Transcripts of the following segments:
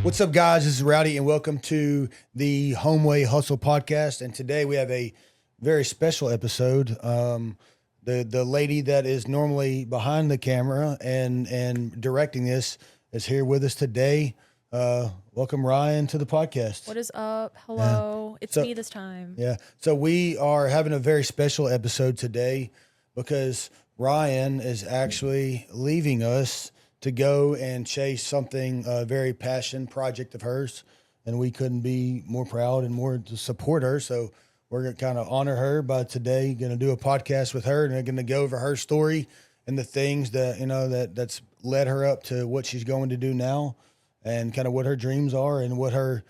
What's up, guys? This is Rowdy, and welcome to the Homeway Hustle podcast. And today we have a very special episode. The lady that is normally behind the camera and directing this is here with us today. Welcome, Ryan, to the podcast. What is up? Hello. It's me this time. Yeah. So we are having a very special episode today because Ryan is actually leaving us to go and chase something, a very passion project of hers. And we couldn't be more proud and more to support her. So we're going to kind of honor her by today, going to do a podcast with her, and they're going to go over her story and the things that, that's led her up to what she's going to do now and kind of what her dreams are and what her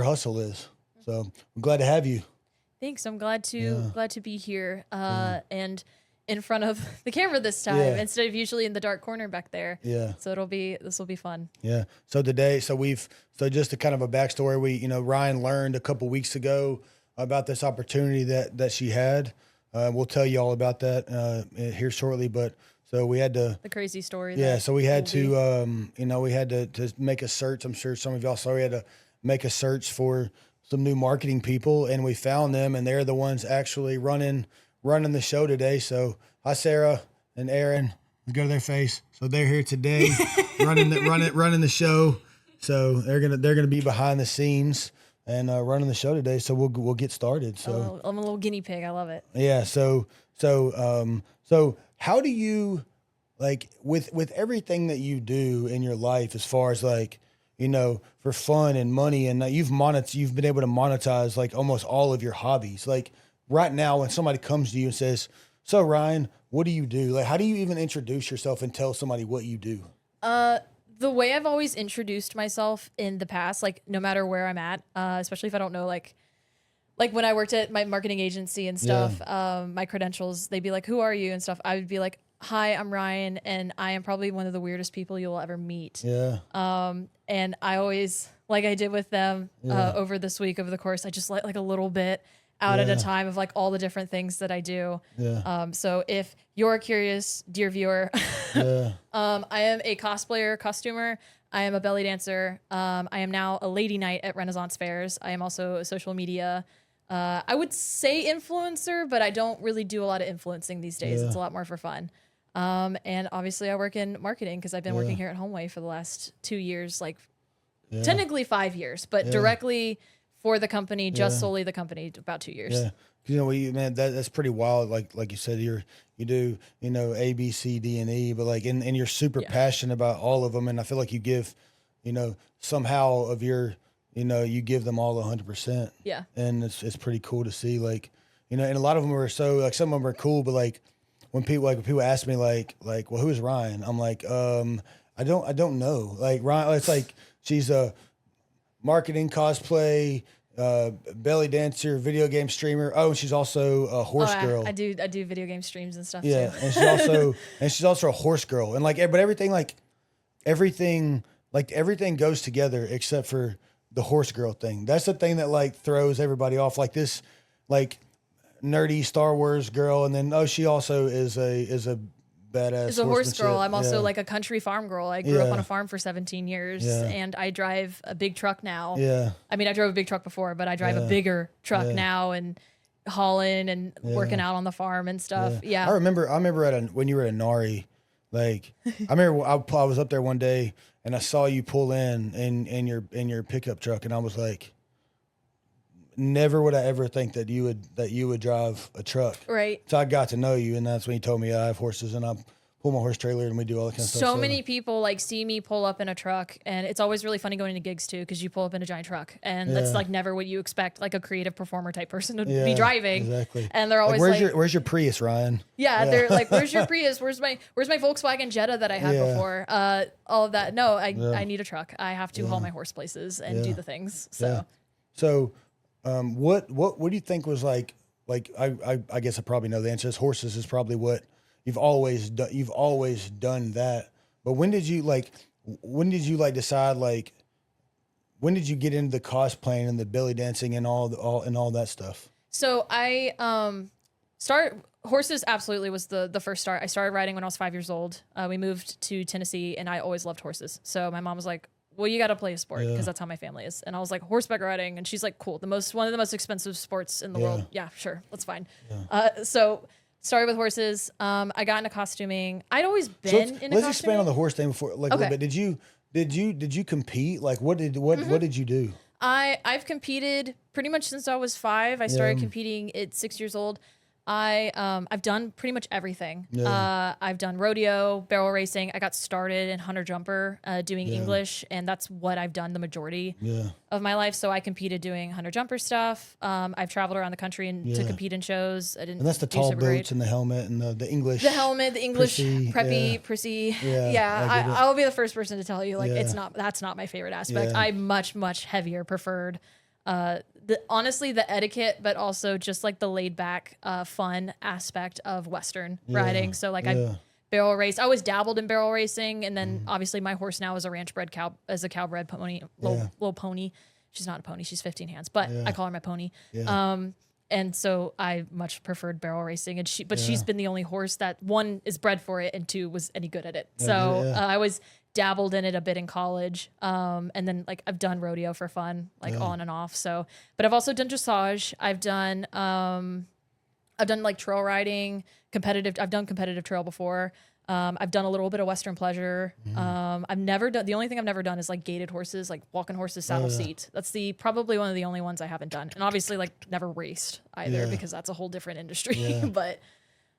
hustle is. So I'm glad to have you. Thanks. I'm glad to be here. And in front of the camera this time instead of usually in the dark corner back there. Yeah. So this will be fun. Yeah. So today, so just a kind of a backstory. Ryan learned a couple weeks ago about this opportunity that she had. We'll tell you all about that here shortly. But so we had to the crazy story. Yeah. So we had to, we had to make a search. I'm sure some of y'all saw we had to make a search for some new marketing people, and we found them, and they're the ones actually running the show today. So hi, Sarah and Aaron. Let's go to their face. So they're here today, running the show. So they're gonna be behind the scenes and running the show today. So we'll get started. So I'm a little guinea pig. I love it. Yeah. So how do you, like, with everything that you do in your life, as far as for fun and money, and you've been able to monetize like almost all of your hobbies. Like right now, when somebody comes to you and says, "So Ryan, what do you do?" Like, how do you even introduce yourself and tell somebody what you do? The way I've always introduced myself in the past, like no matter where I'm at, especially if I don't know, like when I worked at my marketing agency and stuff, my credentials, they'd be like, "Who are you?" and stuff. I would be like, "Hi, I'm Ryan, and I am probably one of the weirdest people you'll ever meet." Yeah. And I always, like I did with them over this week, over the course, I just let like a little bit out at a time of like all the different things that I do. Yeah. So if you're curious, dear viewer, I am a cosplayer, costumer. I am a belly dancer. I am now a lady knight at Renaissance fairs. I am also a social media, I would say influencer, but I don't really do a lot of influencing these days. It's a lot more for fun. And obviously I work in marketing because I've been working here at Homeway for the last 2 years, technically 5 years, but directly for the company, just solely the company, about 2 years. Yeah. Man, that's pretty wild. Like you said, you do, A, B, C, D, and E, but and you're super passionate about all of them. And I feel like you give, somehow of your, you give them all 100%. Yeah. And it's pretty cool to see, and a lot of them are so, some of them are cool, but when people ask me well, who is Ryan? I'm like, I don't know. Ryan, it's like she's a marketing, cosplay, belly dancer, video game streamer. Oh, and she's also a horse girl. I do video game streams and stuff too. And she's also a horse girl. And but everything goes together except for the horse girl thing. That's the thing that throws everybody off. This nerdy Star Wars girl, and then she also is a badass. Is a horse girl. I'm also a country farm girl. I grew up on a farm for 17 years, and I drive a big truck now. Yeah. I mean, I drove a big truck before, but I drive a bigger truck now and hauling and working out on the farm and stuff. Yeah. I remember when you were at Nari, I remember I was up there one day and I saw you pull in your pickup truck, and I was like, never would I ever think that you would drive a truck. Right. So I got to know you, and that's when you told me I have horses and I pull my horse trailer and we do all that kind of stuff. So many people see me pull up in a truck, and it's always really funny going to gigs too, because you pull up in a giant truck, and that's never what you expect a creative performer type person to be driving. Exactly. And they're always where's your Prius, Ryan? Yeah. They're like, where's your Prius? Where's my Volkswagen Jetta that I had before? All of that. No, I need a truck. I have to haul my horse places and do the things. So. What do you think was I guess I probably know the answer. Horses is probably what you've always done. You've always done that. But when did you decide when did you get into the cosplaying and the belly dancing and all that stuff? So I horses absolutely was the first start. I started riding when I was 5 years old. We moved to Tennessee, and I always loved horses. So my mom was like, well, you got to play a sport because that's how my family is. And I was like, horseback riding. And she's like, cool. One of the most expensive sports in the world. Yeah, sure. That's fine. So started with horses. I got into costuming. I'd always been into costuming. Let's expand on the horse thing before, like a little bit. Did you compete? Like what did you do? I've competed pretty much since I was 5. I started competing at 6 years old. I've done pretty much everything. I've done rodeo, barrel racing. I got started in hunter jumper, doing English, and that's what I've done the majority of my life. So I competed doing hunter jumper stuff. I've traveled around the country to compete in shows. I didn't. And that's the tall boots and the helmet and the English. The helmet, the English, preppy, prissy. I'll be the first person to tell you, like, that's not my favorite aspect. I much heavier preferred. Honestly, the etiquette, but also just like the laid back, fun aspect of Western riding. So like I barrel raced. I always dabbled in barrel racing, and then obviously my horse now is a ranch bred cowbred pony, little pony. She's not a pony; she's 15 hands, but I call her my pony. And so I much preferred barrel racing, and she's been the only horse that 1 is bred for it, and 2 was any good at it. So I was dabbled in it a bit in college. And then like I've done rodeo for fun, like on and off. So, but I've also done dressage. I've done like trail riding, competitive. I've done competitive trail before. I've done a little bit of Western pleasure. I've never done, the only thing I've never done is like gaited horses, like walking horses, saddle seat. That's probably one of the only ones I haven't done. And obviously like never raced either because that's a whole different industry. But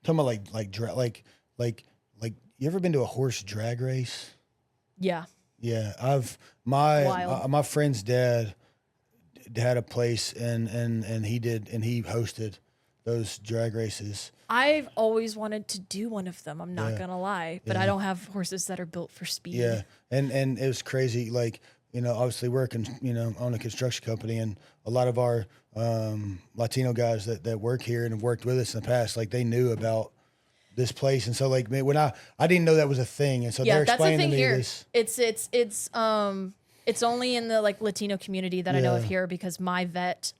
talking about like you ever been to a horse drag race? Yeah. Yeah. My friend's dad had a place and he hosted those drag races. I've always wanted to do one of them. I'm not gonna lie, but I don't have horses that are built for speed. Yeah. And it was crazy. Like, obviously we're own a construction company, and a lot of our, Latino guys that work here and have worked with us in the past, like they knew about this place. And so like when I didn't know that was a thing. And so they're explaining to me here. this. It's only in the like Latino community that I know of here, because my vet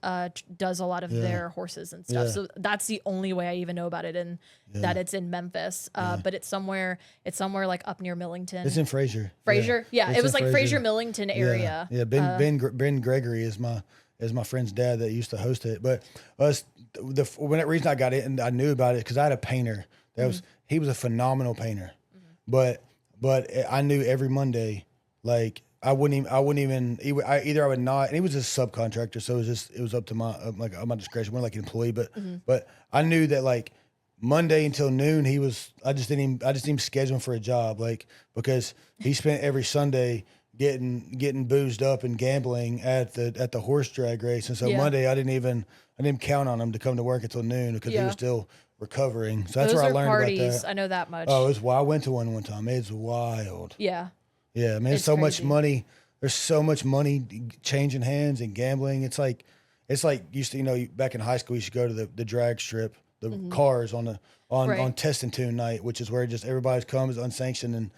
does a lot of their horses and stuff. So that's the only way I even know about it, and that it's in Memphis. But it's somewhere like up near Millington. It's in Fraser. Yeah. It was like Fraser Millington area. Yeah. Ben Gregory is my friend's dad that used to host it. But the reason I got it and I knew about it, because I had a painter he was a phenomenal painter, but I knew every Monday, like I wouldn't even either I would not, and he was a subcontractor, so it was up to my my discretion. We're like an employee, but I knew that like Monday until noon I just didn't schedule him for a job, like, because he spent every Sunday getting boozed up and gambling at the horse drag race, and so Monday I didn't count on him to come to work until noon, because he was still recovering. So that's where I learned parties. About that. I know that much. Oh, I went to one time. It's wild. Yeah. Yeah, man. It's so crazy. Much money. There's so much money changing hands and gambling. It's like used to, back in high school, you should go to the drag strip, the cars on test and tune night, which is where just everybody comes unsanctioned, and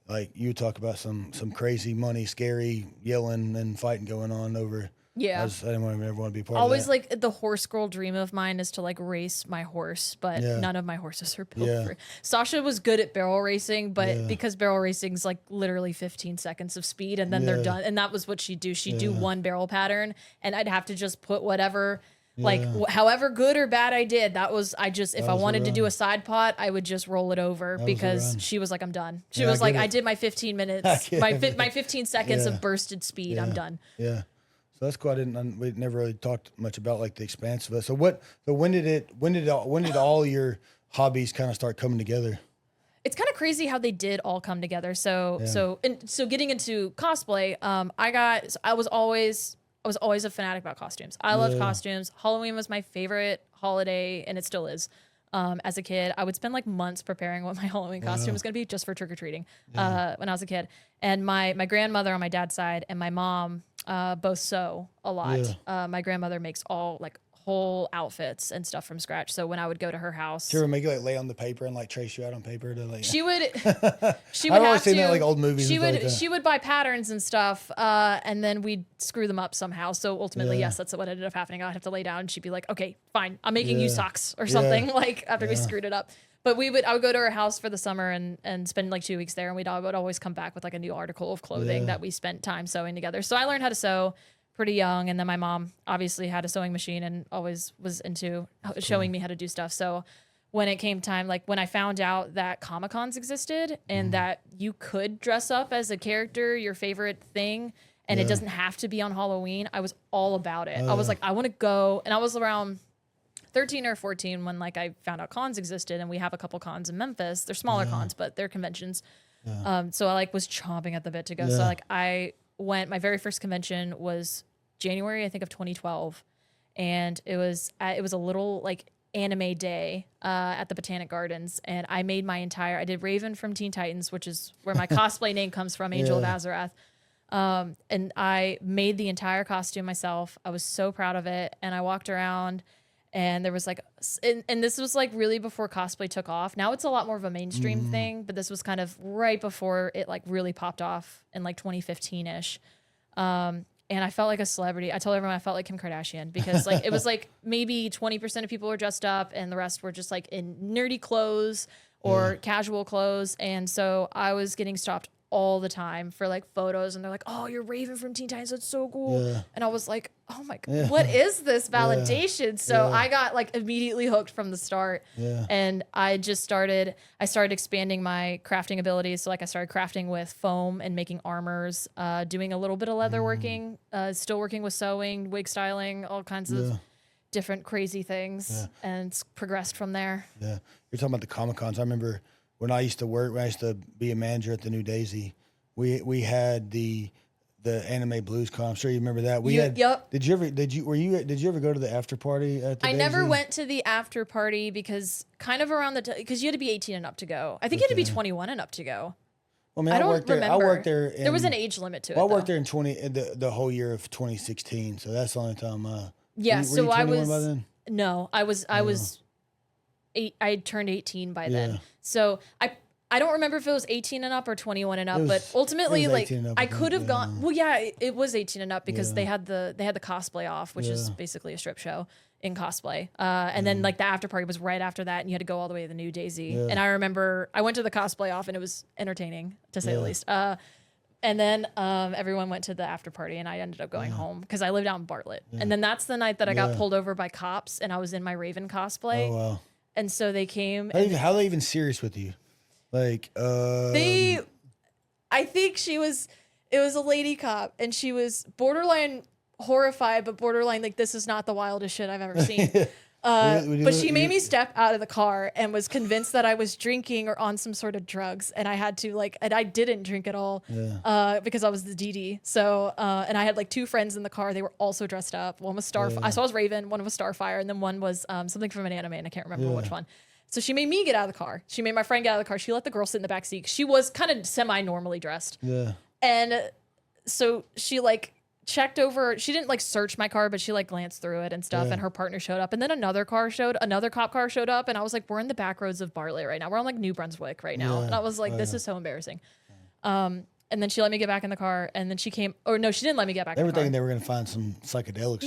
like you talk about some crazy money, scary yelling and fighting going on over. Yeah. I didn't ever want to be part Always of that. like the horse girl dream of mine is to like race my horse, but none of my horses are built for it. Sasha was good at barrel racing, but because barrel racing's like literally 15 seconds of speed and then they're done. And that was what she'd do. She'd do one barrel pattern, and I'd have to just put whatever, like however good or bad I did, if I wanted to do a side pot, I would just roll it over, because she was like, I'm done. She was like, I did my 15 minutes, my 15 seconds of bursted speed. I'm done. Yeah. So that's cool. We never really talked much about like the expanse of it. So when did all your hobbies kind of start coming together? It's kind of crazy how they did all come together. So getting into cosplay, I was always a fanatic about costumes. I loved costumes. Halloween was my favorite holiday, and it still is. As a kid, I would spend like months preparing what my Halloween costume was going to be, just for trick-or-treating when I was a kid. And my grandmother on my dad's side and my mom both sew a lot. My grandmother makes all like whole outfits and stuff from scratch. So when I would go to her house, did you ever make you like lay on the paper and like trace you out on paper to like? She would. I've always seen that like old movies. She would buy patterns and stuff, and then we'd screw them up somehow. So ultimately, yes, that's what ended up happening. I'd have to lay down, and she'd be like, "Okay, fine, I'm making you socks or something." Like after we screwed it up. But I would go to her house for the summer and spend like 2 weeks there. And would always come back with like a new article of clothing that we spent time sewing together. So I learned how to sew pretty young. And then my mom obviously had a sewing machine and always was into showing me how to do stuff. So when it came time, like when I found out that Comic-Cons existed and that you could dress up as a character, your favorite thing, and it doesn't have to be on Halloween, I was all about it. I was like, I want to go. And I was around 13 or 14 when like I found out cons existed, and we have a couple cons in Memphis. They're smaller cons, but they're conventions. So I like was chomping at the bit to go. So like I went, my very first convention was January, I think, of 2012. And it was a little like anime day at the Botanic Gardens. And I made I did Raven from Teen Titans, which is where my cosplay name comes from, Angel of Azarath. And I made the entire costume myself. I was so proud of it. And I walked around, and there was like, and this was like really before cosplay took off. Now it's a lot more of a mainstream thing, but this was kind of right before it like really popped off in like 2015-ish. And I felt like a celebrity. I told everyone I felt like Kim Kardashian, because like it was like maybe 20% of people were dressed up and the rest were just like in nerdy clothes or casual clothes. And so I was getting stopped all the time for like photos, and they're like, "Oh, you're Raven from Teen Titans. That's so cool." And I was like, "Oh my God, what is this validation?" So I got like immediately hooked from the start. And I started expanding my crafting abilities. So like I started crafting with foam and making armors, doing a little bit of leather working, still working with sewing, wig styling, all kinds of different crazy things, and it's progressed from there. You're talking about the Comic-Cons. I remember when I used to be a manager at the New Daisy, we had the Anime Blues Con. I'm sure you remember that. Yep. Did you ever go to the after party at the I Daisy? never went to the after party because kind of around because you had to be 18 and up to go. I think you had to be 21 and up to go. Well, I mean, I worked there. There was an age limit to it. I worked there in the whole year of 2016. So that's the only time. Yeah. Were you 21 by then? No, I was 8. I turned 18 by then. So I don't remember if it was 18 and up or 21 and up, but ultimately like I could have gone. Well, yeah, it was 18 and up because they had the cosplay off, which is basically a strip show in cosplay. And then like the after party was right after that, and you had to go all the way to the New Daisy. And I remember I went to the cosplay off, and it was entertaining to say the least. And then everyone went to the after party, and I ended up going home because I lived out in Bartlett. And then that's the night that I got pulled over by cops, and I was in my Raven cosplay. Oh wow. And so they came. How are they even serious with you? Like, I think it was a lady cop, and she was borderline horrified, but borderline like, this is not the wildest shit I've ever seen. But she made me step out of the car and was convinced that I was drinking or on some sort of drugs. And I had to and I didn't drink at all because I was the DD. So, and I had like 2 friends in the car. They were also dressed up. One was I saw was Raven, one was Starfire, and then one was something from an anime, and I can't remember which one. So she made me get out of the car. She made my friend get out of the car. She let the girl sit in the back seat. She was kind of semi-normally dressed. Yeah. And so she like checked over. She didn't like search my car, but she like glanced through it and stuff. And her partner showed up. And then another cop car showed up. And I was like, we're in the back roads of Bartlett right now. We're on like New Brunswick right now. And I was like, this is so embarrassing. And then she let me get back in the car, and then she came. Or no, she didn't let me get back in the car. They were thinking they were going to find some psychedelics.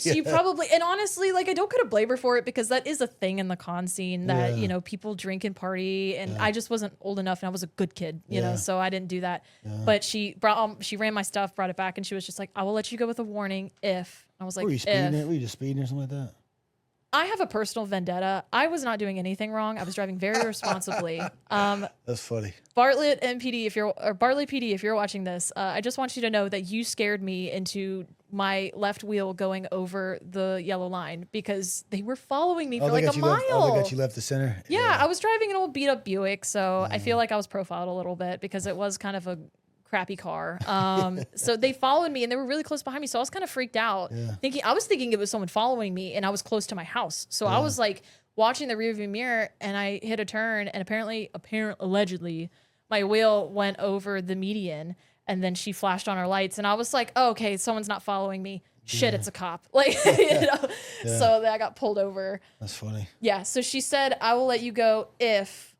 She probably. And honestly, like I don't kind of blame her for it, because that is a thing in the con scene that you know, people drink and party, and I just wasn't old enough, and I was a good kid, you know, so I didn't do that. But she ran my stuff, brought it back, and she was just like, "I will let you go with a warning if." I was like, "Were you speeding? Were you just speeding or something like that?" I have a personal vendetta. I was not doing anything wrong. I was driving very responsibly. That's funny. Bartlett PD, if you're watching this, I just want you to know that you scared me into my left wheel going over the yellow line, because they were following me for like a mile. They got you left the center. Yeah, I was driving an old beat up Buick, so I feel like I was profiled a little bit because it was kind of a crappy car. So they followed me, and they were really close behind me. So I was kind of freaked out, I was thinking it was someone following me, and I was close to my house. So I was like watching the rearview mirror, and I hit a turn, and allegedly my wheel went over the median, and then she flashed on her lights, and I was like, oh, okay, someone's not following me. Shit, it's a cop. Like, you know. So I got pulled over. That's funny. Yeah. So she said, I will let you go if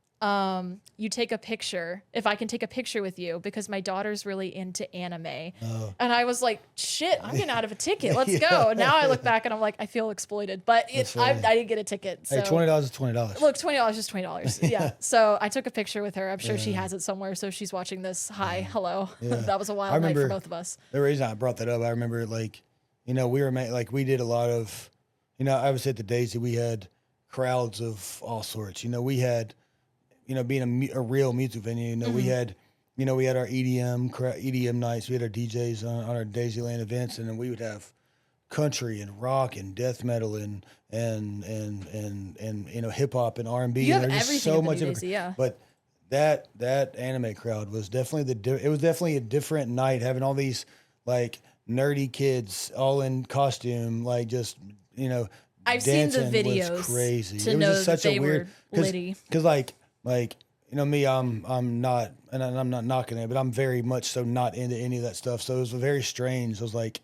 you take a picture, if I can take a picture with you, because my daughter's really into anime. Oh. And I was like, shit, I'm getting out of a ticket. Let's go. Now I look back and I'm like, I feel exploited, but I didn't get a ticket. So. Hey, $20 is $20. Look, $20 is $20. Yeah. So I took a picture with her. I'm sure she has it somewhere. So if she's watching this, hi, hello. Yeah. That was a wild night for both of us. The reason I brought that up, I remember we did a lot of, I was at the Daisy, we had crowds of all sorts. We had, being a real music venue, we had, we had our EDM nights, we had our DJs on our Daisyland events, and then we would have country and rock and death metal and hip hop and R&B. You have and everything so at much the Daisy, yeah. But that anime crowd was definitely it was definitely a different night, having all these like nerdy kids all in costume, like just I've seen the videos. Was crazy. To it was know just such that they a weird were litty. Because like me, I'm not, and I'm not knocking it, but I'm very much so not into any of that stuff. So it was very strange. I was like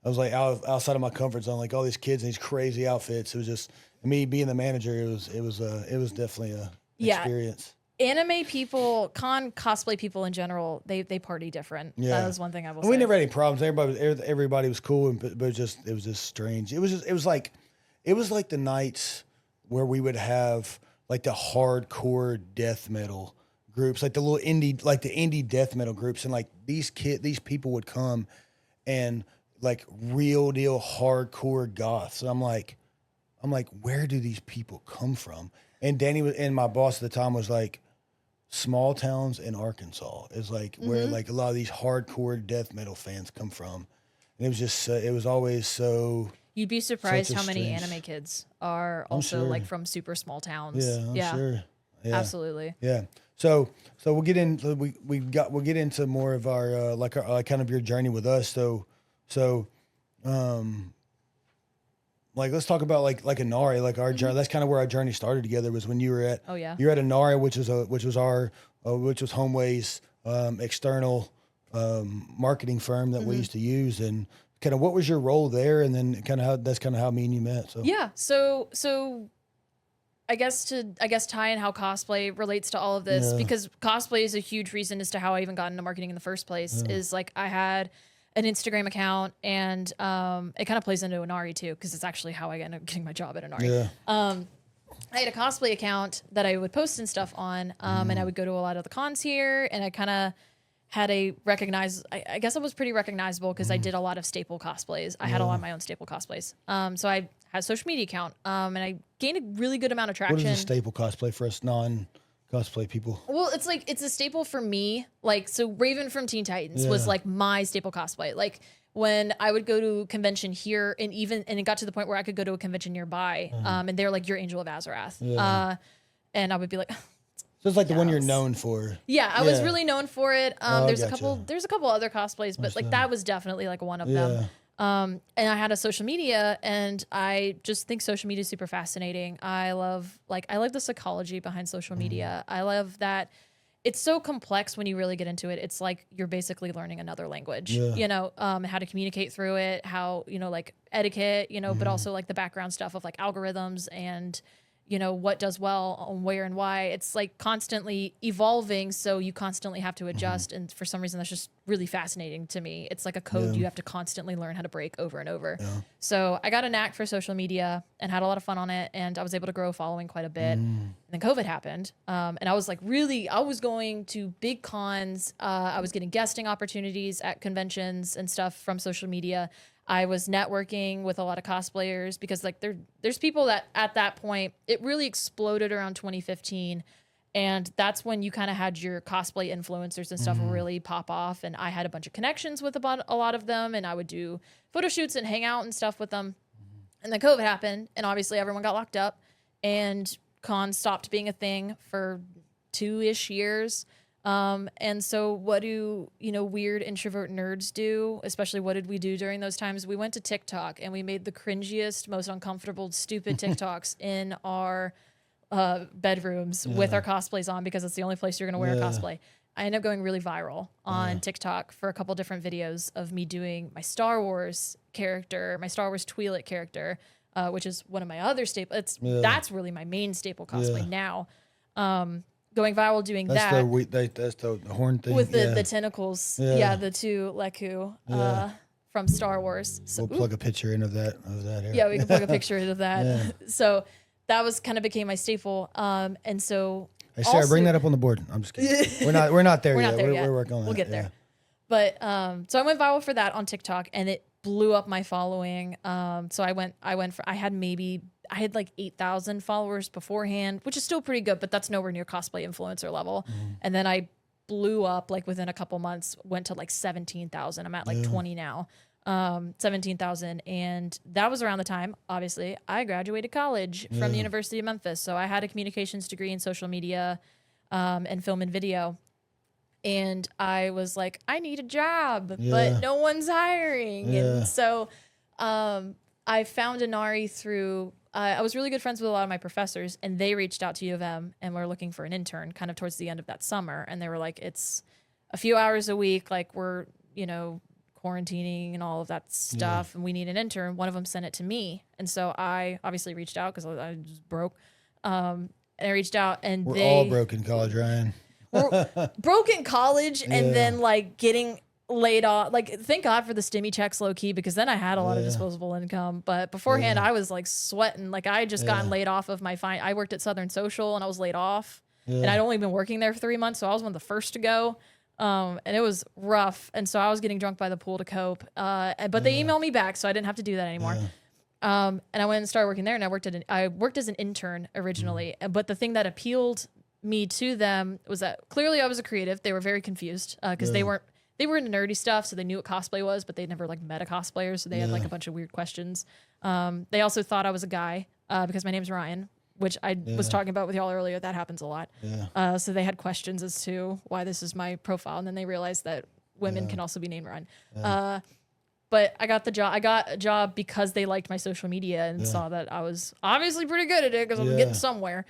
outside of my comfort zone, like all these kids in these crazy outfits. It was just me being the manager. It was definitely a experience. Anime people, cosplay people in general, they party different. Yeah. That was one thing I will say. We never had any problems. Everybody was cool, but it was just strange. It was like the nights where we would have like the hardcore death metal groups, like the indie death metal groups, and like these people would come and like real deal hardcore goths. And I'm like, where do these people come from? And Danny and my boss at the time was like, small towns in Arkansas is like where like a lot of these hardcore death metal fans come from. And it was just, it was always so. You'd be surprised how many anime kids are also like from super small towns. Yeah, I'm sure. Yeah, absolutely. Yeah. So we'll get into more of our like kind of your journey with us. So like let's talk about like Inari, like our journey. That's kind of where our journey started together, was when you were at you're at Inari, which was Homeway's external marketing firm that we used to use. And kind of what was your role there, and then kind of how me and you met. So I guess tie in how cosplay relates to all of this, because cosplay is a huge reason as to how I even got into marketing in the first place. Is like I had an Instagram account, and it kind of plays into Inari too, because it's actually how I ended up getting my job at Inari. Yeah. I had a cosplay account that I would post and stuff on, and I would go to a lot of the cons here, and I kind of had I guess I was pretty recognizable because I did a lot of staple cosplays. I had a lot of my own staple cosplays. So I had a social media account, and I gained a really good amount of traction. What is a staple cosplay for us non-cosplay people? Well, it's a staple for me. Like, so Raven from Teen Titans was like my staple cosplay. Like when I would go to a convention here, and it got to the point where I could go to a convention nearby, and they're like, "You're Angel of Azarath," and I would be like. So it's like the one you're known for. Yeah, I was really known for it. There's a couple other cosplays, but like that was definitely like one of them. And I had a social media, and I just think social media is super fascinating. I love the psychology behind social media. I love that it's so complex when you really get into it. It's like you're basically learning another language, how to communicate through it, how, like etiquette, but also like the background stuff of like algorithms and what does well, where and why. It's like constantly evolving, so you constantly have to adjust. And for some reason, that's just really fascinating to me. It's like a code you have to constantly learn how to break over and over. Yeah. So I got a knack for social media and had a lot of fun on it, and I was able to grow a following quite a bit. And then COVID happened, and I was like, I was going to big cons. I was getting guesting opportunities at conventions and stuff from social media. I was networking with a lot of cosplayers because like there's people that at that point, it really exploded around 2015. And that's when you kind of had your cosplay influencers and stuff really pop off. And I had a bunch of connections with a lot of them, and I would do photo shoots and hang out and stuff with them. And then COVID happened, and obviously everyone got locked up, and cons stopped being a thing for 2-ish years. And so what do, weird introvert nerds do? Especially what did we do during those times? We went to TikTok, and we made the cringiest, most uncomfortable, stupid TikToks in our bedrooms with our cosplays on, because it's the only place you're going to wear a cosplay. I ended up going really viral on TikTok for a couple different videos of me doing my Star Wars character, my Star Wars Twi'lek character, which is one of my other staples. That's really my main staple cosplay now. going viral doing that's that. That's the horn thing With the tentacles. Yeah, the two Leku from Star Wars. So, we'll plug a picture in of that here. Yeah, we can plug a picture into that. So that was kind of became my staple. And so Hey, Sarah, bring that up on the board. I'm just kidding. We're not there yet. We're working on that. We'll get there. But so I went viral for that on TikTok, and it blew up my following. So I had like 8,000 followers beforehand, which is still pretty good, but that's nowhere near cosplay influencer level. And then I blew up like within a couple months, went to like 17,000. I'm at like 20 now. 17,000. And that was around the time, obviously, I graduated college from the University of Memphis. So I had a communications degree in social media and film and video. And I was like, I need a job, but no one's hiring. And so I found Inari through, I was really good friends with a lot of my professors, and they reached out to U of M and were looking for an intern kind of towards the end of that summer. And they were like, it's a few hours a week, like we're, quarantining and all of that stuff, and we need an intern. One of them sent it to me. And so I obviously reached out because I was broke. And I reached out, and we're all broke in college, Ryan. Broke in college, and then like getting laid off. Like, thank God for the stimmy checks, low key, because then I had a lot of disposable income. But beforehand, I was like sweating. Like, I had just gotten laid off of my I worked at Southern Social, and I was laid off. And I'd only been working there for 3 months, so I was one of the first to go. And it was rough. And so I was getting drunk by the pool to cope. But they emailed me back, so I didn't have to do that anymore. And I went and started working there, and I worked as an intern originally. But the thing that appealed me to them was that clearly I was a creative. They were very confused because they were into nerdy stuff, so they knew what cosplay was, but they'd never like met a cosplayer, so they had like a bunch of weird questions. They also thought I was a guy because my name's Ryan, which I was talking about with y'all earlier. That happens a lot. So they had questions as to why this is my profile, and then they realized that women can also be named Ryan. But I got the job. I got a job because they liked my social media and saw that I was obviously pretty good at it because I was getting somewhere.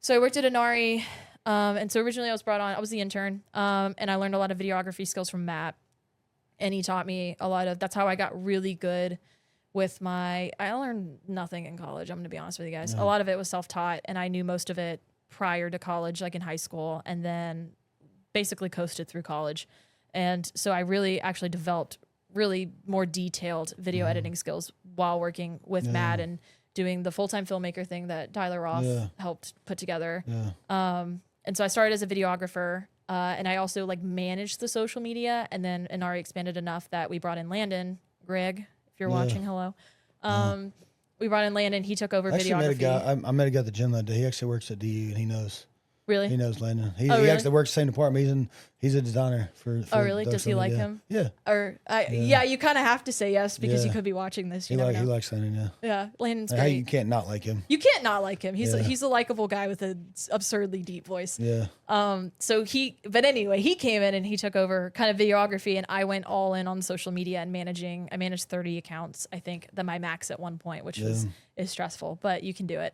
So I worked at Inari. And so originally I was brought on, I was the intern. And I learned a lot of videography skills from Matt. And he taught me a lot of, that's how I got really good with I learned nothing in college. I'm going to be honest with you guys. A lot of it was self-taught, and I knew most of it prior to college, like in high school, and then basically coasted through college. And so I really actually developed really more detailed video editing skills while working with Matt and doing the full-time filmmaker thing that Tyler Roth helped put together. And so I started as a videographer, and I also like managed the social media, and then Inari expanded enough that we brought in Landon, Greg, if you're watching, hello. We brought in Landon, he took over videography. I met a guy at the gym that day. He actually works at DU, and he knows. Really? He knows Landon. He really? actually works the same department. He's a designer for oh, really? Does he like him? Yeah. Or yeah, you kind of have to say yes because he could be watching this. You he likes Landon, yeah. Yeah, Landon's great. You can't not like him. You can't not like him. He's a likable guy with an absurdly deep voice. Yeah. But anyway, he came in and he took over kind of videography, and I went all in on social media and managing. I managed 30 accounts, I think, that my max at one point, which is stressful, but you can do it.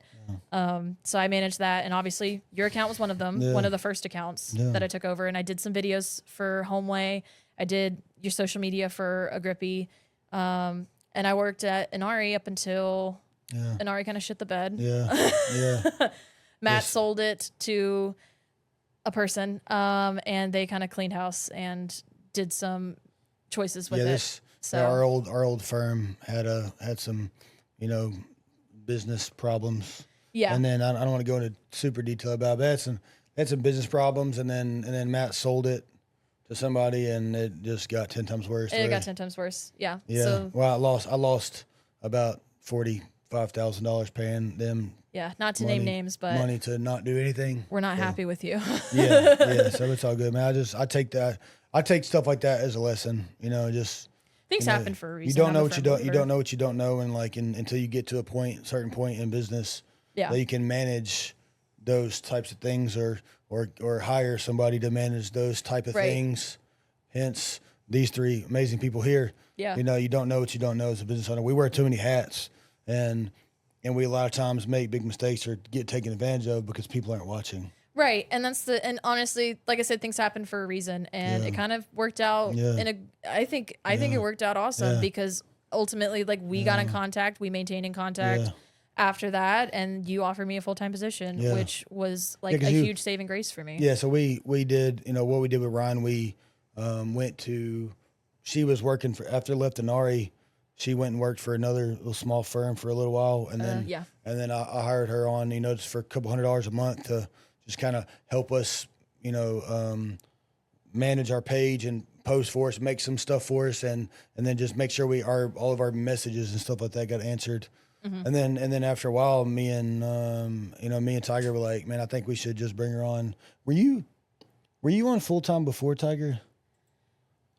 So I managed that, and obviously your account was one of them, one of the first accounts that I took over, and I did some videos for Homeway. I did your social media for Agrippi, and I worked at Inari up until Inari kind of shit the bed. Matt sold it to a person, and they kind of cleaned house and did some choices with it. So our old firm had some, business problems. Yeah. And then I don't want to go into super detail about it, but had some business problems, and then Matt sold it to somebody, and it just got 10 times worse. It got 10 times worse. Yeah. Yeah. So, well, I lost about $45,000 paying them. Yeah. Not to name names, but money to not do anything. We're not happy with you. Yeah. So it's all good, man. I take stuff like that as a lesson, just. Things happen for a reason. You don't know what you don't. You don't know what you don't know, and until you get to a certain point in business, that you can manage those types of things, or hire somebody to manage those type of things. Hence, these three amazing people here. Yeah. You don't know what you don't know as a business owner. We wear too many hats, and we a lot of times make big mistakes or get taken advantage of because people aren't watching. Right. And honestly, like I said, things happen for a reason, and it kind of worked out I think it worked out awesome because ultimately, like, we got in contact, we maintained in contact. after that, and you offered me a full-time position, which was like a huge saving grace for me. Yeah. So we did, what we did with Ryan, we went to, she was working after I left Inari, she went and worked for another little small firm for a little while. And then I hired her on, just for a couple $100 a month to just kind of help us, manage our page and post for us, make some stuff for us, and then just make sure all of our messages and stuff like that got answered. And then after a while, me and Tiger were like, man, I think we should just bring her on. Were you on full time before Tiger?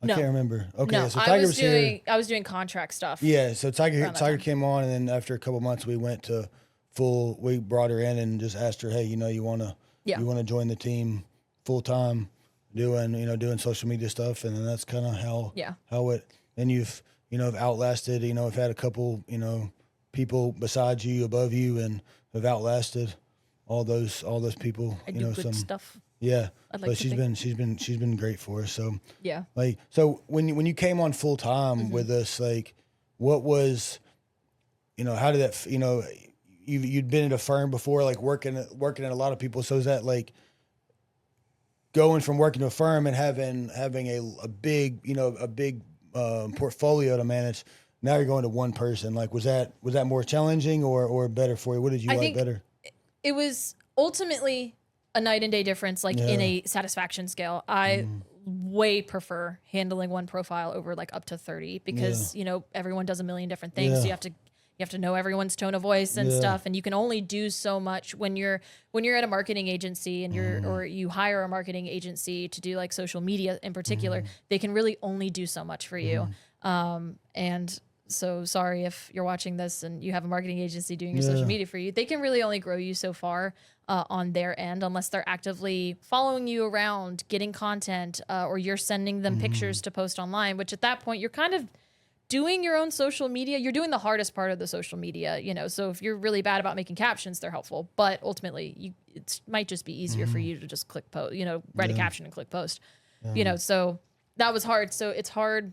I can't remember. Okay, no, so Tiger was here. I was doing contract stuff. Yeah, so Tiger came on, and then after a couple months, we went to full. We brought her in and just asked her, hey, you want to join the team full time, doing social media stuff, and then that's kind of how it. And you've outlasted. Have had a couple people beside you, above you, and have outlasted all those people. I do good stuff. Yeah, but she's been great for us. So yeah, so when you came on full time with us, what was, how did that, you'd been at a firm before, working at a lot of people. So is that going from working to a firm and having a big portfolio to manage? Now you're going to one person. Was that more challenging or better for you? What did you like better? It was ultimately a night and day difference, in a satisfaction scale. I way prefer handling one profile over up to 30 because, everyone does a million different things. So you have to know everyone's tone of voice and stuff. And you can only do so much when you're at a marketing agency and or you hire a marketing agency to do social media in particular. They can really only do so much for you. And so sorry if you're watching this and you have a marketing agency doing your social media for you. They can really only grow you so far on their end unless they're actively following you around, getting content, or you're sending them pictures to post online, which at that point you're kind of doing your own social media. You're doing the hardest part of the social media, so if you're really bad about making captions, they're helpful. But ultimately, it might just be easier for you to just click post, write a caption and click post, so that was hard. So it's hard.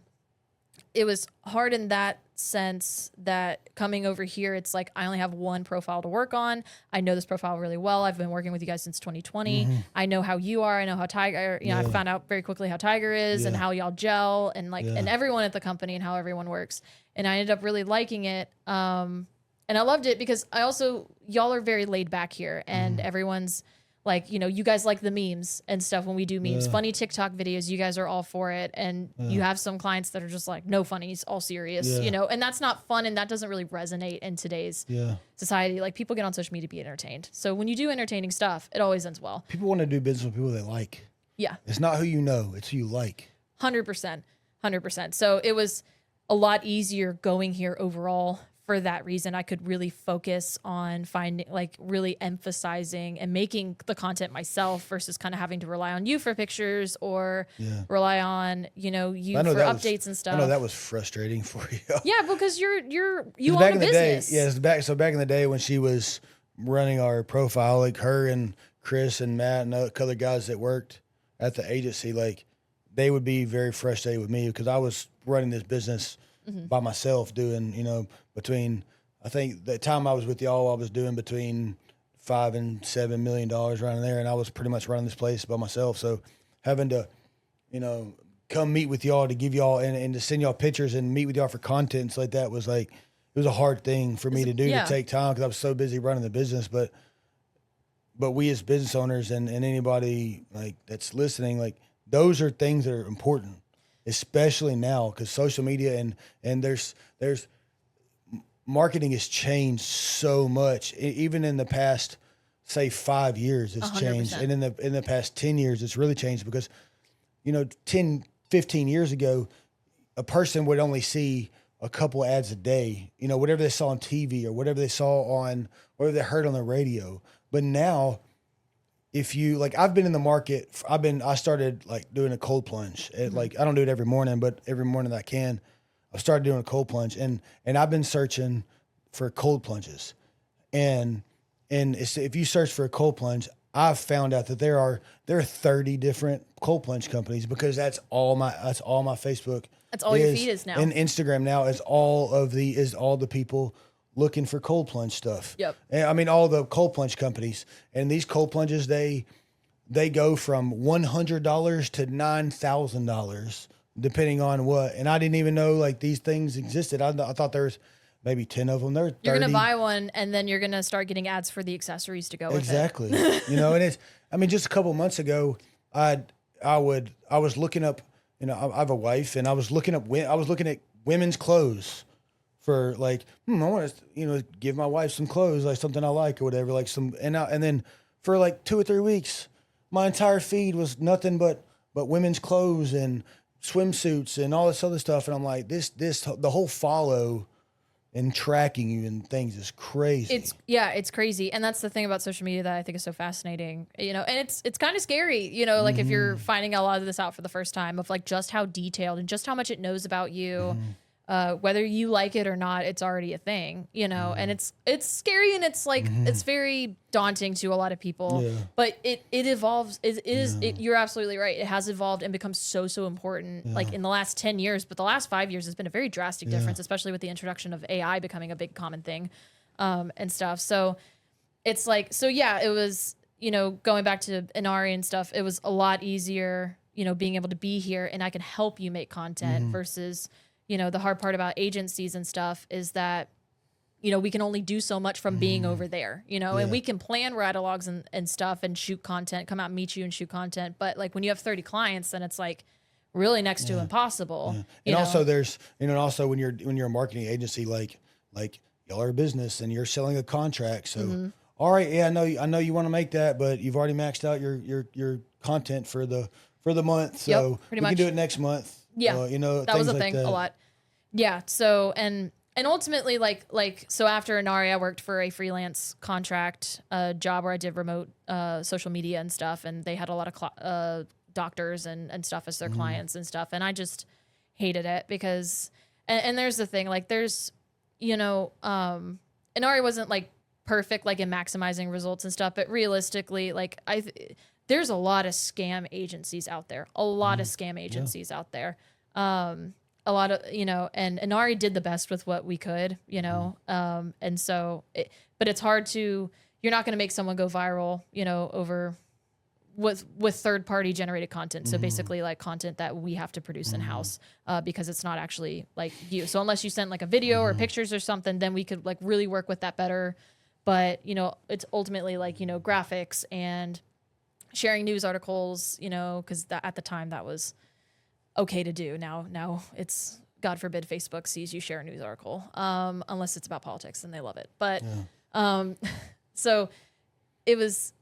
It was hard in that sense that coming over here, it's I only have one profile to work on. I know this profile really well. I've been working with you guys since 2020. I know how you are. I know how Tiger, I found out very quickly how Tiger is and how y'all gel and and everyone at the company and how everyone works. And I ended up really liking it. And I loved it because y'all are very laid back here and everyone's you guys like the memes and stuff when we do memes, funny TikTok videos, you guys are all for it. And you have some clients that are just no funnies, all serious, and that's not fun. And that doesn't really resonate in today's society. People get on social media to be entertained. So when you do entertaining stuff, it always ends well. People want to do business with people they like. Yeah. It's not who you know, it's who you like. 100%. 100%. So it was a lot easier going here overall. For that reason, I could really focus on finding, really emphasizing and making the content myself versus kind of having to rely on you for pictures or rely on, you for updates and stuff. I know that was frustrating for you. Yeah, because you own a business. Back in the day when she was running our profile, her and Chris and Matt and other guys that worked at the agency, they would be very frustrated with me because I was running this business by myself doing, between, I think the time I was with y'all, I was doing between $5 and $7 million around there. And I was pretty much running this place by myself. So having to, come meet with y'all to give y'all and to send y'all pictures and meet with y'all for content and stuff like that was it was a hard thing for me to do to take time because I was so busy running the business. But we as business owners and anybody that's listening, those are things that are important. Especially now, because social media and there's marketing has changed so much. Even in the past, say 5 years, it's 100%. Changed, and in the past 10 years, it's really changed because 10, 15 years ago, a person would only see a couple ads a day. Whatever they saw on TV or whatever they saw whatever they heard on the radio. But now, if you I've been in the market, I started doing a cold plunge. I don't do it every morning, but every morning that I can, I started doing a cold plunge, and I've been searching for cold plunges, and if you search for a cold plunge, I've found out that there are 30 different cold plunge companies because that's all my Facebook. That's all your feed is now, and Instagram now is all the people looking for cold plunge stuff. Yep. And, I mean, all the cold plunge companies, and these cold plunges, they go from $100 to $9,000 depending on what. And I didn't even know like these things existed. I thought there was maybe 10 of them. They're 30. You're gonna buy one, and then you're gonna start getting ads for the accessories to go with it. Exactly. You know, and it's. I mean, just a couple months ago, I was looking up. You know, I have a wife, and I was looking at women's clothes for like, I want to give my wife some clothes, like something I like or whatever, like some. And then for like 2 or 3 weeks, my entire feed was nothing but women's clothes and swimsuits and all this other stuff, and I'm like, the whole follow and tracking you and things is crazy. It's crazy. And that's the thing about social media that I think is so fascinating, and it's kind of scary, like if you're finding a lot of this out for the first time, of like just how detailed and just how much it knows about you, whether you like it or not, it's already a thing, and it's scary, and it's like, it's very daunting to a lot of people, but it evolves. You're absolutely right. It has evolved and become so important, like in the last 10 years, but the last 5 years has been a very drastic difference, especially with the introduction of AI becoming a big common thing, and stuff. So it's like, it was, going back to Inari and stuff, it was a lot easier, being able to be here and I can help you make content versus, the hard part about agencies and stuff is that, we can only do so much from being over there, and we can plan ride-alongs and stuff and shoot content, come out and meet you and shoot content. But like when you have 30 clients, then it's like really next to impossible. And also there's, and also when you're a marketing agency, like y'all are a business and you're selling a contract. So, all right. Yeah, I know you want to make that, but you've already maxed out your content for the month. So we can do it next month. Yeah. That was a thing a lot. Yeah. So, and ultimately, so after Inari, I worked for a freelance contract job where I did remote social media and stuff, and they had a lot of doctors and stuff as their clients and stuff, and I just hated it because, and there's the thing, like there's, Inari wasn't like perfect, like in maximizing results and stuff, but realistically, like there's a lot of scam agencies out there, a lot of, and Inari did the best with what we could, and so, but it's hard to, you're not going to make someone go viral, over with third party generated content. So basically like content that we have to produce in house, because it's not actually like you. So unless you sent like a video or pictures or something, then we could like really work with that better. But, it's ultimately like, graphics and sharing news articles, cause at the time that was okay to do. Now it's, God forbid, Facebook sees you share a news article, unless it's about politics and they love it. But, so it was,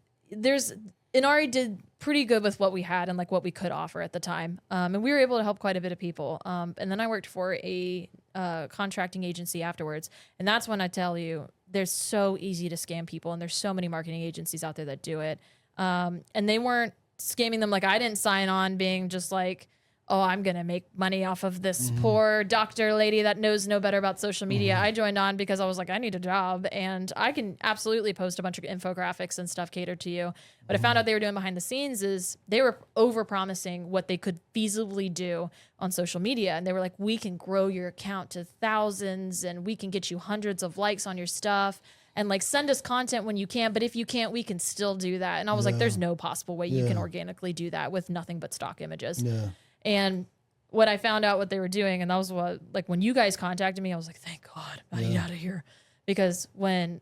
Inari did pretty good with what we had and like what we could offer at the time. And we were able to help quite a bit of people. And then I worked for a contracting agency afterwards. And that's when I tell you, they're so easy to scam people. And there's so many marketing agencies out there that do it. And they weren't scamming them. Like I didn't sign on being just like, oh, I'm going to make money off of this poor doctor lady that knows no better about social media. I joined on because I was like, I need a job and I can absolutely post a bunch of infographics and stuff catered to you. What I found out they were doing behind the scenes is they were over promising what they could feasibly do on social media. And they were like, we can grow your account to thousands and we can get you hundreds of likes on your stuff. And like, send us content when you can, but if you can't, we can still do that. And I was like, there's no possible way you can organically do that with nothing but stock images. Yeah. And what I found out what they were doing, and that was what, like when you guys contacted me, I was like, thank God, I need out of here. Because when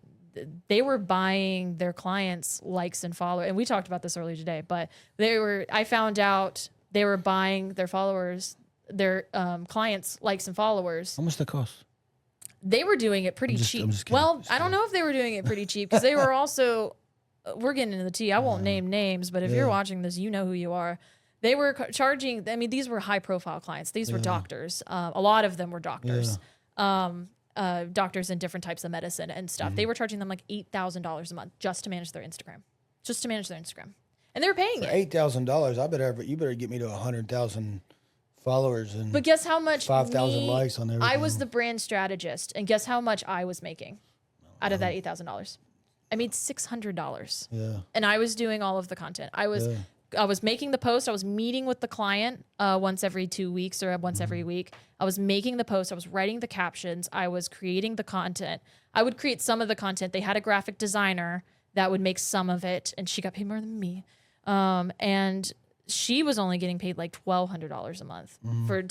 they were buying their clients likes and followers, and we talked about this earlier today, but I found out they were buying their followers, their clients likes and followers. How much that cost? They were doing it pretty cheap. Well, I don't know if they were doing it pretty cheap because they were also, we're getting into the tea. I won't name names, but if you're watching this, you know who you are. They were charging, I mean, these were high profile clients. These were doctors. A lot of them were doctors. Doctors in different types of medicine and stuff. They were charging them like $8,000 a month just to manage their Instagram. And they were paying it. $8,000, you better get me to 100,000 followers and but guess how much 5,000 likes on everything. I was the brand strategist, and guess how much I was making out of that $8,000? I made $600. Yeah. And I was doing all of the content. I was was making the post. I was meeting with the client once every 2 weeks or once every week. I was making the post. I was writing the captions. I was creating the content. I would create some of the content. They had a graphic designer that would make some of it, and she got paid more than me. And she was only getting paid like $1,200 a month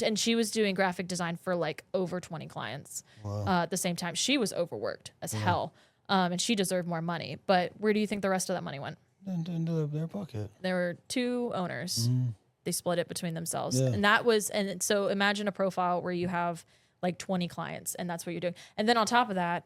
and she was doing graphic design for like over 20 clients at the same time. She was overworked as hell, and she deserved more money. But where do you think the rest of that money went? Into their pocket. There were 2 owners. They split it between themselves, and so imagine a profile where you have like 20 clients, and that's what you're doing. And then on top of that,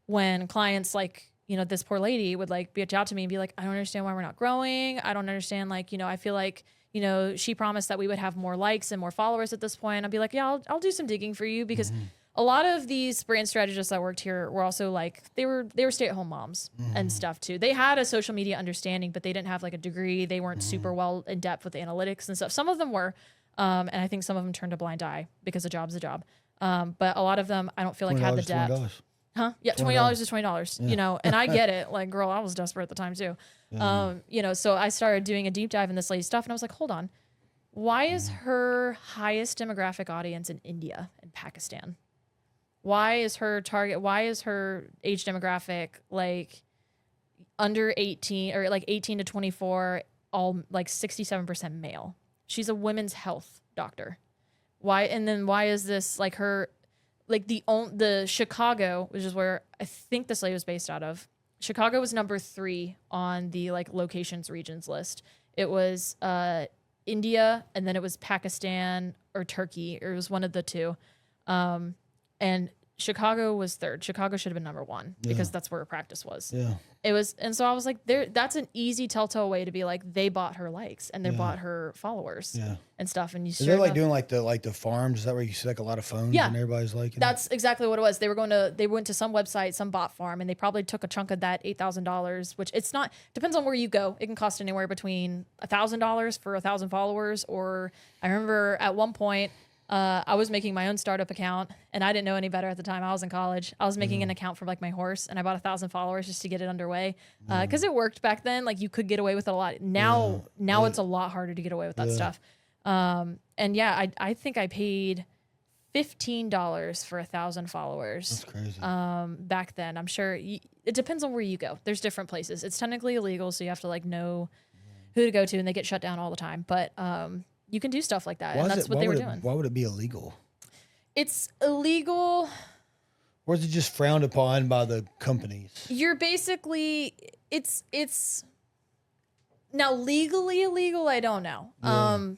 when clients like, this poor lady would like reach out to me and be like, I don't understand why we're not growing. I don't understand. Like, I feel like, she promised that we would have more likes and more followers at this point. I'd be like, yeah, I'll do some digging for you, because a lot of these brand strategists that worked here were also like, they were stay-at-home moms and stuff too. They had a social media understanding, but they didn't have like a degree. They weren't super well in depth with analytics and stuff. Some of them were, and I think some of them turned a blind eye because a job's a job. But a lot of them, I don't feel like had the depth. $20. Huh? Yeah, $20 is $20, and I get it. Like, girl, I was desperate at the time too. So I started doing a deep dive in this lady's stuff, and I was like, hold on. Why is her highest demographic audience in India and Pakistan? Why is her age demographic like under 18 or like 18 to 24, all like 67% male? She's a women's health doctor. Why? And then why is this like her? Like the Chicago, which is where I think this lady was based out of. Chicago was number 3 on the like locations regions list. It was India, and then it was Pakistan or Turkey, or it was one of the 2. And Chicago was 3rd. Chicago should have been number 1 because that's where her practice was. Yeah. It was, and so I was like, that's an easy telltale way to be like, they bought her likes and they bought her followers and stuff. And they're like doing like the farms. Is that where you see like a lot of phones and everybody's like, that's exactly what it was. They went to some website, some bot farm, and they probably took a chunk of that $8,000, which it's not, depends on where you go. It can cost anywhere between $1,000 for 1,000 followers. Or I remember at one point, I was making my own startup account, and I didn't know any better at the time. I was in college. I was making an account for like my horse, and I bought 1,000 followers just to get it underway because it worked back then. Like you could get away with it a lot. Now it's a lot harder to get away with that stuff. And yeah, I think I paid $15 for 1,000 followers. That's crazy. Back then, I'm sure it depends on where you go. There's different places. It's technically illegal, so you have to like know who to go to, and they get shut down all the time. But you can do stuff like that, and that's what they were doing. Why would it be illegal? It's illegal. Or is it just frowned upon by the companies? You're basically, it's now legally illegal. I don't know. Yeah.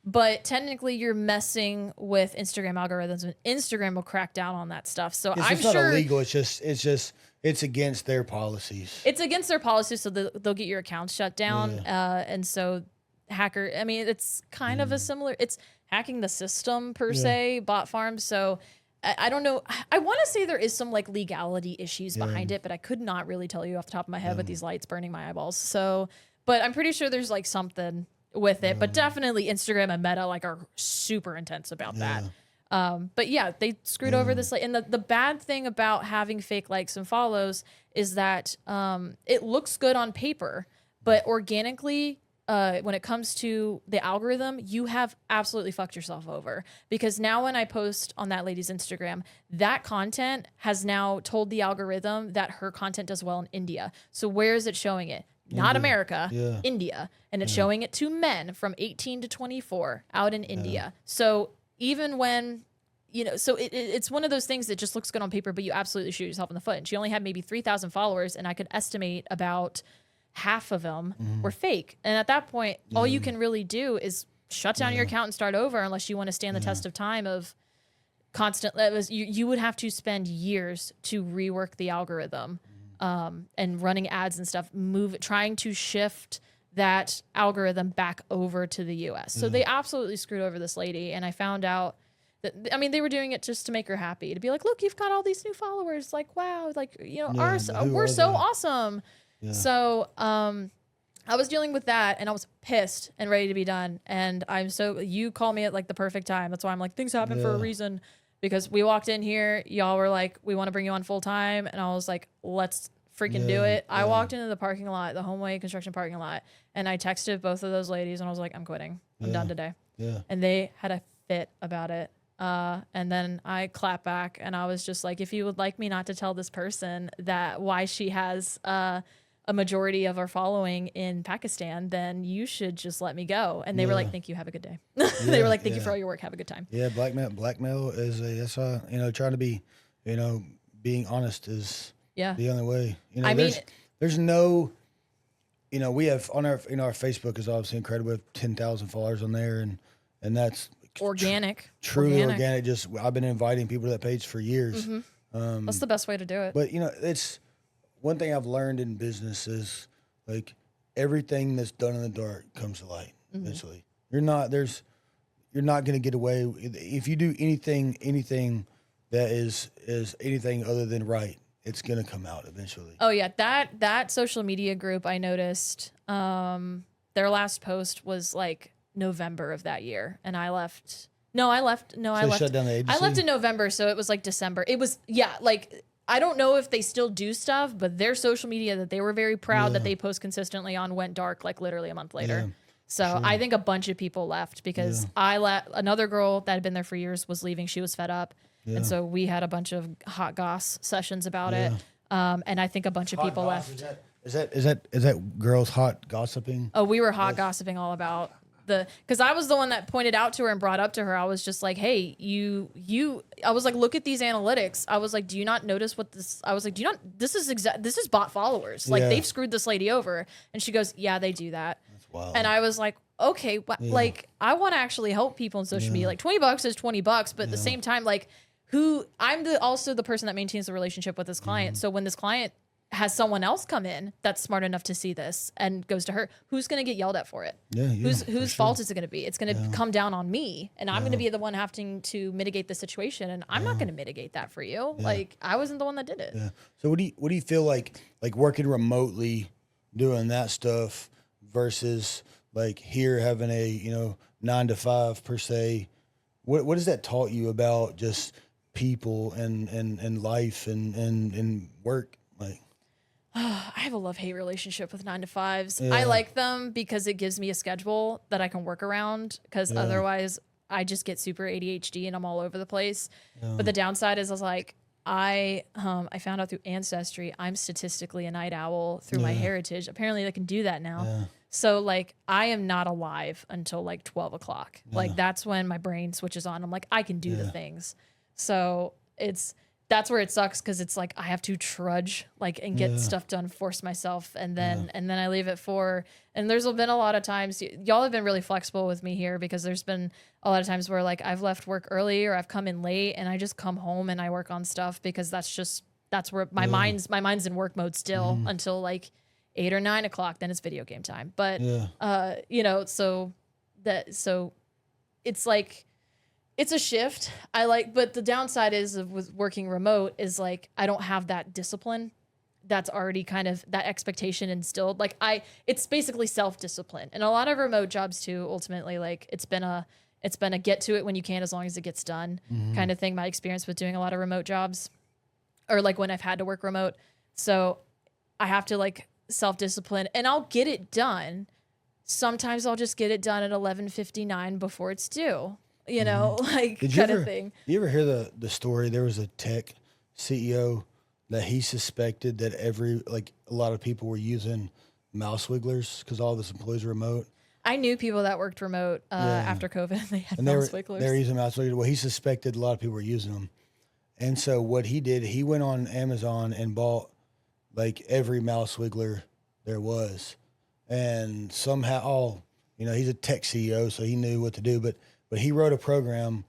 But technically you're messing with Instagram algorithms, and Instagram will crack down on that stuff. So I'm sure it's not illegal. It's against their policies. It's against their policies. So they'll get your account shut down. And so it's kind of a similar, it's hacking the system per se, bot farms. So I don't know. I want to say there is some like legality issues behind it, but I could not really tell you off the top of my head with these lights burning my eyeballs. So, but I'm pretty sure there's like something with it, but definitely Instagram and Meta like are super intense about that. But yeah, they screwed over this. And the bad thing about having fake likes and follows is that it looks good on paper, but organically, when it comes to the algorithm, you have absolutely fucked yourself over, because now when I post on that lady's Instagram, that content has now told the algorithm that her content does well in India. So where is it showing it? Not America, India. And it's showing it to men from 18 to 24 out in India. So even when, so it's one of those things that just looks good on paper, but you absolutely shoot yourself in the foot. And she only had maybe 3,000 followers, and I could estimate about half of them were fake. And at that point, all you can really do is shut down your account and start over, unless you want to stand the test of time of constant. You would have to spend years to rework the algorithm. And running ads and stuff, trying to shift that algorithm back over to the US. So they absolutely screwed over this lady. And I found out that, they were doing it just to make her happy, to be like, look, you've got all these new followers. Like, wow, like, we're so awesome. Yeah. So, I was dealing with that, and I was pissed and ready to be done. And you call me at like the perfect time. That's why I'm like, things happen for a reason. Because we walked in here, y'all were like, we want to bring you on full time. And I was like, let's freaking do it. I walked into the parking lot, the Homeway construction parking lot, and I texted both of those ladies and I was like, I'm quitting. I'm done today. Yeah. And they had a fit about it. And then I clapped back and I was just like, if you would like me not to tell this person that why she has a majority of our following in Pakistan, then you should just let me go. And they were like, thank you. Have a good day. They were like, thank you for all your work. Have a good time. Yeah. Blackmail is trying to be, being honest is the only way. There's no, we have on our, our Facebook is obviously incredible. We have 10,000 followers on there and that's organic, truly organic. Just, I've been inviting people to that page for years. Mm-hmm. That's the best way to do it. But it's one thing I've learned in business is like everything that's done in the dark comes to light eventually. You're not going to get away if you do anything that is anything other than right. It's going to come out eventually. Oh yeah. That social media group I noticed, their last post was like November of that year. And I left. I left. Shut down the agency? I left in November. So it was like December. It was, like, I don't know if they still do stuff, but their social media that they were very proud that they post consistently on went dark like literally a month later. Yeah, so I think a bunch of people left because another girl that had been there for years was leaving. She was fed up. And so we had a bunch of hot goss sessions about it. And I think a bunch of people left. Is that girls hot gossiping? Oh, we were hot gossiping all about because I was the one that pointed out to her and brought up to her. I was just like, hey, I was like, look at these analytics. I was like, do you not notice what this, I was like, this is bot followers. Like they've screwed this lady over. And she goes, yeah, they do that. That's wild. And I was like, okay, like I want to actually help people on social media. Like $20 is $20, but at the same time, like I'm also the person that maintains the relationship with this client. So when this client has someone else come in that's smart enough to see this and goes to her, who's going to get yelled at for it? Whose fault is it going to be? It's going to come down on me, and I'm going to be the one having to mitigate the situation, and I'm not going to mitigate that for you. Like I wasn't the one that did it. Yeah. So what do you feel like working remotely, doing that stuff versus like here having a 9 to 5 per se? What has that taught you about just people and life and work? Like I have a love-hate relationship with 9 to 5s. I like them because it gives me a schedule that I can work around, because otherwise I just get super ADHD and I'm all over the place. But the downside is like I found out through Ancestry, I'm statistically a night owl through my heritage. Apparently they can do that now. So like I am not alive until like 12 o'clock. Like that's when my brain switches on. I'm like, I can do the things. So that's where it sucks, because it's like I have to trudge and get stuff done, force myself, and then I leave at 4. And there's been a lot of times y'all have been really flexible with me here, because there's been a lot of times where like I've left work early or I've come in late and I just come home and I work on stuff, because that's where my mind's in work mode still until like 8 or 9 o'clock. Then it's video game time. But so it's like. It's a shift. But the downside is with working remote is like I don't have that discipline. That's already kind of that expectation instilled. Like it's basically self-discipline, and a lot of remote jobs too. Ultimately, like it's been a get to it when you can, as long as it gets done, kind of thing. My experience with doing a lot of remote jobs, or like when I've had to work remote, so I have to like self-discipline, and I'll get it done. Sometimes I'll just get it done at 11:59 before it's due. Like kind of thing. You ever hear the story? There was a tech CEO that he suspected that a lot of people were using mouse wigglers because all of his employees are remote. I knew people that worked remote after COVID. They had mouse wigglers. They were using mouse wigglers. Well, he suspected a lot of people were using them. And so what he did, he went on Amazon and bought like every mouse wiggler there was. And somehow, he's a tech CEO, so he knew what to do. But he wrote a program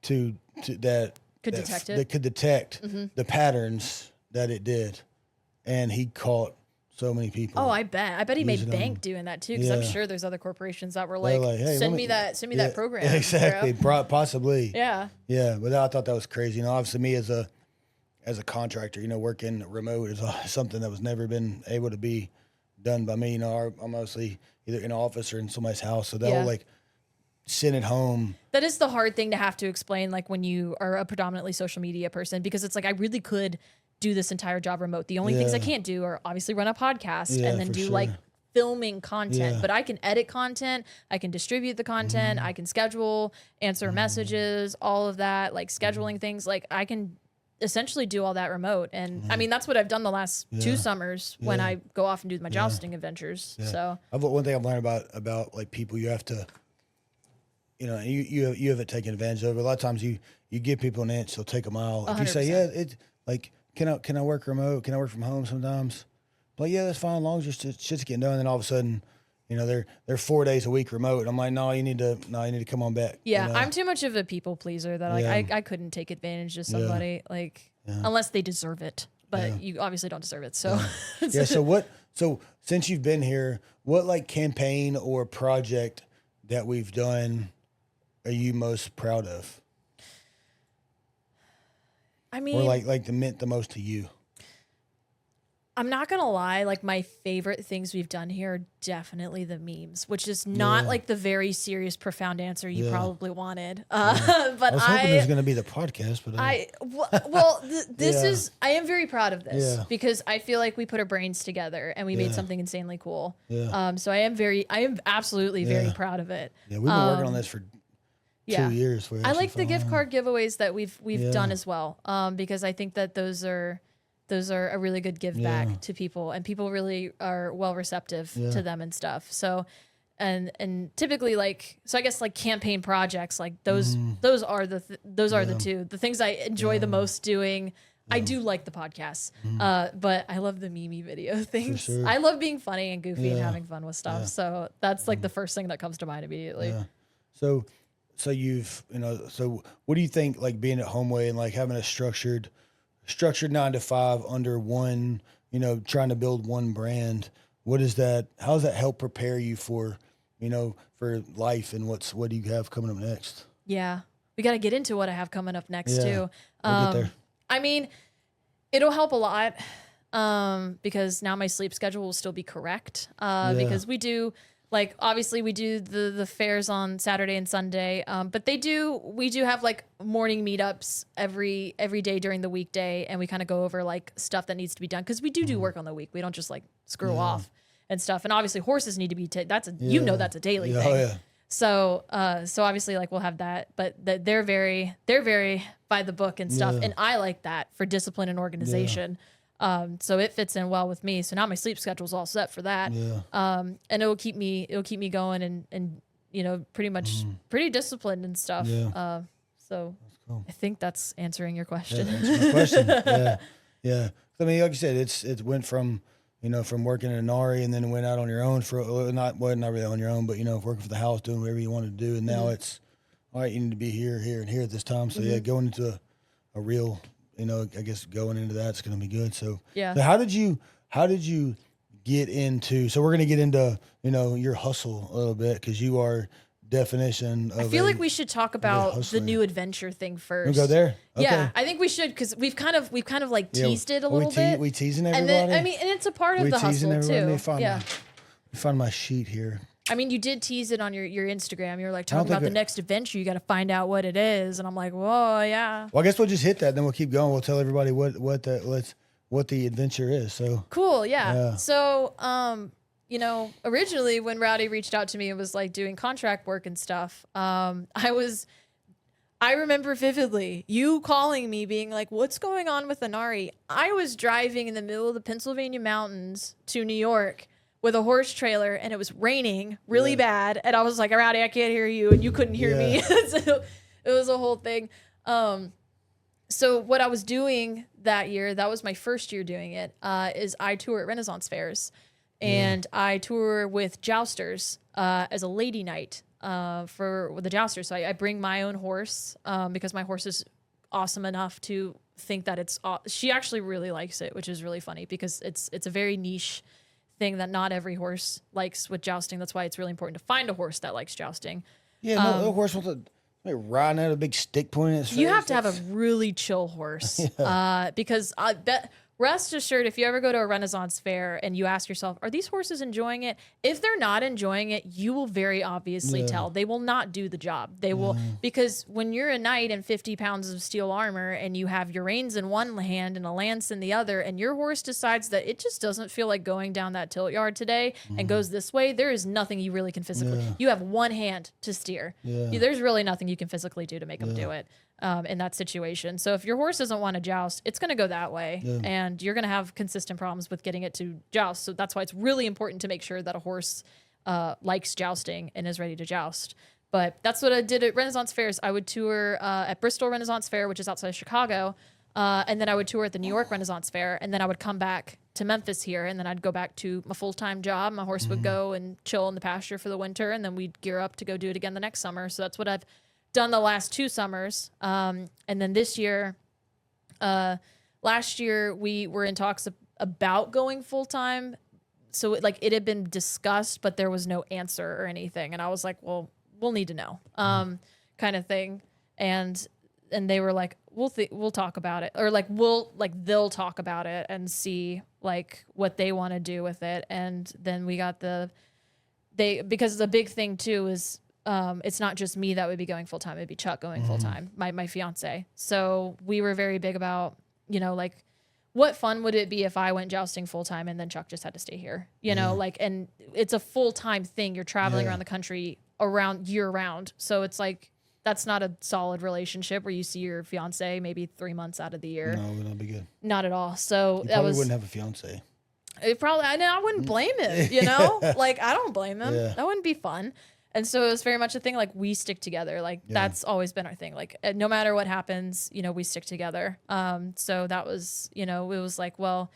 that could detect the patterns that it did, and he caught so many people. Oh, I bet he made bank doing that too, because I'm sure there's other corporations that were like, hey, send me that program. Yeah, exactly, possibly. Yeah. But I thought that was crazy. Obviously, me as a contractor, working remote is something that was never been able to be done by me. I'm mostly either in an office or in somebody's house, so they'll sit at home. That is the hard thing to have to explain, like when you are a predominantly social media person, because it's like I really could do this entire job remote. The only things I can't do are obviously run a podcast and then do like filming content, but I can edit content. I can distribute the content. I can schedule, answer messages, all of that, like scheduling things. Like I can essentially do all that remote. And I mean, that's what I've done the last 2 summers when I go off and do my jousting adventures. So one thing I've learned about like people, you have to, you know, you haven't taken advantage of it. A lot of times you give people an inch, they'll take a mile. If you say, 100%. it's like, can I work remote? Can I work from home sometimes? Like, yeah, that's fine, as long as shit's getting done. And then all of a sudden, you know, they're 4 days a week remote. And I'm like, no, you need to come on back. yeah, you know? I'm too much of a people pleaser that like I couldn't take advantage of somebody like unless they deserve it. But you obviously don't deserve it. So So since you've been here, what like campaign or project that we've done are you most proud of? I mean, or like that meant the most to you? I'm not going to lie. Like my favorite things we've done here are definitely the memes, which is not like the very serious, profound answer you probably wanted. But I was hoping it was going to be the podcast, but this is, I am very proud of this because I feel like we put our brains together and we made something insanely cool. Yeah. So I am absolutely very proud of it. Yeah. We've been working on this for 2 years. I like the gift card giveaways that we've done as well. Because I think that those are a really good give back to people, and people really are well receptive to them and stuff. So, and typically so I guess like campaign projects, like those are the two, the things I enjoy the most doing. I do like the podcasts, but I love the meme video things. Sure. I love being funny and goofy and having fun with stuff. So that's like the first thing that comes to mind immediately. Yeah. So you've, you know, so what do you think, like being at Homeway and like having a structured 9 to 5 under one, you know, trying to build one brand? How does that help prepare you for, you know, for life, and what do you have coming up next? Yeah. We got to get into what I have coming up next too. We'll get there. I mean, it'll help a lot. Because now my sleep schedule will still be correct. Because we do, like, obviously we do the fairs on Saturday and Sunday. But we do have like morning meetups every day during the weekday. And we kind of go over like stuff that needs to be done. Cause we do work on the week. We don't just like screw off and stuff. And obviously horses need to be, that's a daily thing. Oh, yeah. So obviously like we'll have that, but they're very by the book and stuff. And I like that for discipline and organization. So it fits in well with me. So now my sleep schedule's all set for that. And it'll keep me going and you know, pretty disciplined and stuff. So cool. I think that's answering your question. Yeah, that's my question. Yeah. I mean, like you said, it went from, you know, from working at Inari and then went out on your own for not really on your own, but you know, working for the house, doing whatever you wanted to do. And now it's all right. You need to be here, and here at this time. So going into a real, you know, I guess going into that's going to be good. So So how did you get into? So we're going to get into, you know, your hustle a little bit, because you are definition of. I feel like we should talk about the new adventure thing first. We'll go there. Okay. Yeah, I think we should, because we've kind of like teased it a little bit. We teasing everybody. And then, I mean, and it's a part of the hustle too. Let me find my sheet here. I mean, you did tease it on your Instagram. You were like talking about the next adventure. You got to find out what it is, and I'm like, whoa, yeah. Well, I guess we'll just hit that, then we'll keep going. We'll tell everybody what the adventure is. So cool, yeah. So, you know, originally when Rowdy reached out to me, it was like doing contract work and stuff. I remember vividly you calling me being like, what's going on with Inari? I was driving in the middle of the Pennsylvania mountains to New York with a horse trailer, and it was raining really bad. And I was like, Rowdy, I can't hear you. And you couldn't hear me. So it was a whole thing. So what I was doing that year, that was my first year doing it, is I tour at Renaissance fairs. And I tour with jousters as a lady night for the jousters. So I bring my own horse because my horse is awesome enough to think that she actually really likes it, which is really funny because it's a very niche thing that not every horse likes with jousting. That's why it's really important to find a horse that likes jousting. Yeah, no horse wants to riding at a big stick point. You have to have a really chill horse because rest assured, if you ever go to a Renaissance fair and you ask yourself, are these horses enjoying it? If they're not enjoying it, you will very obviously tell. They will not do the job. They will, because when you're a knight in 50 pounds of steel armor and you have your reins in one hand and a lance in the other, and your horse decides that it just doesn't feel like going down that tilt yard today and goes this way, there is nothing you really can physically, you have one hand to steer. There's really nothing you can physically do to make them do it. In that situation. So if your horse doesn't want to joust, it's going to go that way. And you're going to have consistent problems with getting it to joust. So that's why it's really important to make sure that a horse likes jousting and is ready to joust. But that's what I did at Renaissance fairs. I would tour at Bristol Renaissance Fair, which is outside of Chicago. And then I would tour at the New York Renaissance Fair. And then I would come back to Memphis here. And then I'd go back to my full-time job. My horse would go and chill in the pasture for the winter. And then we'd gear up to go do it again the next summer. So that's what I've done the last 2 summers. And then this year, last year we were in talks about going full-time. So it had been discussed, but there was no answer or anything. And I was like, well, we'll need to know, kind of thing. And they were like, we'll talk about it, or they'll talk about it and see what they want to do with it. And then we got because the big thing too is, it's not just me that would be going full time. It'd be Chuck going full time, my fiance. So we were very big about, what fun would it be if I went jousting full time and then Chuck just had to stay here, and it's a full time thing. You're traveling around the country year round. So it's that's not a solid relationship where you see your fiance maybe 3 months out of the year. No, it would not be good. Not at all. So you probably wouldn't have a fiance. It probably, I wouldn't blame him, I don't blame him. That wouldn't be fun. And so it was very much a thing, we stick together. That's always been our thing. No matter what happens, we stick together. So that was, it was well,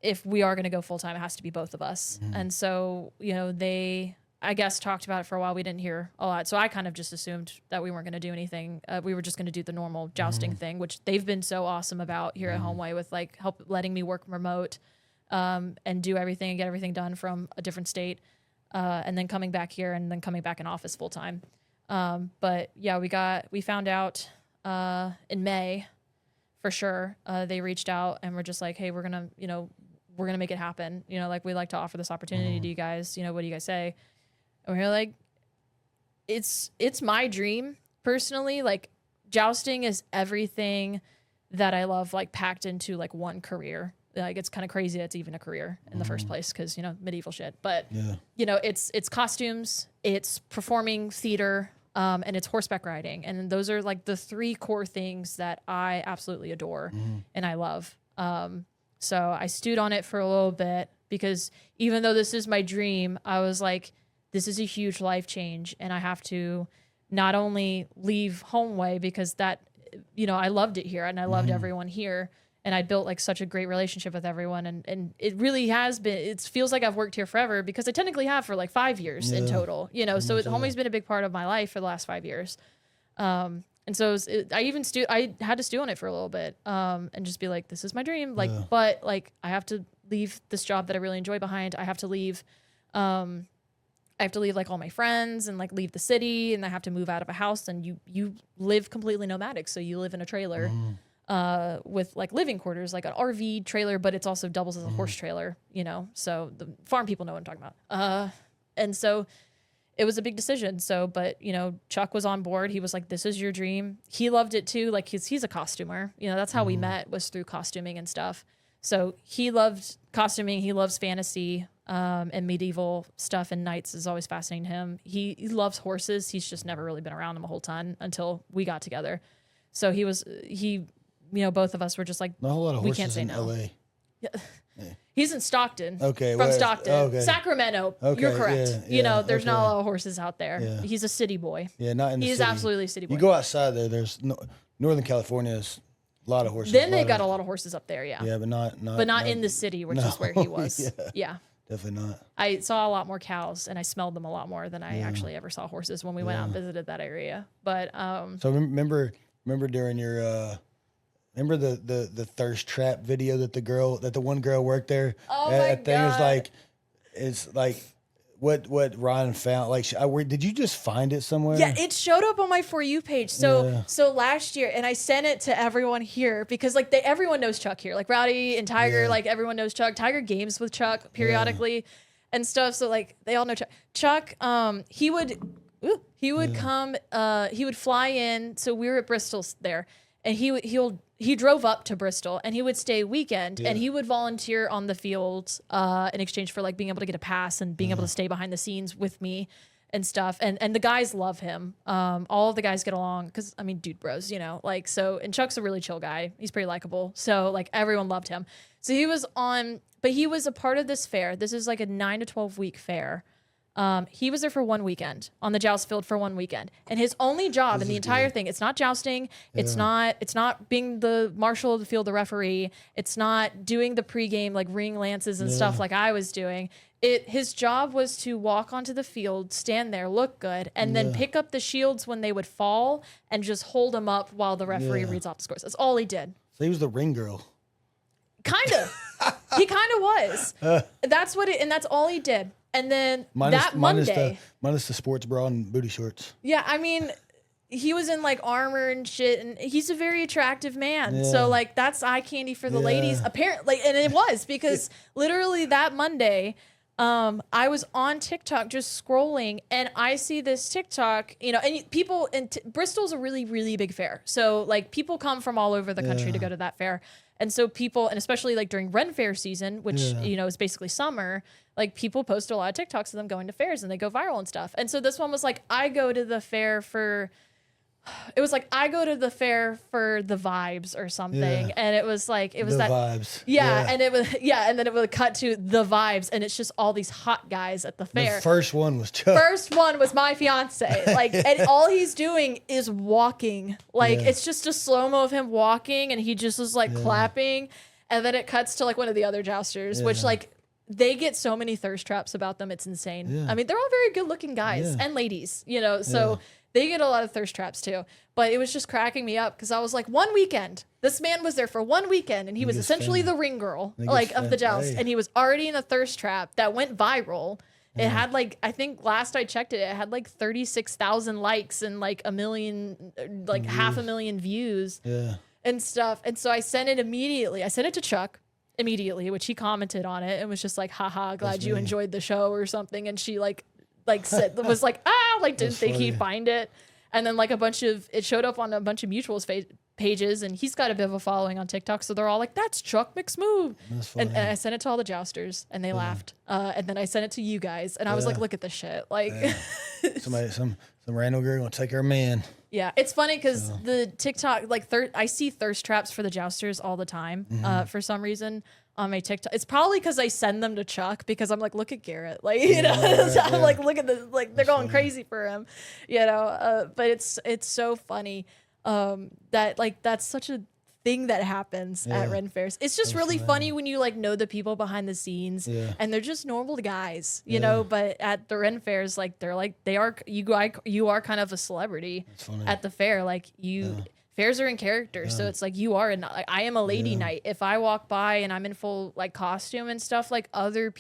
if we are going to go full time, it has to be both of us. And so, they, I guess, talked about it for a while. We didn't hear a lot. So I kind of just assumed that we weren't going to do anything. We were just going to do the normal jousting thing, which they've been so awesome about here at Homeway with letting me work remote, and do everything and get everything done from a different state. And then coming back here and then coming back in office full time. But yeah, we found out, in May for sure. They reached out and were just like, hey, we're going to make it happen. We'd like to offer this opportunity to you guys, what do you guys say? And we were like, it's my dream personally. Jousting is everything that I love, packed into one career. It's kind of crazy that it's even a career in the first place because, medieval shit. But, it's costumes, it's performing theater, and it's horseback riding. And those are the 3 core things that I absolutely adore and I love. So I stewed on it for a little bit because even though this is my dream, I was like, this is a huge life change. And I have to not only leave Homeway because that, I loved it here and I loved everyone here. And I built such a great relationship with everyone. And it really has been, it feels like I've worked here forever because I technically have for 5 years in total, so Homeway's been a big part of my life for the last 5 years. And so I had to stew on it for a little bit, and just be like, this is my dream. But I have to leave this job that I really enjoy behind. I have to leave, all my friends and leave the city, and I have to move out of a house, and you live completely nomadic. So you live in a trailer. With living quarters, an RV trailer, but it's also doubles as a horse trailer, so the farm people know what I'm talking about. And so it was a big decision. So, but Chuck was on board. He was like, this is your dream. He loved it too. He's a costumer, that's how we met, was through costuming and stuff. So he loved costuming. He loves fantasy, and medieval stuff, and knights is always fascinating to him. He loves horses. He's just never really been around them a whole ton until we got together. So both of us were just like, not a whole lot of we horses can't say in no. LA. Yeah. He's in Stockton. Okay. From Stockton. Okay. Sacramento. Okay, You're correct. There's not a lot of horses out there. Yeah. He's a city boy. Yeah, not in the He's city. absolutely a city boy. You go outside there, there's Northern California is a lot of horses. Then they got a lot of horses up there, yeah. Yeah, but not in the city, which is where he was. Yeah. Definitely not. I saw a lot more cows and I smelled them a lot more than I actually ever saw horses when we went out and visited that area. But so remember during your remember the thirst trap video that the one girl worked there? Oh my God. It's what Ryan found. Like, did you just find it somewhere? Yeah, it showed up on my For You page. So last year, and I sent it to everyone here because like everyone knows Chuck here. Like Rowdy and Tiger, like everyone knows Chuck. Tiger games with Chuck periodically and stuff. So like they all know Chuck. Chuck, he would come, he would fly in. So we were at Bristol there, and he drove up to Bristol and he would stay weekend and he would volunteer on the field in exchange for like being able to get a pass and being able to stay behind the scenes with me and stuff. And the guys love him. All of the guys get along because, I mean, dude bros, you know, like, so, and Chuck's a really chill guy. He's pretty likable. So like everyone loved him. So he was but he was a part of this fair. This is like a 9 to 12 week fair. He was there for one weekend on the joust field for one weekend, and his only job in the entire thing, it's not jousting. It's not being the marshal of the field, the referee. It's not doing the pregame, like ring lances and stuff like I was doing. His job was to walk onto the field, stand there, look good, and then pick up the shields when they would fall and just hold them up while the referee reads off the scores. That's all he did. So he was the ring girl. Kind of. He kind of was. That's all he did. And then Monday, minus the sports bra and booty shorts. Yeah, I mean, he was in like armor and shit, and he's a very attractive man. So like that's eye candy for the ladies, apparently. And it was because literally that Monday, I was on TikTok just scrolling, and I see this TikTok, you know, and people in Bristol's a really, really big fair. So like people come from all over the country to go to that fair. And so people, and especially like during Ren Fair season, which, you know, is basically summer, like people post a lot of TikToks of them going to fairs and they go viral and stuff. And so this one was like, I go to the fair for the vibes or something. And it was like, the vibes. And it was, and then it would cut to the vibes. And it's just all these hot guys at the fair. The first one was Chuck. First one was my fiance. Like, and all he's doing is walking. Like, it's just a slow-mo of him walking, and he just was like clapping. And then it cuts to like one of the other jousters, which like, they get so many thirst traps about them. It's insane. I mean, they're all very good looking guys and ladies, you know, so they get a lot of thirst traps too. But it was just cracking me up because I was like, one weekend, this man was there for one weekend, and he was essentially the ring girl like of the joust. And he was already in a thirst trap that went viral. It had like, I think last I checked it, it had like 36,000 likes and like 1 million, like 500,000 views and stuff. And so I sent it immediately. I sent it to Chuck immediately, which he commented on it and was just like, haha, glad you enjoyed the show or something. And she like said, was like, didn't think he'd find it. And then like it showed up on a bunch of mutuals pages, and he's got a bit of a following on TikTok. So they're all like, that's Chuck McSmooth. And I sent it to all the jousters, and they laughed. And then I sent it to you guys, and I was like, look at this shit. Like some random girl gonna take her man. Yeah, it's funny because the TikTok, like I see thirst traps for the jousters all the time for some reason on my TikTok. It's probably because I send them to Chuck because I'm like, look at Garrett. Like, you know, so I'm like, look at this. Like, they're going crazy for him, you know. But it's so funny that like that's such a thing that happens at Ren Fairs. It's just really funny when you like know the people behind the scenes and they're just normal guys, you know, but at the Ren Fairs, like you are kind of a celebrity at the fair. Like fairs are in character. So it's like I am a lady knight. If I walk by and I'm in full like costume and stuff, like other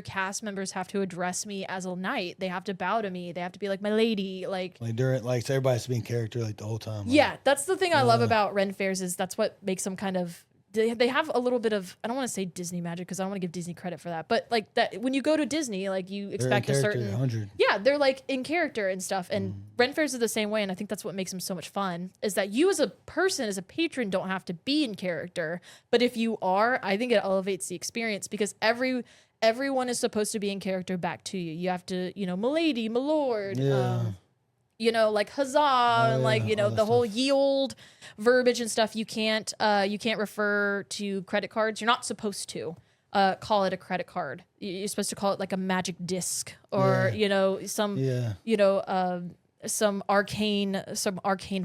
cast members have to address me as a knight. They have to bow to me. They have to be like, my lady. Like during, like, so everybody has to be in character like the whole time. Like, that's the thing I love about Ren Fairs is that's what makes them kind of, they have a little bit of, I don't want to say Disney magic because I don't want to give Disney credit for that, but like that when you go to Disney, like you expect a certain 100. They're like in character and stuff. And Ren Fairs are the same way, and I think that's what makes them so much fun is that you as a person, as a patron, don't have to be in character, but if you are, I think it elevates the experience because everyone is supposed to be in character back to you. You have to, you know, milady, my lord, you know, like huzzah, and like, you know, the whole ye old verbiage and stuff. You can't refer to credit cards. You're not supposed to call it a credit card. You're supposed to call it like a magic disc or, you know, some arcane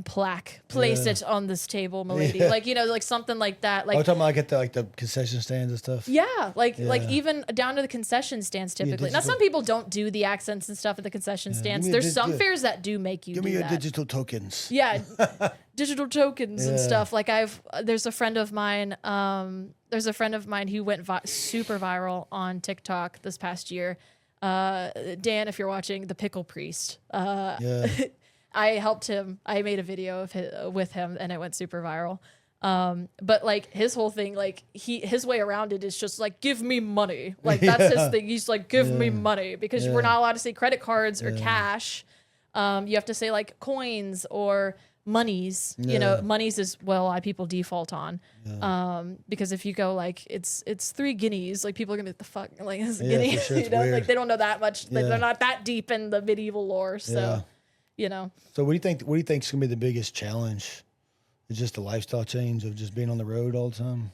plaque. Place it on this table, milady. Like, you know, like something like that. Like, talking about like the concession stands and stuff. Like even down to the concession stands typically. Now some people don't do the accents and stuff at the concession stands. There's some fairs that do make you give do me your that. digital tokens. Yeah, digital tokens and stuff. Like there's a friend of mine. There's a friend of mine who went super viral on TikTok this past year. Dan, if you're watching, the pickle priest. Yeah. I helped him. I made a video of with him, and it went super viral. But like his whole thing, like his way around it is just like, give me money. Like that's his thing. He's like, give me money, because we're not allowed to say credit cards or cash. You have to say like coins or monies. You know, monies is what a lot of people default on. Because if you go like it's 3 guineas, like people are gonna be like, the fuck, like it's a guinea. Sure, you know, weird. like they don't know that much. Like, they're not that deep in the medieval lore. So, you know. So what do you think? What do you think is gonna be the biggest challenge? It's just the lifestyle change of just being on the road all the time.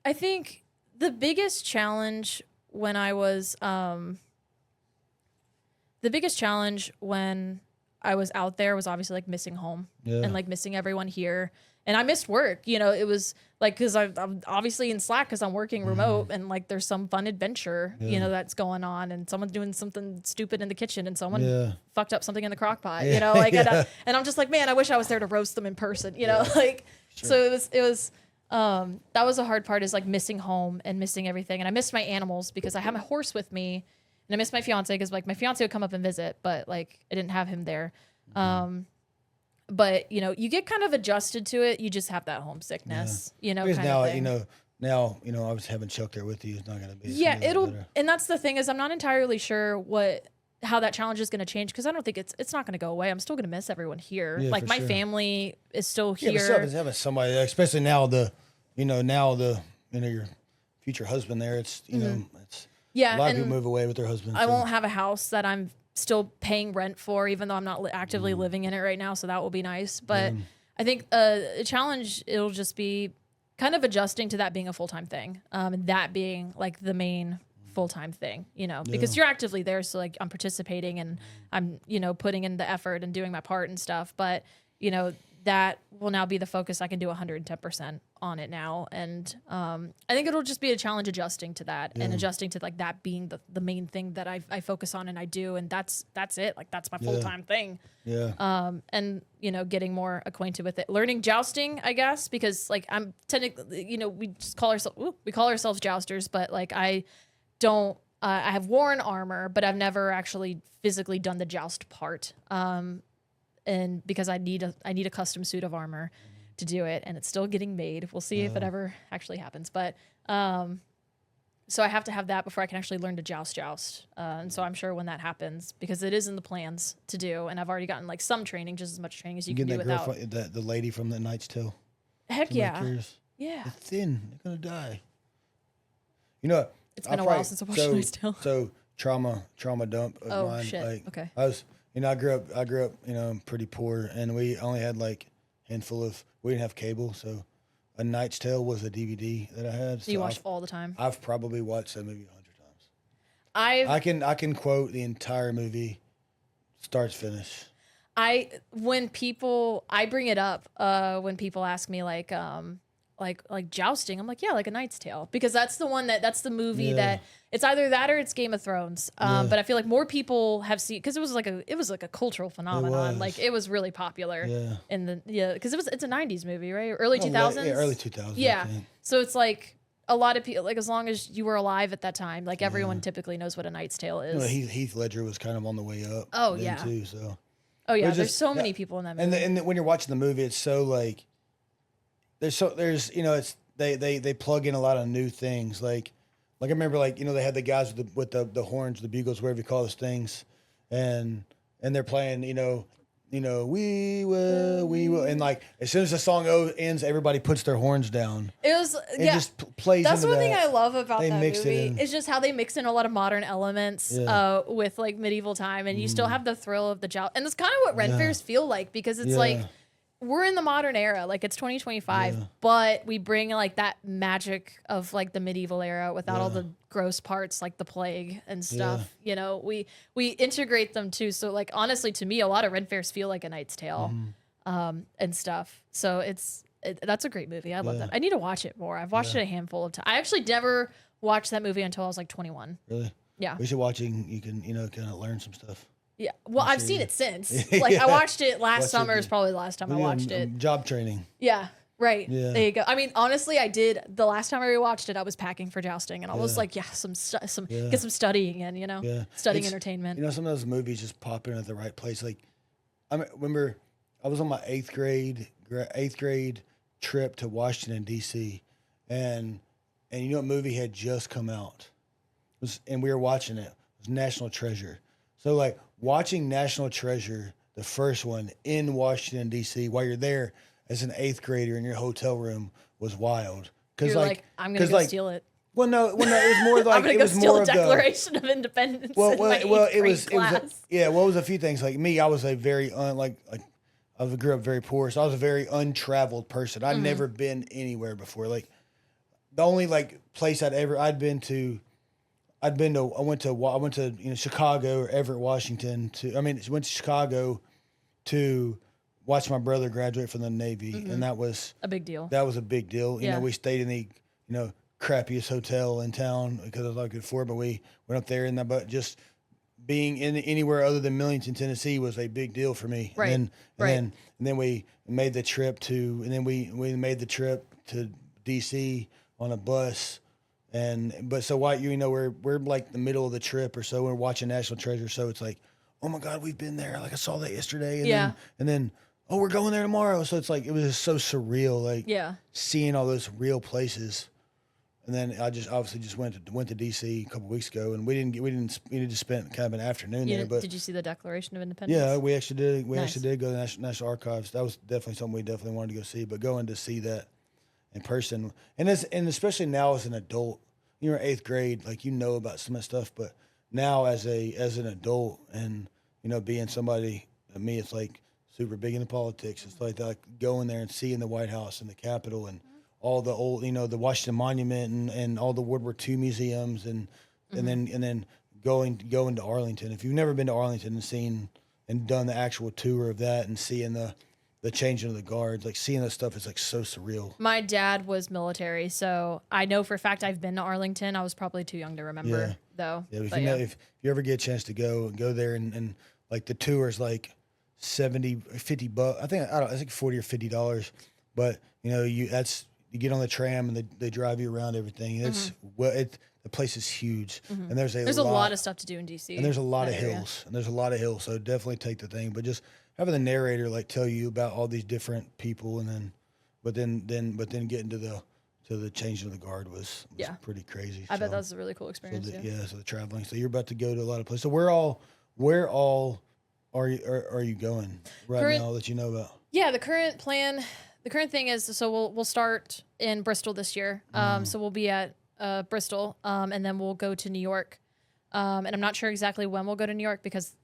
I think the biggest challenge when I was out there was obviously like missing home and like missing everyone here. And I missed work, you know. It was like, cause I'm obviously in Slack cause I'm working remote, and like there's some fun adventure, you know, that's going on, and someone's doing something stupid in the kitchen, and someone fucked up something in the crock pot, you know, like, and I'm just like, man, I wish I was there to roast them in person, you know, like, so it was, that was a hard part, is like missing home and missing everything. And I missed my animals because I have my horse with me, and I missed my fiance because like my fiance would come up and visit, but like I didn't have him there. But you know, you get kind of adjusted to it. You just have that homesickness, you know, because kind now, of thing. now, I was having Chuck there with you. It's not going to be. And that's the thing, is I'm not entirely sure how that challenge is going to change, because I don't think it's not going to go away. I'm still going to miss everyone here. Yeah, like my family is still here. But having somebody, especially now your future husband there. It's it's a lot of people move away with their husbands. I won't have a house that I'm still paying rent for, even though I'm not actively living in it right now. So that will be nice. But I think a challenge, it'll just be kind of adjusting to that being a full-time thing. And that being like the main full-time thing, you know, because you're actively there. So like I'm participating and I'm, you know, putting in the effort and doing my part and stuff. But, you know, that will now be the focus. I can do 110% on it now. And I think it'll just be a challenge adjusting to that and adjusting to like that being the main thing that I focus on and I do. And that's it. Like that's my full-time thing. Yeah. And, you know, getting more acquainted with it, learning jousting, I guess, because like I'm technically, you know, we call ourselves jousters, but like I have worn armor, but I've never actually physically done the joust part. And because I need a custom suit of armor to do it, and it's still getting made. We'll see if it ever actually happens. But so I have to have that before I can actually learn to joust. And so I'm sure when that happens, because it is in the plans to do, and I've already gotten like some training, just as much training as you can do without. The lady from the Knight's Tale. Heck yeah. Yeah. They're thin. They're gonna die. You know, it's been a while since I watched Knight's Tale. So trauma dump of mine. Shit. Like, okay. I grew up, you know, pretty poor, and we only had like a handful we didn't have cable, so A Knight's Tale was a DVD that I had. So you watched all the time? I've probably watched that movie 100 times. I can quote the entire movie, start to finish. I bring it up when people ask me like jousting, I'm like, yeah, like A Knight's Tale, because that's the one that's the movie that it's either that or it's Game of Thrones. But I feel like more people have seen, because it was like a cultural phenomenon. Like it was really popular in the because it's a 90s movie, right? Early 2000s. Yeah, early 2000s. Yeah. So it's like a lot of people, like as long as you were alive at that time, like everyone typically knows what A Knight's Tale is. You know, Heath Ledger was kind of on the way up. Oh yeah. Too, so. Oh yeah. There's so many people in that movie. And when you're watching the movie, it's so like. There's you know, it's they plug in a lot of new things, like I remember, like, you know, they had the guys with the horns, the bugles, whatever you call those things, and they're playing, you know we will, and like as soon as the song ends, everybody puts their horns down. It just plays. That's into one thing that. I love about that movie. It it's just how they mix in a lot of modern elements with like medieval time, and you still have the thrill of the joust, and that's kind of what Ren fairs feel like, because it's like. We're in the modern era, like it's 2025, but we bring like that magic of like the medieval era without all the gross parts like the plague and stuff. You know, we integrate them too. So like honestly, to me, a lot of Ren fairs feel like A Knight's Tale, and stuff. So that's a great movie. I love that. I need to watch it more. I've watched it a handful of times. I actually never watched that movie until I was like 21. Really? Yeah. We should watch it. You can kind of learn some stuff. Yeah, well, I've seen it since. Like I watched it last summer. Is probably the last time I watched it. Job training. Yeah, Right. Yeah. There you go. I mean, honestly, I did the last time I rewatched it, I was packing for jousting and I was like, get some studying in, studying entertainment. Some of those movies just pop in at the right place. Like I remember I was on my eighth grade trip to Washington D.C. and what movie had just come out? And we were watching it. It was National Treasure. So like watching National Treasure, the first one in Washington D.C. while you're there as an eighth grader in your hotel room was wild. You're like, I'm gonna go steal it. Well, no, it was more like I'm gonna it go was steal more the Declaration of Independence. Well, in my it was class. Well, it was a few things. Like me, I was a very I grew up very poor, so I was a very untraveled person. I'd never been anywhere before. Like the only place I went to Chicago or Everett, Washington. Went to Chicago to watch my brother graduate from the Navy, and that was a big deal. That was a big deal. Yeah. We stayed in the crappiest hotel in town because I was good for it, but we went up there, but just being in anywhere other than Millington, Tennessee was a big deal for me. Right. And then we made the trip to DC on a bus. So we're like the middle of the trip or so. We're watching National Treasure, so it's like, oh my God, we've been there. Like I saw that yesterday, and then oh, we're going there tomorrow. So it's like it was just so surreal, seeing all those real places. And then I just went to DC a couple weeks ago, and we just spent kind of an afternoon there. But did you see the Declaration of Independence? Yeah, we actually did. We Nice. actually did go to the National Archives. That was definitely something we definitely wanted to go see. But going to see that in person, and especially now as an adult, you're in eighth grade, about some of that stuff. But now as an adult, and being somebody, me, it's like super big into politics. It's like going there and seeing the White House and the Capitol and all the old, the Washington Monument and all the World War II museums and then going to Arlington. If you've never been to Arlington and seen and done the actual tour of that and seeing the changing of the guards, seeing that stuff is so surreal. My dad was military, so I know for a fact I've been to Arlington. I was probably too young to remember though. Yeah, if you ever get a chance to go there and the tour is like $50. I think $40 or $50, but you get on the tram and they drive you around everything. It's the place is huge, and there's a lot of stuff to do in DC, and there's a lot of hills, so definitely take the thing. But just having the narrator tell you about all these different people, and then getting to the changing of the guard was pretty crazy. I bet that was a really cool experience. So the traveling. So you're about to go to a lot of places. So where all are you going now that you know about? Yeah, the current plan. The current thing is, so we'll start in Bristol this year. So we'll be at Bristol, and then we'll go to New York. And I'm not sure exactly when we'll go to New York because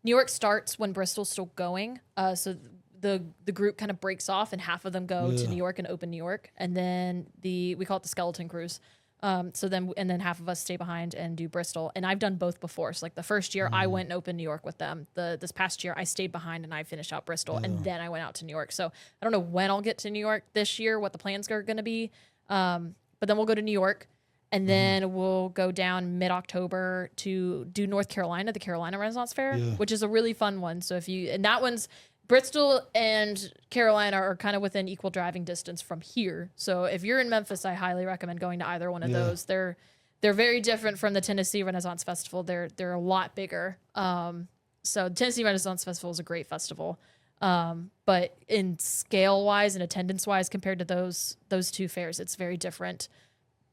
New York starts when Bristol's still going. So the group kind of breaks off, and half of them go to New York and open New York, and then we call it the Skeleton Cruise. And then half of us stay behind and do Bristol. And I've done both before. So the first year I went and opened New York with them. This past year I stayed behind and I finished out Bristol, and then I went out to New York. So I don't know when I'll get to New York this year, what the plans are going to be. But then we'll go to New York, and then we'll go down mid-October to do North Carolina, the Carolina Renaissance Fair, which is a really fun one. So that one's Bristol and Carolina are kind of within equal driving distance from here. So if you're in Memphis, I highly recommend going to either one of those. They're very different from the Tennessee Renaissance Festival. They're a lot bigger. So Tennessee Renaissance Festival is a great festival. But in scale wise and attendance wise compared to those two fairs, it's very different.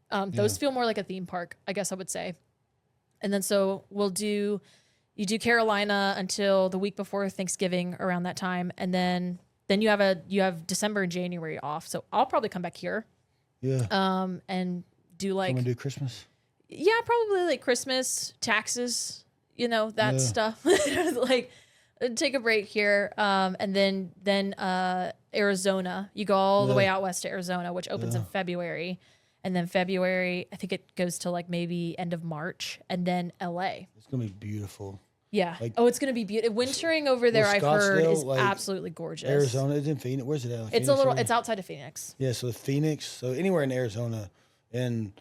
Those feel more like a theme park, I guess I would say. And then so you do Carolina until the week before Thanksgiving around that time. And then you have December and January off. So I'll probably come back here. Yeah. And do I'm gonna do Christmas. Yeah, probably Christmas, taxes, that stuff. Take a break here. And then Arizona. You go all the way out west to Arizona, which opens in February. And then February, I think it goes to maybe end of March, and then LA. It's gonna be beautiful. Yeah. It's going to be beautiful. Wintering over there, I've heard, is absolutely gorgeous. Arizona is in Phoenix. Where's it at? It's outside of Phoenix. Yeah, so Phoenix. So anywhere in Arizona in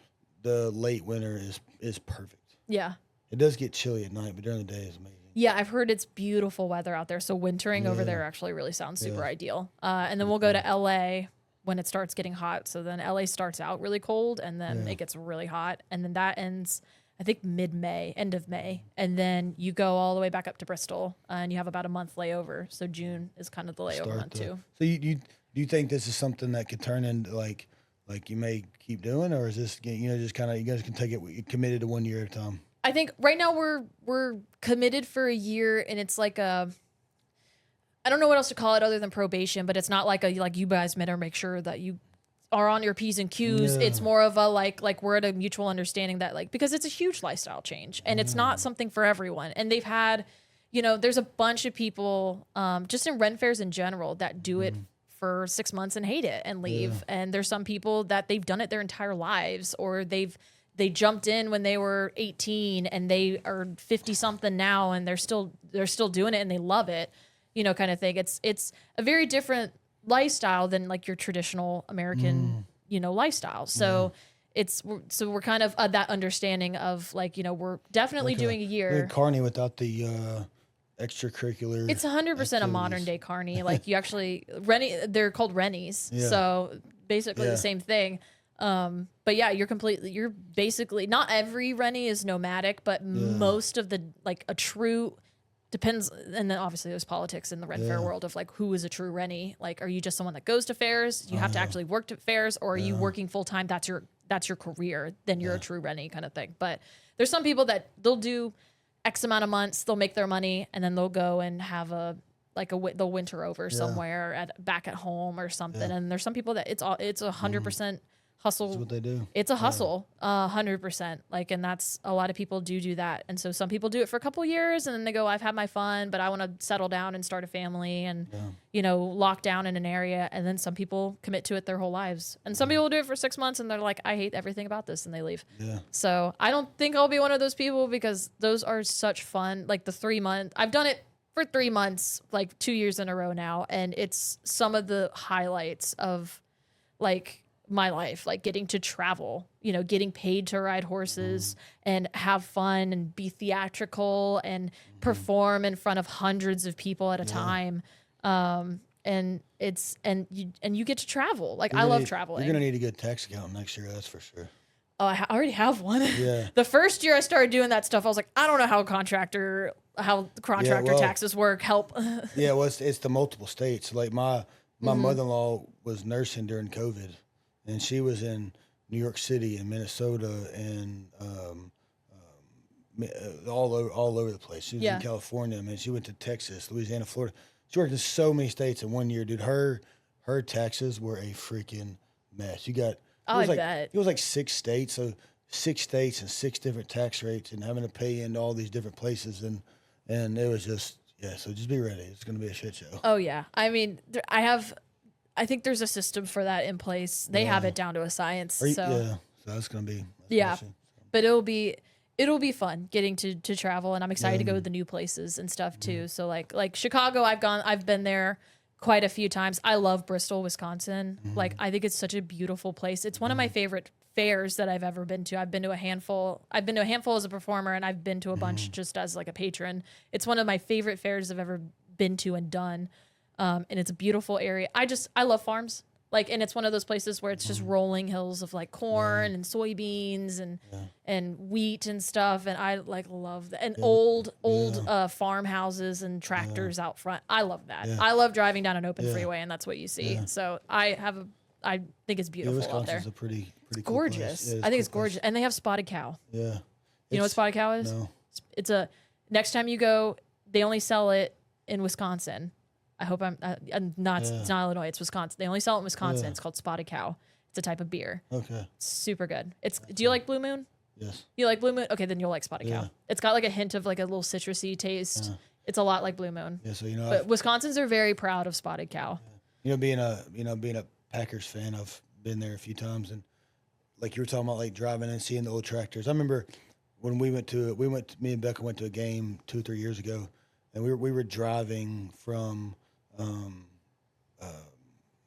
the late winter is perfect. Yeah. It does get chilly at night, but during the day it's amazing. Yeah, I've heard it's beautiful weather out there. So wintering over there actually really sounds super ideal. And then we'll go to LA when it starts getting hot. So then LA starts out really cold, and then it gets really hot, and then that ends, I think, mid-May, end of May, and then you go all the way back up to Bristol, and you have about a month layover. So June is kind of the layover month too. So do you think this is something that could turn into like you may keep doing, or is this just kind of you guys can take it committed to 1 year at a time? I think right now we're committed for a year, and it's like I don't know what else to call it other than probation, but it's not like you guys better make sure that you are on your P's and Q's. Yeah. It's more of a like we're at a mutual understanding that because it's a huge lifestyle change, and it's not something for everyone. And they've had, there's a bunch of people just in rent fairs in general that do it for 6 months and hate it and leave. Yeah. And there's some people that they've done it their entire lives, or they jumped in when they were 18 and they are 50 something now, and they're still doing it and they love it. Kind of thing. It's a very different lifestyle than like your traditional American, lifestyle. So we're kind of that understanding of we're definitely doing a year. Like carny without the extracurricular. It's 100% a modern day carny. Like you actually they're called rennies. Yeah. So basically the same thing. But yeah, you're basically, not every rennie is nomadic, but most of the a true. Depends, and then obviously there's politics in the rent fair world of who is a true rennie. Are you just someone that goes to fairs? You have to actually work at fairs, or are you working full time? That's your career. Then you're a true rennie kind of thing. But there's some people that they'll do X amount of months, they'll make their money, and then they'll go and have they'll winter over somewhere back at home or something. And there's some people that it's 100%. Hustle. That's what they do. It's a hustle, 100%. And that's a lot of people do that. And so some people do it for a couple years, and then they go, I've had my fun, but I want to settle down and start a family and, lock down in an area. And then some people commit to it their whole lives. And some people do it for 6 months, and they're like, I hate everything about this, and they leave. Yeah. So I don't think I'll be one of those people, because those are such fun. The 3 month, I've done it for 3 months, 2 years in a row now. And it's some of the highlights of my life, getting to travel, getting paid to ride horses and have fun and be theatrical and perform in front of hundreds of people at a time. And you get to travel. I love traveling. You're going to need a good tax account next year. That's for sure. Oh, I already have one. Yeah. The first year I started doing that stuff, I was like, I don't know how contractor taxes work. Help. Yeah. Well, it's the multiple states. My mother-in-law was nursing during COVID. And she was in New York City and Minnesota and all over the place. She was in California, man. She went to Texas, Louisiana, Florida. She worked in so many states in 1 year, dude. Her taxes were a freaking mess. I bet. It was 6 states, so 6 states and 6 different tax rates, and having to pay into all these different places, and it was just so just be ready. It's going to be a shit show. Oh yeah, I mean, I think there's a system for that in place. They have it down to a science. So that's going to be. But it'll be fun getting to travel, and I'm excited to go to the new places and stuff too. So like Chicago, I've been there quite a few times. I love Bristol, Wisconsin. I think it's such a beautiful place. It's one of my favorite fairs that I've ever been to. I've been to a handful as a performer, and I've been to a bunch just as a patron. It's one of my favorite fairs I've ever been to and done. And it's a beautiful area. I love farms. And it's one of those places where it's just rolling hills of corn and soybeans and wheat and stuff. And I love that. And old farmhouses and tractors out front. I love that. I love driving down an open freeway, and that's what you see. So I think it's beautiful out there. Wisconsin's a pretty cool gorgeous. Place. I think it's gorgeous. And they have spotted cow. Yeah. You know what spotted cow is? No. It's next time you go, they only sell it in Wisconsin. I hope I'm not. Yeah. It's not Illinois. It's Wisconsin. They only sell it in Wisconsin. Yeah. It's called Spotted Cow. It's a type of beer. Okay. It's super good. Do you like Blue Moon? Yes. You like Blue Moon? Okay, then you'll like Spotted Cow. It's got a hint of a little citrusy taste. Yeah. It's a lot like Blue Moon. Yeah. So but Wisconsins are very proud of Spotted Cow. Yeah. Being a Packers fan, I've been there a few times, and you were talking about driving and seeing the old tractors. I remember when me and Becca went to a game 2-3 years ago, and we were driving from.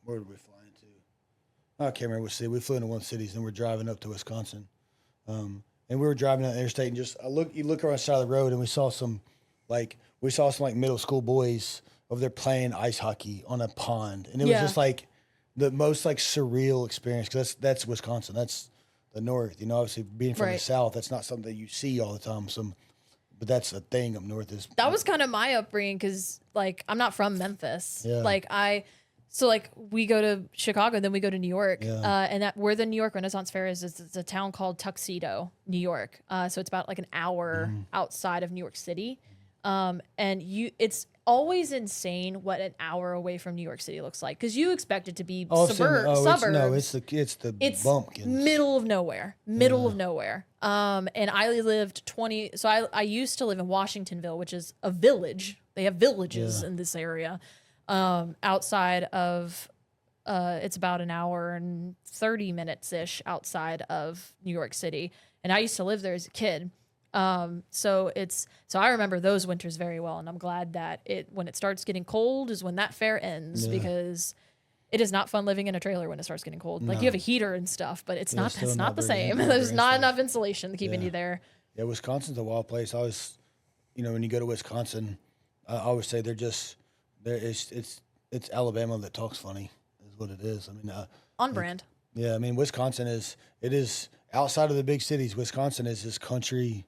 Where did we fly into? I can't remember what city. We flew into one city, and we're driving up to Wisconsin. And we were driving down the interstate, and you look around the side of the road, and we saw some middle school boys over there playing ice hockey on a pond, and it was just the most like surreal experience, because that's Wisconsin. That's the north. You know, obviously being from the south, that's not something that you see all the time. But that's a thing up north. That was kind of my upbringing, because like I'm not from Memphis. Yeah. Like so like we go to Chicago, then we go to New York, and that where the New York Renaissance Fair is, it's a town called Tuxedo, New York. So it's about like an hour outside of New York City. And it's always insane what an hour away from New York City looks like, because you expect it to be suburbs. It's bumpkins. Middle of nowhere, of nowhere. And I lived so I used to live in Washingtonville, which is a village. They have villages in this area. Outside of, it's about an hour and 30 minutes ish outside of New York City. And I used to live there as a kid. So I remember those winters very well. And I'm glad that when it starts getting cold is when that fair ends, because it is not fun living in a trailer when it starts getting cold. Like you have a heater and stuff, but it's not the same. There's not enough insulation keeping you there. Yeah. Wisconsin's a wild place. I always, when you go to Wisconsin, I always say it's Alabama that talks funny is what it is. I mean, on brand. Yeah. I mean, Wisconsin is outside of the big cities. Wisconsin is as country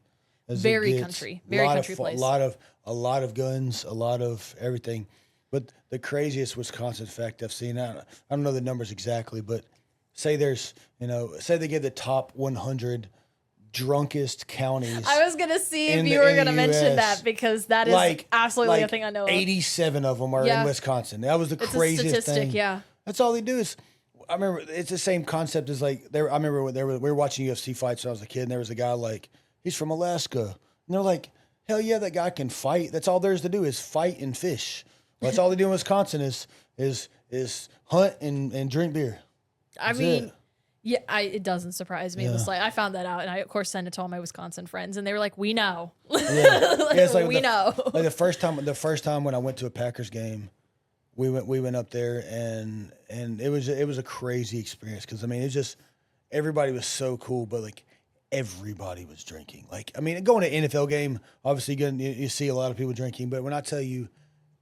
as very it gets. Country, very country place. A lot of guns, a lot of everything. But the craziest Wisconsin fact I've seen, I don't know the numbers exactly, but say they give the top 100 drunkest counties. I was gonna see if you were gonna mention that, because that is absolutely a thing I know of. 87 of them are in Wisconsin. That was the craziest statistic, thing. Yeah, that's all they do is. I remember it's the same concept as I remember when we were watching UFC fights when I was a kid, and there was a guy like, he's from Alaska, and they're like, hell yeah, that guy can fight. That's all there is to do is fight and fish. Well, that's all they do in Wisconsin is hunt and drink beer. I mean. Yeah, it doesn't surprise me. It's like I found that out, and I of course sent it to all my Wisconsin friends, and they were like, "We know." It's like we know. Like the first time when I went to a Packers game, we went up there, and it was a crazy experience, because I mean it's just everybody was so cool, but like everybody was drinking. Like, I mean, going to an NFL game, obviously you see a lot of people drinking, but when I tell you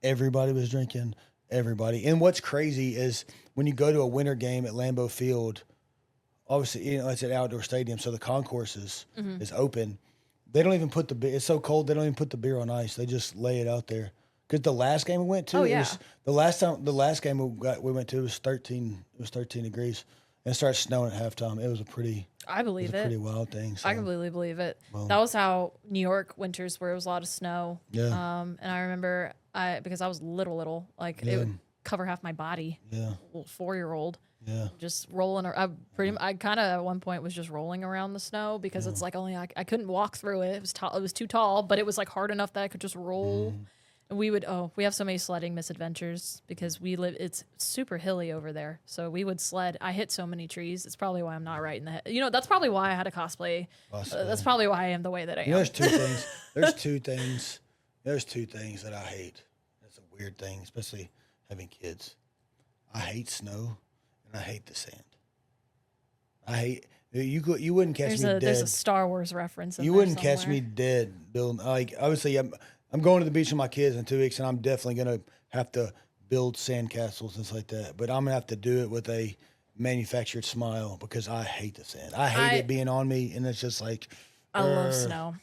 everybody was drinking, everybody. And what's crazy is when you go to a winter game at Lambeau Field. Obviously, it's an outdoor stadium, so the concourse is open. They don't even put the beer. It's so cold, they don't even put the beer on ice. They just lay it out there. Because the last game we went to, the last game we went to was 13. It was 13 degrees, and it started snowing at halftime. It was a pretty pretty wild thing. So. I completely believe it. Well, that was how New York winters were. It was a lot of snow. Yeah. And I remember because I was little, like it would cover half my body. Yeah. Little 4-year-old. Yeah, just rolling. I kind of at one point was just rolling around the snow, because it's like I couldn't walk through it. It was tall. It was too tall, but it was like hard enough that I could just roll. And we have so many sledding misadventures, because it's super hilly over there. So we would sled. I hit so many trees. It's probably why I'm not right in the head. That's probably why I had a cosplay. That's probably why I am the way that I am. There's two things. There's two things that I hate. That's a weird thing, especially having kids. I hate snow. And I hate the sand. You wouldn't catch me dead. There's a Star Wars reference. You wouldn't catch me dead building. Like, obviously, I'm going to the beach with my kids in 2 weeks, and I'm definitely gonna have to build sand castles and stuff like that. But I'm gonna have to do it with a manufactured smile, because I hate the sand. I hate it being on me, and it's just like. I love snow.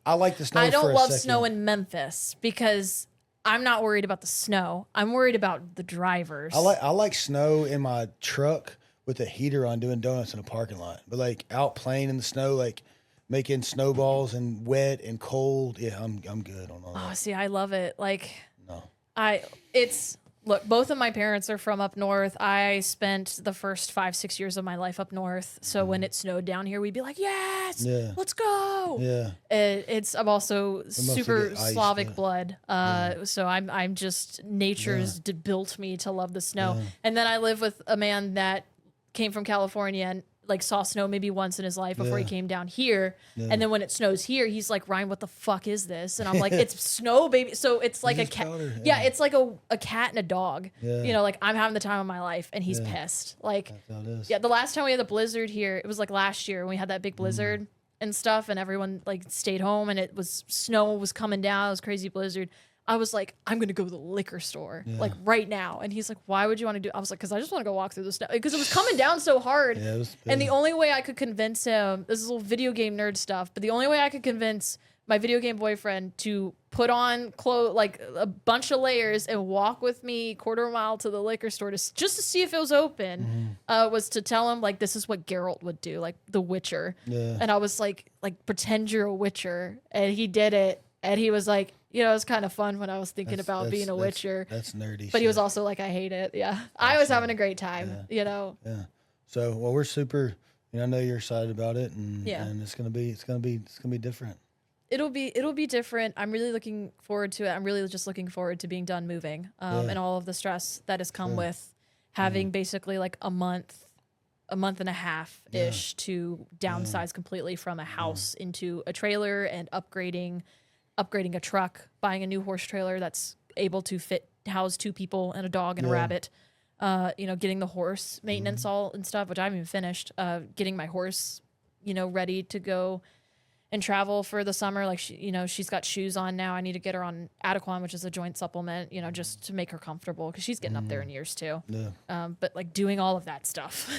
I like the snow. I don't love snow in Memphis, because I'm not worried about the snow. I'm worried about the drivers. I like snow in my truck with a heater on, doing donuts in a parking lot. But like out playing in the snow, like making snowballs and wet and cold. Yeah, I'm good on all that. Oh, see, I love it. Like no, Look, both of my parents are from up north. I spent the first 5-6 years of my life up north. So when it snowed down here, we'd be like, yes, let's go. Yeah. I'm also super Slavic blood. So I'm just, nature's built me to love the snow. Yeah. And then I live with a man that came from California and like saw snow maybe once in his life before he came down here. Yeah. And then when it snows here, he's like, Ryan, what the fuck is this? And I'm like, it's snow, baby. So it's like a cat. Yeah, it's like a cat and a dog. Yeah. Like I'm having the time of my life and he's pissed. Like, the last time we had the blizzard here, it was like last year when we had that big blizzard. And stuff, and everyone like stayed home, and snow was coming down. It was crazy blizzard. I was like, I'm going to go to the liquor store like right now. And he's like, why would you want to do it? I was like, because I just want to go walk through the snow because it was coming down so hard. Yeah, it was and the only way I could convince him, this is a little video game nerd stuff, but the only way I could convince my video game boyfriend to put on clothes, like a bunch of layers and walk with me quarter mile to the liquor store just to see if it was open, was to tell him like, this is what Geralt would do, like the Witcher. Yeah. And I was like pretend you're a Witcher. And he did it. And he was like, it was kind of fun when I was thinking about being a Witcher. That's nerdy. But he was also like, I hate it. Yeah. I was having a great time, Yeah. So, well, we're super, I know you're excited about it and it's going to be different. It'll be different. I'm really looking forward to it. I'm really just looking forward to being done moving, and all of the stress that has come with having basically like a month and a half ish to downsize completely from a house into a trailer and upgrading a truck, buying a new horse trailer that's able to house 2 people and a dog and a rabbit. Getting the horse maintenance all and stuff, which I haven't even finished. Getting my horse, ready to go and travel for the summer. Like she's got shoes on now. I need to get her on Adequan, which is a joint supplement, just to make her comfortable because she's getting up there in years too. Yeah. But like doing all of that stuff,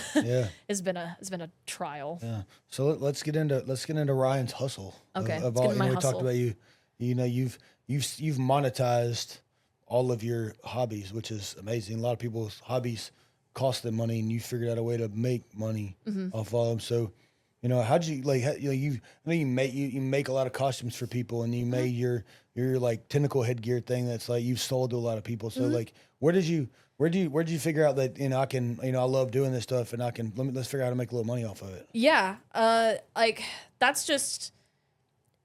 has been a trial. Yeah. So let's get into Ryan's hustle. Okay. We talked about you. You've monetized all of your hobbies, which is amazing. A lot of people's hobbies cost them money, and you figured out a way to make money off of them. So, how'd you you make a lot of costumes for people, and you made your like tentacle headgear thing that's like you've sold to a lot of people. So like, where did you figure out that I can I love doing this stuff and let's figure out how to make a little money off of it? Yeah, like that's just.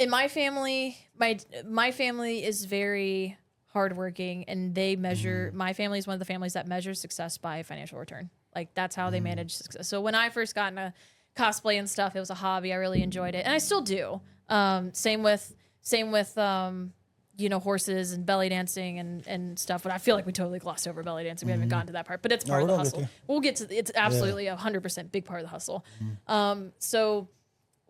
In my family, my family is very hardworking, and they measure. My family is one of the families that measures success by financial return. Like that's how they manage success. So when I first got into cosplay and stuff, it was a hobby. I really enjoyed it, and I still do. Same with horses and belly dancing and stuff. But I feel like we totally glossed over belly dancing. We haven't gotten to that part, but it's part of the hustle. We'll get to. It's absolutely 100% big part of the hustle. So.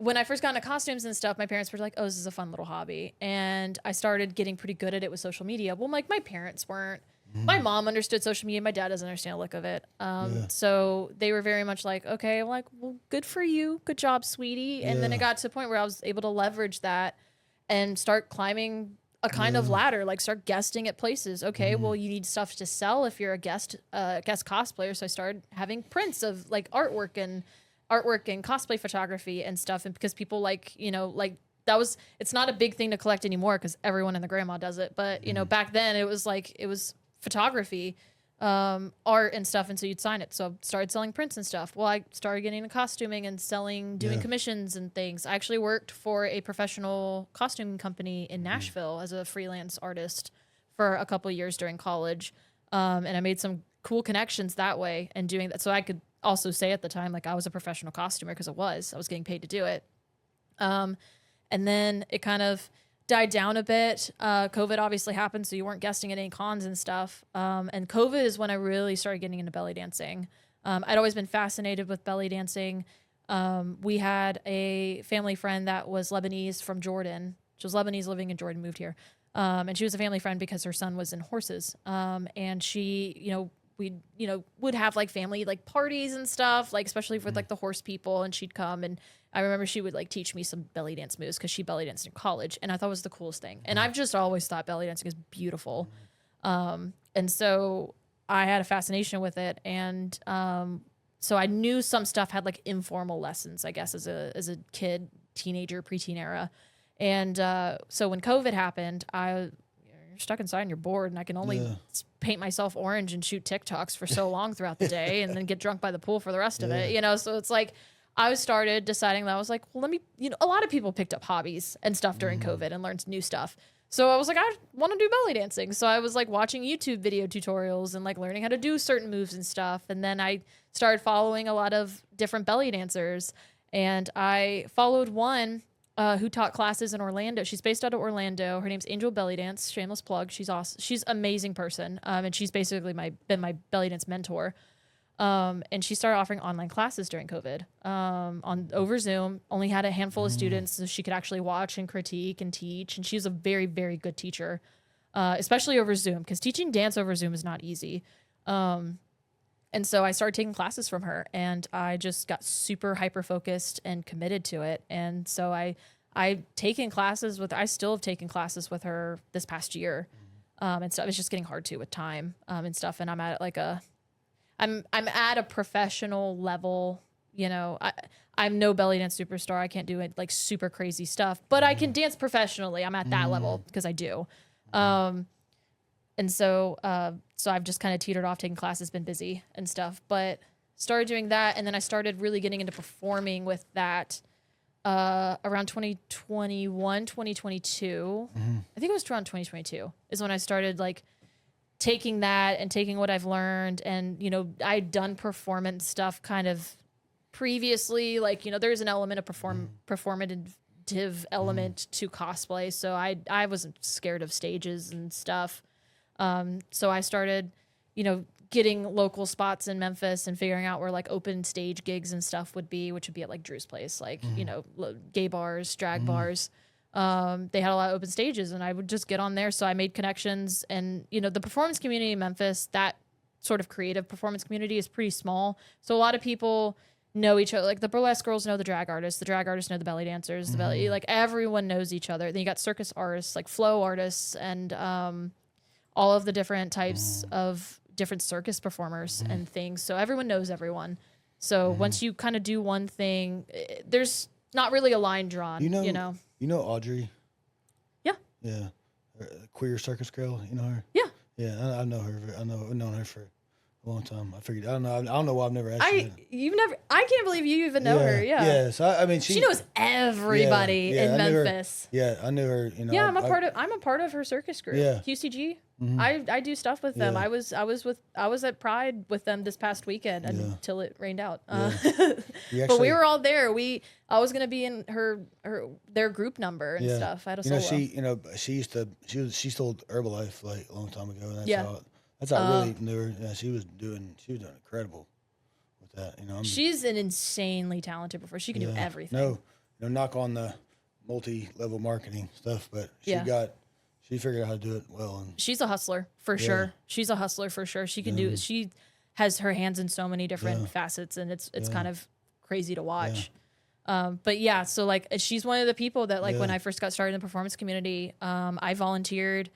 When I first got into costumes and stuff, my parents were like, oh, this is a fun little hobby. And I started getting pretty good at it with social media. Well, like my parents weren't. My mom understood social media. My dad doesn't understand the look of it. So they were very much like, okay, well, good for you. Good job, sweetie. And then it got to the point where I was able to leverage that and start climbing a kind of ladder, like start guesting at places. Okay, well, you need stuff to sell if you're a guest cosplayer. So I started having prints of like artwork and cosplay photography and stuff. And because people it's not a big thing to collect anymore because everyone and the grandma does it. But, back then it was photography, art and stuff. And so you'd sign it. So I started selling prints and stuff. Well, I started getting into costuming and doing commissions and things. I actually worked for a professional costume company in Nashville as a freelance artist for a couple of years during college. And I made some cool connections that way and doing that. So I could also say at the time, like I was a professional costumer because I was getting paid to do it. And then it kind of died down a bit. COVID obviously happened, so you weren't guesting at any cons and stuff. And COVID is when I really started getting into belly dancing. I'd always been fascinated with belly dancing. We had a family friend that was Lebanese from Jordan. She was Lebanese living in Jordan, moved here. And she was a family friend because her son was in horses. And she, we would have like family like parties and stuff, like especially for like the horse people, and she'd come, and I remember she would like teach me some belly dance moves because she belly danced in college, and I thought it was the coolest thing. And I've just always thought belly dancing is beautiful. And so I had a fascination with it, and so I knew some stuff had like informal lessons, I guess, as a kid, teenager, preteen era. And so when COVID happened, you're stuck inside and you're bored, and I can only paint myself orange and shoot TikToks for so long throughout the day and then get drunk by the pool for the rest of it, so it's like I started deciding that I was like, well, let me, a lot of people picked up hobbies and stuff during COVID and learned new stuff. So I was like, I want to do belly dancing. So I was like watching YouTube video tutorials and like learning how to do certain moves and stuff. And then I started following a lot of different belly dancers, and I followed one who taught classes in Orlando. She's based out of Orlando. Her name's Angel Belly Dance. Shameless plug. She's awesome. She's an amazing person. And she's basically been my belly dance mentor. And she started offering online classes during COVID over Zoom. Only had a handful of students, so she could actually watch and critique and teach. And she's a very, very good teacher. especially over Zoom, because teaching dance over Zoom is not easy. And so I started taking classes from her, and I just got super hyper focused and committed to it. And so I still have taken classes with her this past year. And stuff. It's just getting hard with time, and stuff. And I'm at I'm at a professional level, I'm no belly dance superstar. I can't do it like super crazy stuff, but I can dance professionally. I'm at that level because I do. And so I've just kind of teetered off taking classes, been busy and stuff, but started doing that. And then I started really getting into performing with that around 2021, 2022. I think it was around 2022 is when I started like taking that and taking what I've learned. And, I'd done performance stuff kind of previously, like, there's an element of performative element to cosplay. So I wasn't scared of stages and stuff. So I started, getting local spots in Memphis and figuring out where like open stage gigs and stuff would be, which would be at like Drew's Place, like, gay bars, drag bars. They had a lot of open stages and I would just get on there. So I made connections and, the performance community in Memphis, that sort of creative performance community is pretty small. So a lot of people know each other. Like the burlesque girls know the drag artists know the belly dancers, like everyone knows each other. Then you got circus artists, like flow artists and, all of the different types of different circus performers and things. So everyone knows everyone. So once you kind of do one thing, there's not really a line drawn, you know Audrey? Yeah. Yeah. Queer circus girl, you know her? Yeah. Yeah, I know her. I've known her for a long time. I figured, I don't know why I've never asked her. I can't believe you even know her. Yeah. Yeah. So I mean, she knows everybody in Memphis. I knew her, Yeah, I'm a part of her circus group. Yeah. QCG. I do stuff with them. I was at Pride with them this past weekend until it rained out. But we were all there. I was gonna be in their group number and stuff. I had a solo. She sold Herbalife like a long time ago. And that's how I really knew her. Yeah, she was doing incredible with that. She's an insanely talented performer. She can do everything. No knock on the multi-level marketing stuff, but she figured out how to do it well. And she's a hustler for sure. She's a hustler for sure. She can do. She has her hands in so many different facets, and it's kind of crazy to watch. But yeah, so like she's one of the people that like when I first got started in the performance community, I volunteered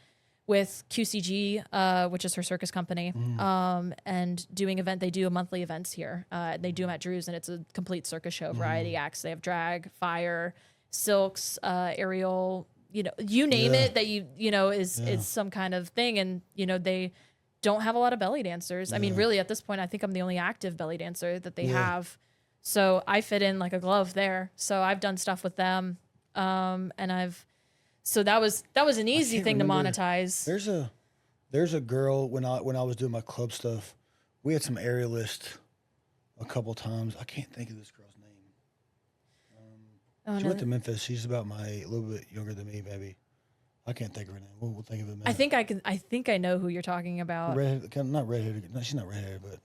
with QCG, which is her circus company, and doing they do monthly events here. They do them at Drew's, and it's a complete circus show, variety acts. They have drag, fire, silks, aerial, you name it that is some kind of thing. And, they don't have a lot of belly dancers. I mean, really at this point, I think I'm the only active belly dancer that they have. So I fit in like a glove there. So I've done stuff with them. So that was an easy thing to monetize. There's a girl when I was doing my club stuff, we had some aerialists a couple times. I can't think of this girl's name. She went to Memphis. She's about a little bit younger than me, maybe. I can't think of her name. We'll think of it. I think I know who you're talking about. Not redheaded. No, she's not redheaded, but.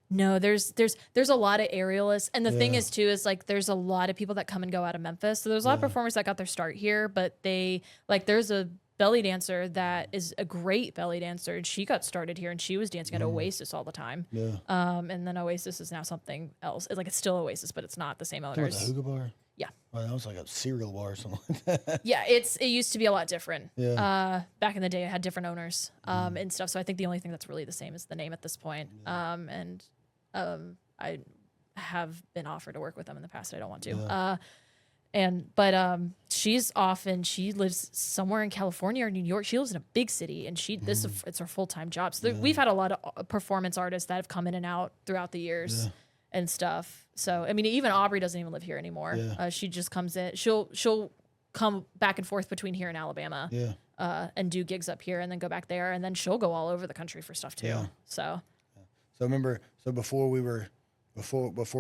No, there's a lot of aerialists, and the thing is too is like there's a lot of people that come and go out of Memphis. So there's a lot of performers that got their start here, but there's a belly dancer that is a great belly dancer, and she got started here, and she was dancing at Oasis all the time. Yeah. And then Oasis is now something else. It's still Oasis, but it's not the same owners. The hookah bar. Yeah. Well, that was like a cereal bar or something like that. Yeah, it used to be a lot different. Yeah. Back in the day, it had different owners and stuff. So I think the only thing that's really the same is the name at this point. Yeah. I have been offered to work with them in the past. I don't want to. Yeah. She lives somewhere in California or New York. She lives in a big city, and it's her full-time job. So we've had a lot of performance artists that have come in and out throughout the years and stuff. So, I mean, even Aubrey doesn't even live here anymore. Yeah. She just comes in. She'll come back and forth between here and Alabama. Yeah. And do gigs up here and then go back there, and then she'll go all over the country for stuff too. Yeah. So remember, before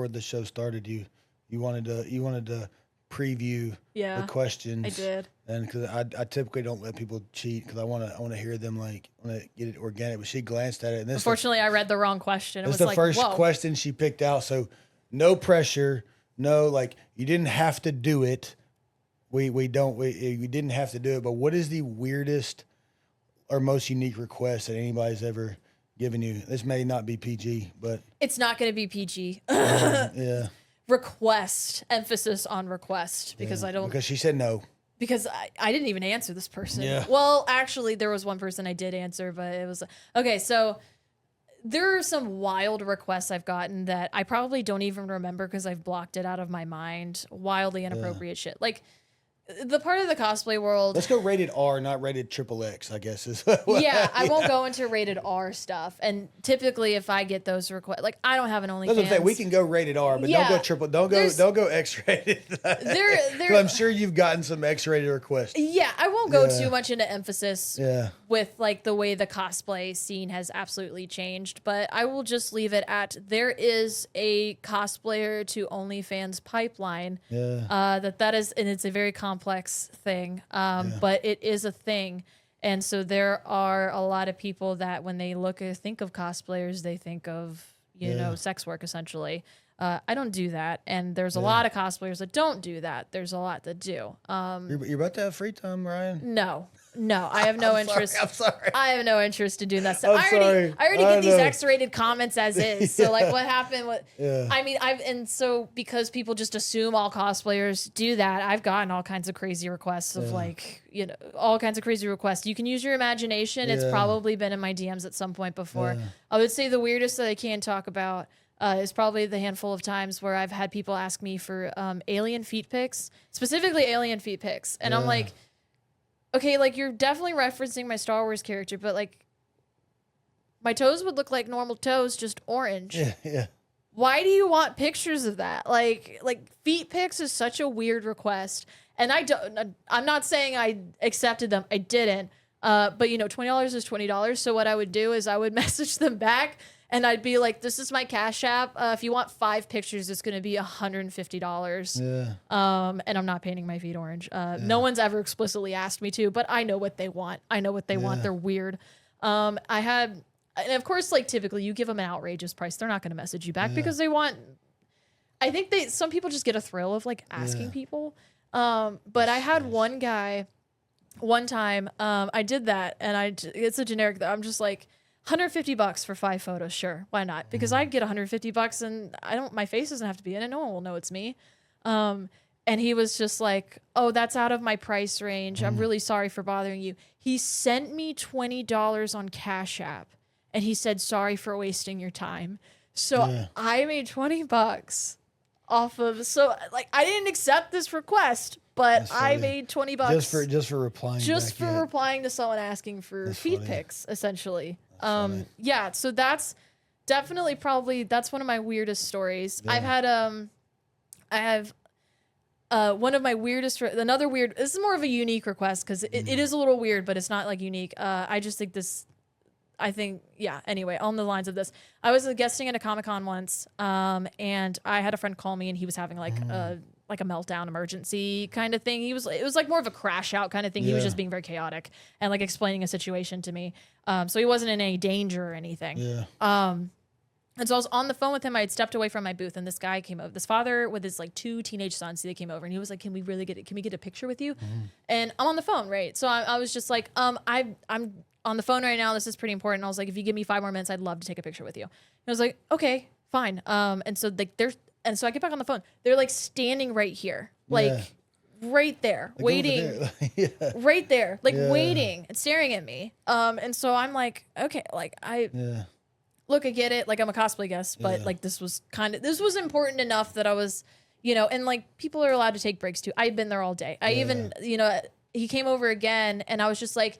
the show started, you wanted to preview the questions. I did. And because I typically don't let people cheat because I want to hear them want to get it organic. But she glanced at it, and unfortunately, I read the wrong question. It was the first question she picked out. So no pressure, you didn't have to do it. You didn't have to do it. But what is the weirdest or most unique request that anybody's ever given you? This may not be PG, but It's not going to be PG. yeah. Request, emphasis on request, because Because she said no. Because I didn't even answer this person. Yeah. Well, actually, there was one person I did answer, but it was okay. So there are some wild requests I've gotten that I probably don't even remember because I've blocked it out of my mind. Wildly inappropriate shit. Like the part of the cosplay world. Let's go rated R, not rated XXX, I guess is. Yeah, I won't go into rated R stuff. And typically, if I get those requests, like I don't have an OnlyFans. That's what I'm saying. We can go rated R, but don't go triple. Don't go X-rated. I'm sure you've gotten some X-rated requests. Yeah, I won't go too much into emphasis. Yeah. With like the way the cosplay scene has absolutely changed, but I will just leave it at there is a cosplayer to OnlyFans pipeline. Yeah. That is, and it's a very complex thing. But it is a thing. And so there are a lot of people that when they think of cosplayers, they think of, you know, sex work essentially. I don't do that. And there's a lot of cosplayers that don't do that. There's a lot that do. You're about to have free time, Ryan? No, I have no interest. I'm sorry. I have no interest in doing that stuff. I already get these X-rated comments as is. So like, what happened? I mean, and so because people just assume all cosplayers do that, I've gotten all kinds of crazy requests of like, you know, all kinds of crazy requests. You can use your imagination. It's probably been in my DMs at some point before. I would say the weirdest that I can talk about is probably the handful of times where I've had people ask me for alien feet pics, specifically alien feet pics, and I'm like. Okay, like you're definitely referencing my Star Wars character, but like my toes would look like normal toes, just orange. Yeah. Why do you want pictures of that? Like feet pics is such a weird request, and I'm not saying I accepted them. I didn't. But you know, $20 is $20. So what I would do is I would message them back. And I'd be like, this is my Cash App. If you want 5 pictures, it's going to be $150. Yeah. And I'm not painting my feet orange. No one's ever explicitly asked me to, but I know what they want. Want. They're weird. And of course, like typically you give them an outrageous price. They're not going to message you back because they want, I think some people just get a thrill of like asking people. But I had one guy one time, I did that and it's a generic, I'm just like, $150 for 5 photos, sure, why not? Because I'd get $150 and my face doesn't have to be in it. No one will know it's me. And he was just like, "Oh, that's out of my price range. I'm really sorry for bothering you." He sent me $20 on Cash App, and he said, "Sorry for wasting your time." So I made $20 off of. So like I didn't accept this request. But I made $20 just for replying. Replying to someone asking for feet pics, essentially. Yeah. So that's definitely that's one of my weirdest stories. Yeah. I have one of my weirdest. Another weird. This is more of a unique request because it is a little weird, but it's not like unique. I just think this. I think, yeah, anyway, on the lines of this, I was guesting at a Comic-Con once, and I had a friend call me, and he was having like a meltdown emergency kind of thing. It was like more of a crash out kind of thing. He was just being very chaotic and like explaining a situation to me. So he wasn't in any danger or anything. Yeah. And so I was on the phone with him. I had stepped away from my booth, and this guy came over. This father with his like 2 teenage sons, they came over, and he was like, "Can we get a picture with you?" And I'm on the phone, right? So I was just like, I'm on the phone right now. This is pretty important. I was like, if you give me 5 more minutes, I'd love to take a picture with you. And I was like, okay, fine. And so like so I get back on the phone. They're like standing right here, like right there, like waiting, right there, like waiting and staring at me. And so I'm like, okay, like look, I get it. Like I'm a cosplay guest, but like this was important enough that I was, you know, and like people are allowed to take breaks too. I've been there all day. I even, you know, he came over again, and I was just like,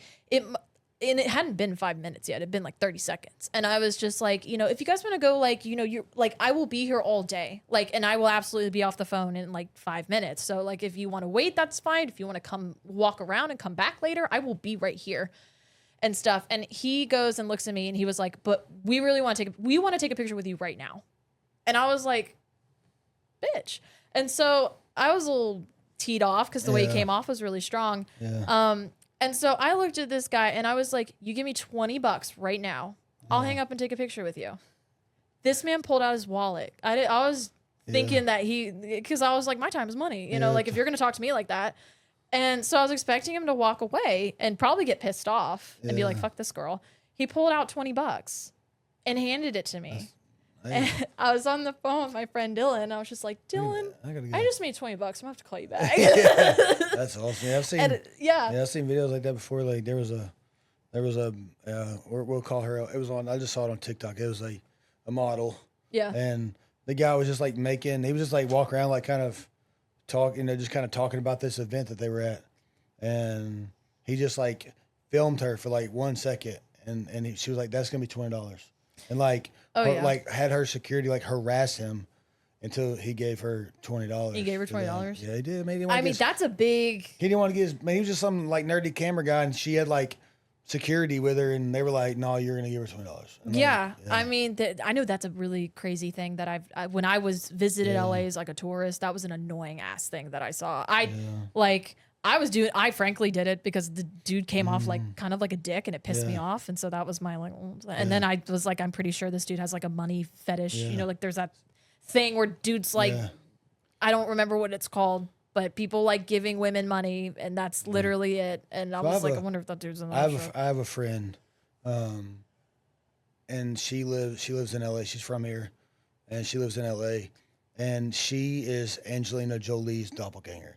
and it hadn't been 5 minutes yet. It'd been like 30 seconds. And I was just like, you know, if you guys want to go, like, you know, you're like, I will be here all day. Like, and I will absolutely be off the phone in like 5 minutes. So like, if you want to wait, that's fine. If you want to come walk around and come back later, I will be right here and stuff. And he goes and looks at me, and he was like, but we really want to take a picture with you right now. And I was like, bitch. And so I was a little teed off because the way he came off was really strong. And so I looked at this guy, and I was like, you give me $20 right now, I'll hang up and take a picture with you. This man pulled out his wallet. I was thinking that because I was like, my time is money. You know, like if you're going to talk to me like that. And so I was expecting him to walk away and probably get pissed off and be like, fuck this girl. He pulled out $20 and handed it to me. And I was on the phone with my friend Dylan. I was just like, Dylan, I just made $20. I'm gonna have to call you back. That's awesome. Yeah, I've seen. I've seen videos like that before. Like there was a, we'll call her. It was on. I just saw it on TikTok. It was a model. Yeah. And the guy was just like he was just like walking around like kind of talking, just kind of talking about this event that they were at, and he just like filmed her for like 1 second, and she was like, "That's gonna be $20," and like. Like had her security like harass him until he gave her $20. He gave her $20. Yeah, he did. Maybe that's a big. He didn't want to get his. He was just some like nerdy camera guy, and she had like security with her, and they were like, "No, you're gonna give her $20." Yeah, I mean, I know that's a really crazy thing that when I was visited LA as like a tourist, that was an annoying ass thing that I saw. I frankly did it because the dude came off like kind of like a dick and it pissed me off. And so that was my like, and then I was like, I'm pretty sure this dude has like a money fetish. You know, like there's that thing where dudes like, I don't remember what it's called, but people like giving women money and that's literally it. And I was like, I wonder if that dude's in that show. I have a friend, and she lives in LA. She's from here and she lives in LA, and she is Angelina Jolie's doppelganger.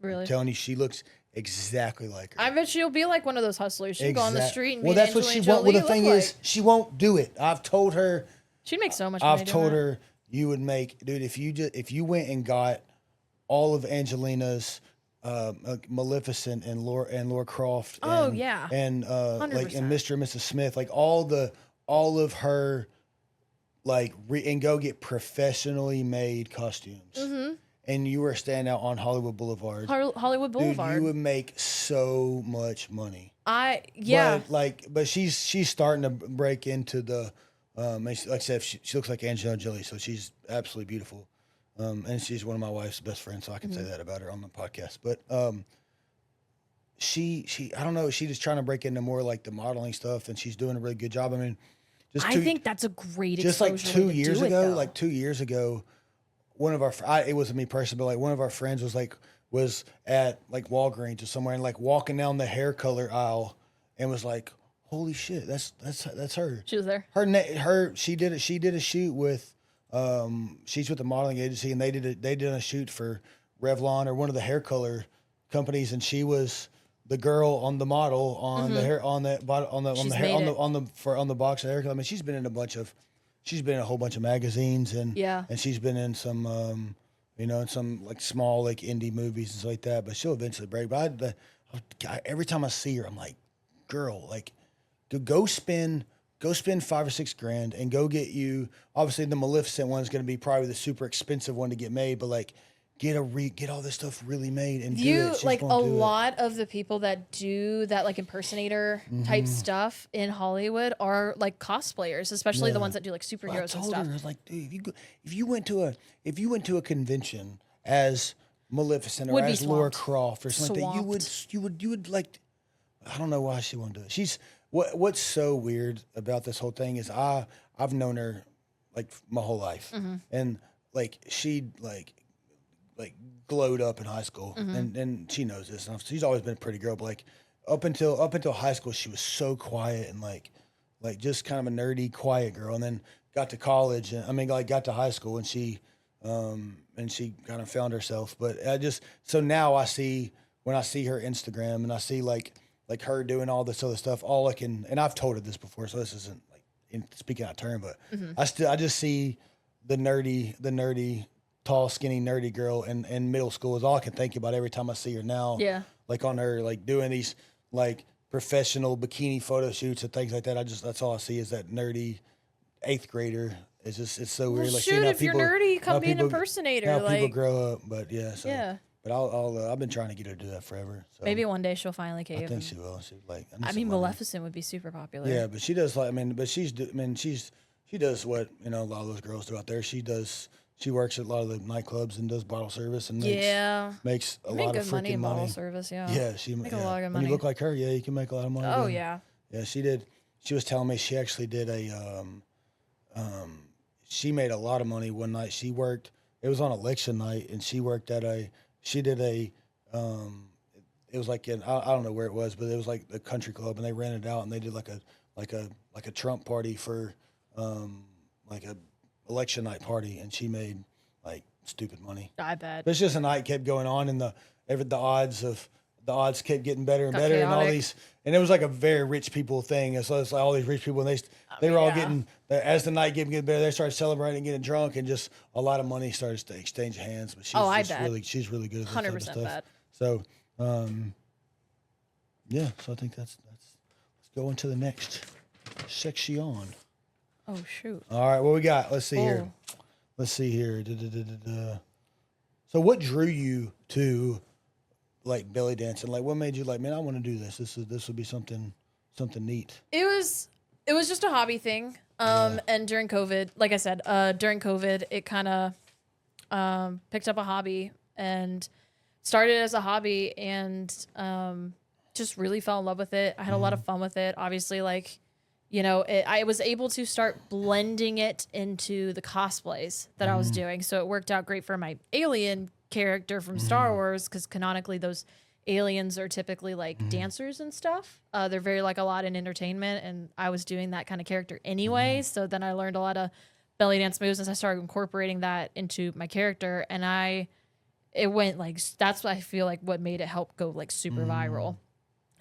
Really? I'm telling you, she looks exactly like her. I bet she'll be like one of those hustlers. She'll go on the street and be that's Angelina what she Jolie won't. Well, the thing is, she won't do it. I've told her. She'd make so much money. I've told her you would make, dude, if you went and got all of Angelina's Maleficent and Laura Croft. And, and like and Mr. and Mrs. Smith, like all of her, like and go get professionally made costumes. Mm-hmm. And you were standing out on Hollywood Boulevard. Hollywood Boulevard. Dude, you would make so much money. But she's starting to break into the, like I said, she looks like Angelina Jolie, so she's absolutely beautiful. And she's one of my wife's best friends, so I can say that about her on the podcast. But she I don't know, she's just trying to break into more like the modeling stuff, and she's doing a really good job. I mean, I think that's a great just like 2 years ago, one of our, it wasn't me personally, but like one of our friends was at like Walgreens or somewhere and like walking down the hair color aisle and was like, holy shit, that's her. She was there. She did a shoot with, she's with the modeling agency, and they did a shoot for Revlon or one of the hair color companies, and she was the girl on the model on the hair on the box of hair color. I mean, she's been in a whole bunch of magazines and she's been in some in some like small like indie movies and stuff like that, but she'll eventually break. But every time I see her, I'm like, girl, like go spend $5 or $6 grand and go get you, obviously the Maleficent one is going to be probably the super expensive one to get made, but like get all this stuff really made and do it. Like a lot of the people that do that like impersonator type stuff in Hollywood are like cosplayers, especially the ones that do like superheroes and stuff. I was like, dude, if you went to a convention as Maleficent or as Laura Croft or something like that, you would like, I don't know why she won't do it. She's what's so weird about this whole thing is I've known her like my whole life, and like she like glowed up in high school, and she knows this. And she's always been a pretty girl, but like up until high school, she was so quiet and like just kind of a nerdy, quiet girl. And then got to college, and got to high school, and she kind of found herself. But so now when I see her Instagram and I see like her doing all this other stuff, and I've told her this before, so this isn't like speaking out of turn, but I just see the nerdy, tall, skinny, nerdy girl in middle school is all I can think about every time I see her now. Yeah. Like on her, like doing these like professional bikini photo shoots and things like that. That's all I see is that nerdy 8th grader. It's so weird. Like, shoot, if you're nerdy, come be an impersonator. How people grow up, but yeah. So, yeah. But I've been trying to get her to do that forever. So. Maybe one day she'll finally cave. I think she will. Maleficent would be super popular. Yeah, but she does she does what a lot of those girls do out there. She works at a lot of the nightclubs and does bottle service and makes a lot of freaking money in bottle service. Yeah, yeah, she make a lot of good money. When you look like her, yeah, you can make a lot of money. Oh yeah, yeah, she did. She was telling me she actually did she made a lot of money one night. She worked. It was on election night, and she worked at it was like I don't know where it was, but it was like a country club, and they rented it out, and they did like a Trump party for like a election night party, and she made like stupid money. I bet. But it's just a night kept going on, and the odds kept getting better and better, and all these, and it was like a very rich people thing. And so it's like all these rich people, and they were all getting, as the night getting better, they started celebrating and getting drunk, and just a lot of money started to exchange hands. But she's really good at that type of stuff. Bet. So, yeah. So I think that's let's go into the next section. Oh shoot! All right, what we got? Let's see here. So, what drew you to like belly dancing? Like, what made you like, man, I want to do this. This would be something neat. It was just a hobby thing. And during COVID, like I said, during COVID, it kind of picked up a hobby and started as a hobby, and just really fell in love with it. I had a lot of fun with it. Obviously, like, you know, I was able to start blending it into the cosplays that I was doing. So it worked out great for my alien character from Star Wars, because canonically those aliens are typically like dancers and stuff. They're very like a lot in entertainment, and I was doing that kind of character anyway. So then I learned a lot of belly dance moves, and I started incorporating that into my character, and it went like, that's what I feel like what made it help go like super viral.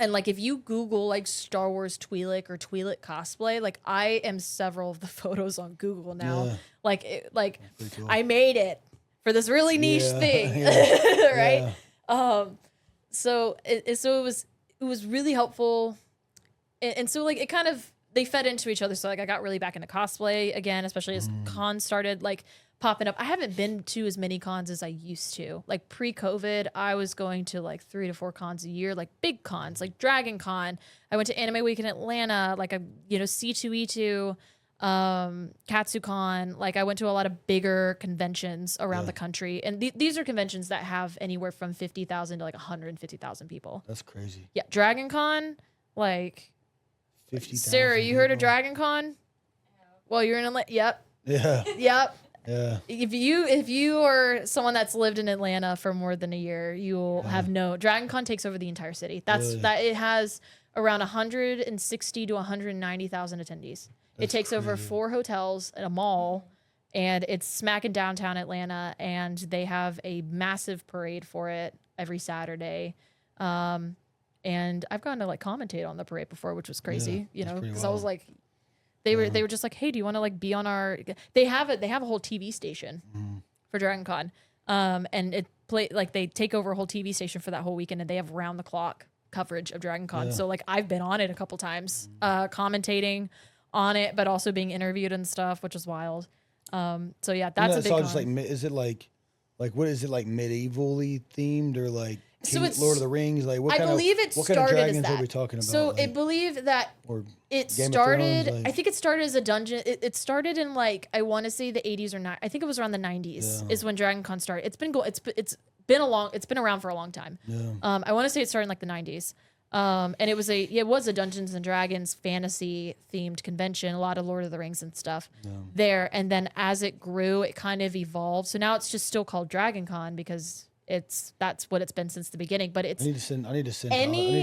And like if you Google like Star Wars Twi'lek or Twi'lek cosplay, like I am several of the photos on Google now. Yeah. Like cool. I made it for this really niche thing, right? Yeah. So it was really helpful, and so like it kind of, they fed into each other. So like I got really back into cosplay again, especially as cons started like popping up. I haven't been to as many cons as I used to. Like pre-COVID, I was going to like 3 to 4 cons a year, like big cons, like Dragon Con. I went to Anime Week in Atlanta, like C2E2, KatsuCon. Like I went to a lot of bigger conventions around the country, and these are conventions that have anywhere from 50,000 to like 150,000 people. That's crazy. Yeah, Dragon Con, like 50,000. Sarah, you heard of Dragon Con? Well, you're in Atlanta. Yep. Yeah. Yep. Yeah. If you are someone that's lived in Atlanta for more than a year, you'll have Dragon Con takes over the entire city. That it has around 160 to 190,000 attendees. It takes over 4 hotels and a mall, and it's smack in downtown Atlanta, and they have a massive parade for it every Saturday. And I've gotten to like commentate on the parade before, which was crazy, because I was like, they were just like, hey, do you want to like be on our? They have a whole TV station for Dragon Con, and they take over a whole TV station for that whole weekend, and they have round the clock coverage of Dragon Con. So like I've been on it a couple times, commentating on it, but also being interviewed and stuff, which is wild. So yeah, that's a big all con. Just like, is it like what is it, like medievally themed, or like it's Lord of the Rings? Like what I kind believe of, it what started kind of dragons as that. are we talking about? So like, I believe that it Game of started. Thrones, like, I think it started as a dungeon. It started in like, I want to say the 80s or not. I think it was around the 90s is when Dragon Con started. It's been around for a long time. Yeah. I want to say it started in like the 90s. And it was a Dungeons and Dragons fantasy themed convention, a lot of Lord of the Rings and stuff there. And then as it grew, it kind of evolved. So now it's just still called Dragon Con because that's what it's been since the beginning. But it's, I need to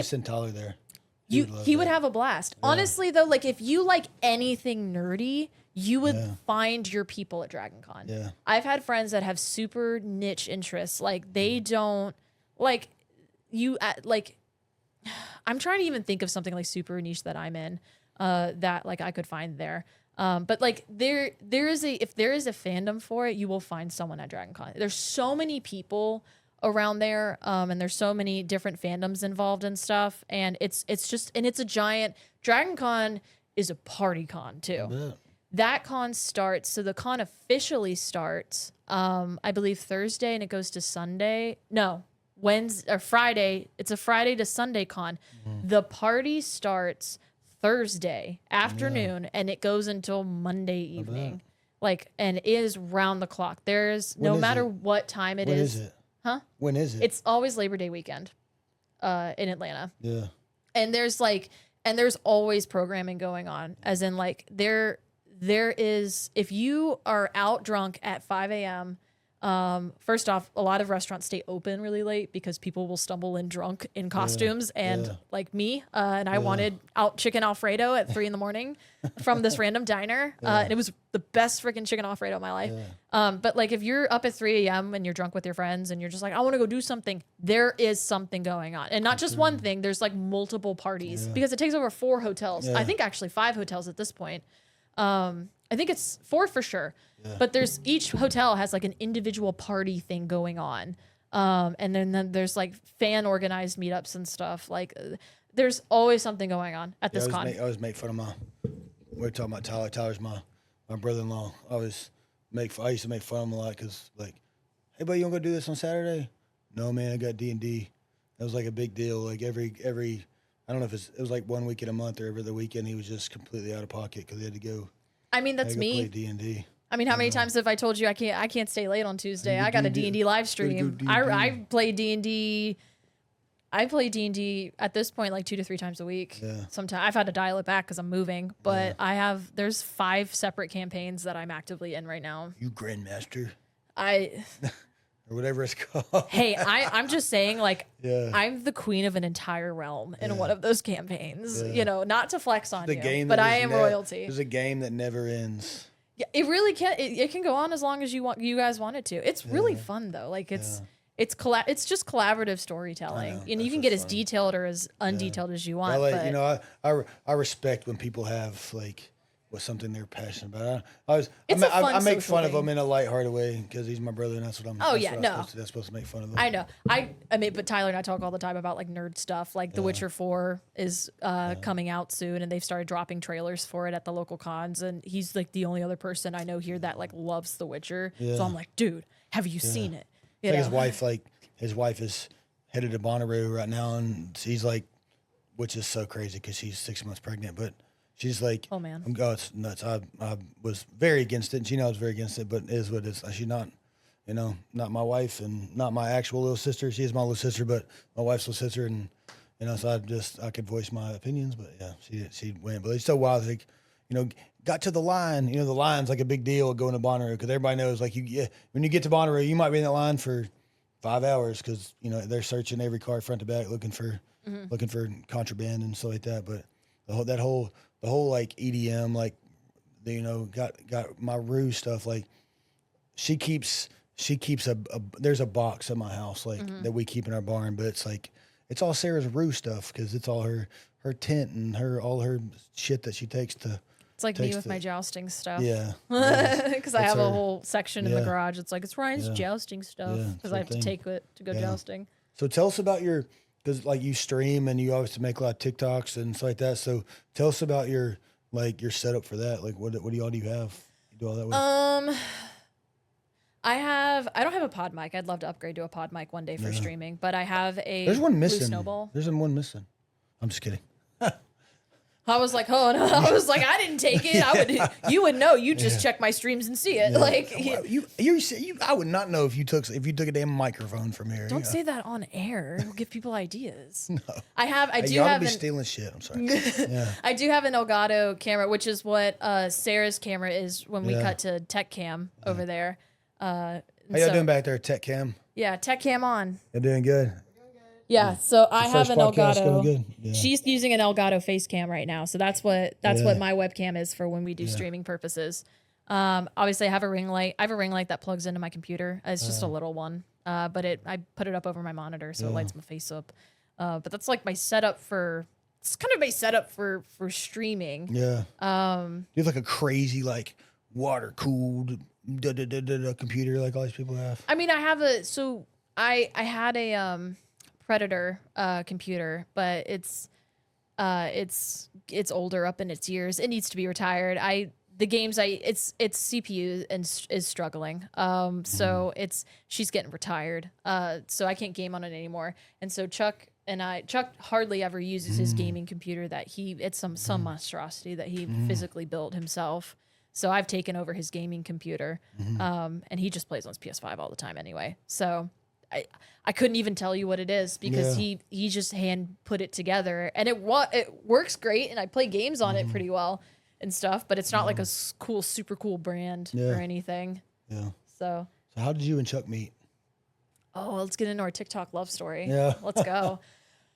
send Tyler there. He would have a blast. Yeah. Honestly though, like if you like anything nerdy, you would find your people at Dragon Con. Yeah. I've had friends that have super niche interests. Like they don't like you like, I'm trying to even think of something like super niche that I'm in, that like I could find there. But like if there is a fandom for it, you will find someone at Dragon Con. There's so many people around there, and there's so many different fandoms involved and stuff, and it's a giant. Dragon Con is a party con too. That con starts, so the con officially starts, I believe Thursday, and it goes to Sunday. No, Wednesday or Friday. It's a Friday to Sunday con. The party starts Thursday afternoon and it goes until Monday evening. Like, and it is round the clock. There's no matter what time it is. When is it? Huh? When is it? It's always Labor Day weekend, in Atlanta. Yeah. And there's always programming going on, as in like there is, if you are out drunk at 5 a.m., First off, a lot of restaurants stay open really late because people will stumble in drunk in costumes and like me, and I wanted chicken Alfredo at 3 a.m. from this random diner. And it was the best freaking chicken Alfredo of my life. But like if you're up at 3 a.m. and you're drunk with your friends and you're just like, I want to go do something, there is something going on. And not just one thing, there's like multiple parties because it takes over 4 hotels. I think actually 5 hotels at this point. I think it's 4 for sure. But each hotel has like an individual party thing going on. And then there's like fan organized meetups and stuff. Like there's always something going on at this con. I always make fun of we're talking about Tyler. Tyler's my brother-in-law. I used to make fun of him a lot because like, hey, buddy, you want to go do this on Saturday? No, man, I got D&D. That was like a big deal. Like every I don't know if it was like one weekend a month or every other weekend he was just completely out of pocket because he had to go. I mean, that's me. Play D&D. I mean, how many times have I told you I can't stay late on Tuesday? I got a D&D live stream. I play D&D. I play D&D at this point like 2 to 3 times a week. Sometimes I've had to dial it back because I'm moving, but there's 5 separate campaigns that I'm actively in right now. You Grandmaster. Or whatever it's called. Hey, I'm just saying, like, I'm the queen of an entire realm in one of those campaigns. You know, not to flex on you, but I am royalty. There's a game that never ends. Yeah, it really can. It can go on as long as you guys want it to. It's really fun though. Like it's just collaborative storytelling. You know, you can get as detailed or as undetailed as you want. But you know, I respect when people have like something they're passionate about. I make fun of him in a lighthearted way because he's my brother and that's what I'm. That's supposed to make fun of him. I know. I mean, but Tyler and I talk all the time about like nerd stuff. Like The Witcher 4 is coming out soon, and they've started dropping trailers for it at the local cons. And he's like the only other person I know here that like loves The Witcher. So I'm like, dude, have you seen it? You know? His wife is headed to Bonnaroo right now, and she's like, which is so crazy because she's 6 months pregnant, but. She's like, oh man, it's nuts. I was very against it, and she knows I was very against it, but it is what it is. She's not, you know, not my wife and not my actual little sister. She is my little sister, but my wife's little sister, and you know, so I could voice my opinions, but yeah, she went. But it's so wild, like, you know, got to the line. You know, the line's like a big deal going to Bonnaroo because everybody knows, like, when you get to Bonnaroo, you might be in that line for 5 hours because you know they're searching every car front to back looking for contraband and stuff like that. But the whole like EDM, like, you know, got my Rue stuff. Like she keeps there's a box at my house like that we keep in our barn, but it's like it's all Sarah's Rue stuff because it's all her tent and all her shit that she takes to. It's like me with my jousting stuff. Yeah, because I have a whole section in the garage. It's like it's Ryan's jousting stuff because I have to take it to go jousting. So tell us about because like you stream and you obviously make a lot of TikToks and stuff like that. So tell us about your setup for that. Like what do you have? You do all that with? I don't have a pod mic. I'd love to upgrade to a pod mic one day for streaming, but I have a There's one missing. Blue Snowball. There's one missing. I'm just kidding. I was like, oh no! I was like, I didn't take it. You would know. You just check my streams and see it. Yeah. Like I would not know if you took a damn microphone from here. Don't say that on air. It'll give people ideas. No, you ought to be stealing shit. I'm sorry. I do have an Elgato camera, which is what Sarah's camera is when we cut to Tech Cam over there. How y'all doing back there, Tech Cam? Yeah, Tech Cam on. You're doing good. Yeah, so I have an Elgato. Yeah. She's using an Elgato face cam right now, so that's what my webcam is for when we do streaming purposes. Obviously, I have a ring light. I have a ring light that plugs into my computer. It's just a little one, but I put it up over my monitor so it lights my face up. But that's like my setup for. It's kind of my setup for streaming. Yeah. You have like a crazy like water cooled computer like all these people have. I mean, I have I had a Predator computer, but it's older up in its years. It needs to be retired. Its CPU is struggling. So she's getting retired. So I can't game on it anymore. And so Chuck hardly ever uses his gaming computer it's some monstrosity that he physically built himself. So I've taken over his gaming computer. And he just plays on his PS5 all the time anyway. So I couldn't even tell you what it is because he just hand put it together and it works great and I play games on it pretty well and stuff, but it's not like a cool, super cool brand or anything. Yeah. So So how did you and Chuck meet? Oh, let's get into our TikTok love story. Yeah. Let's go.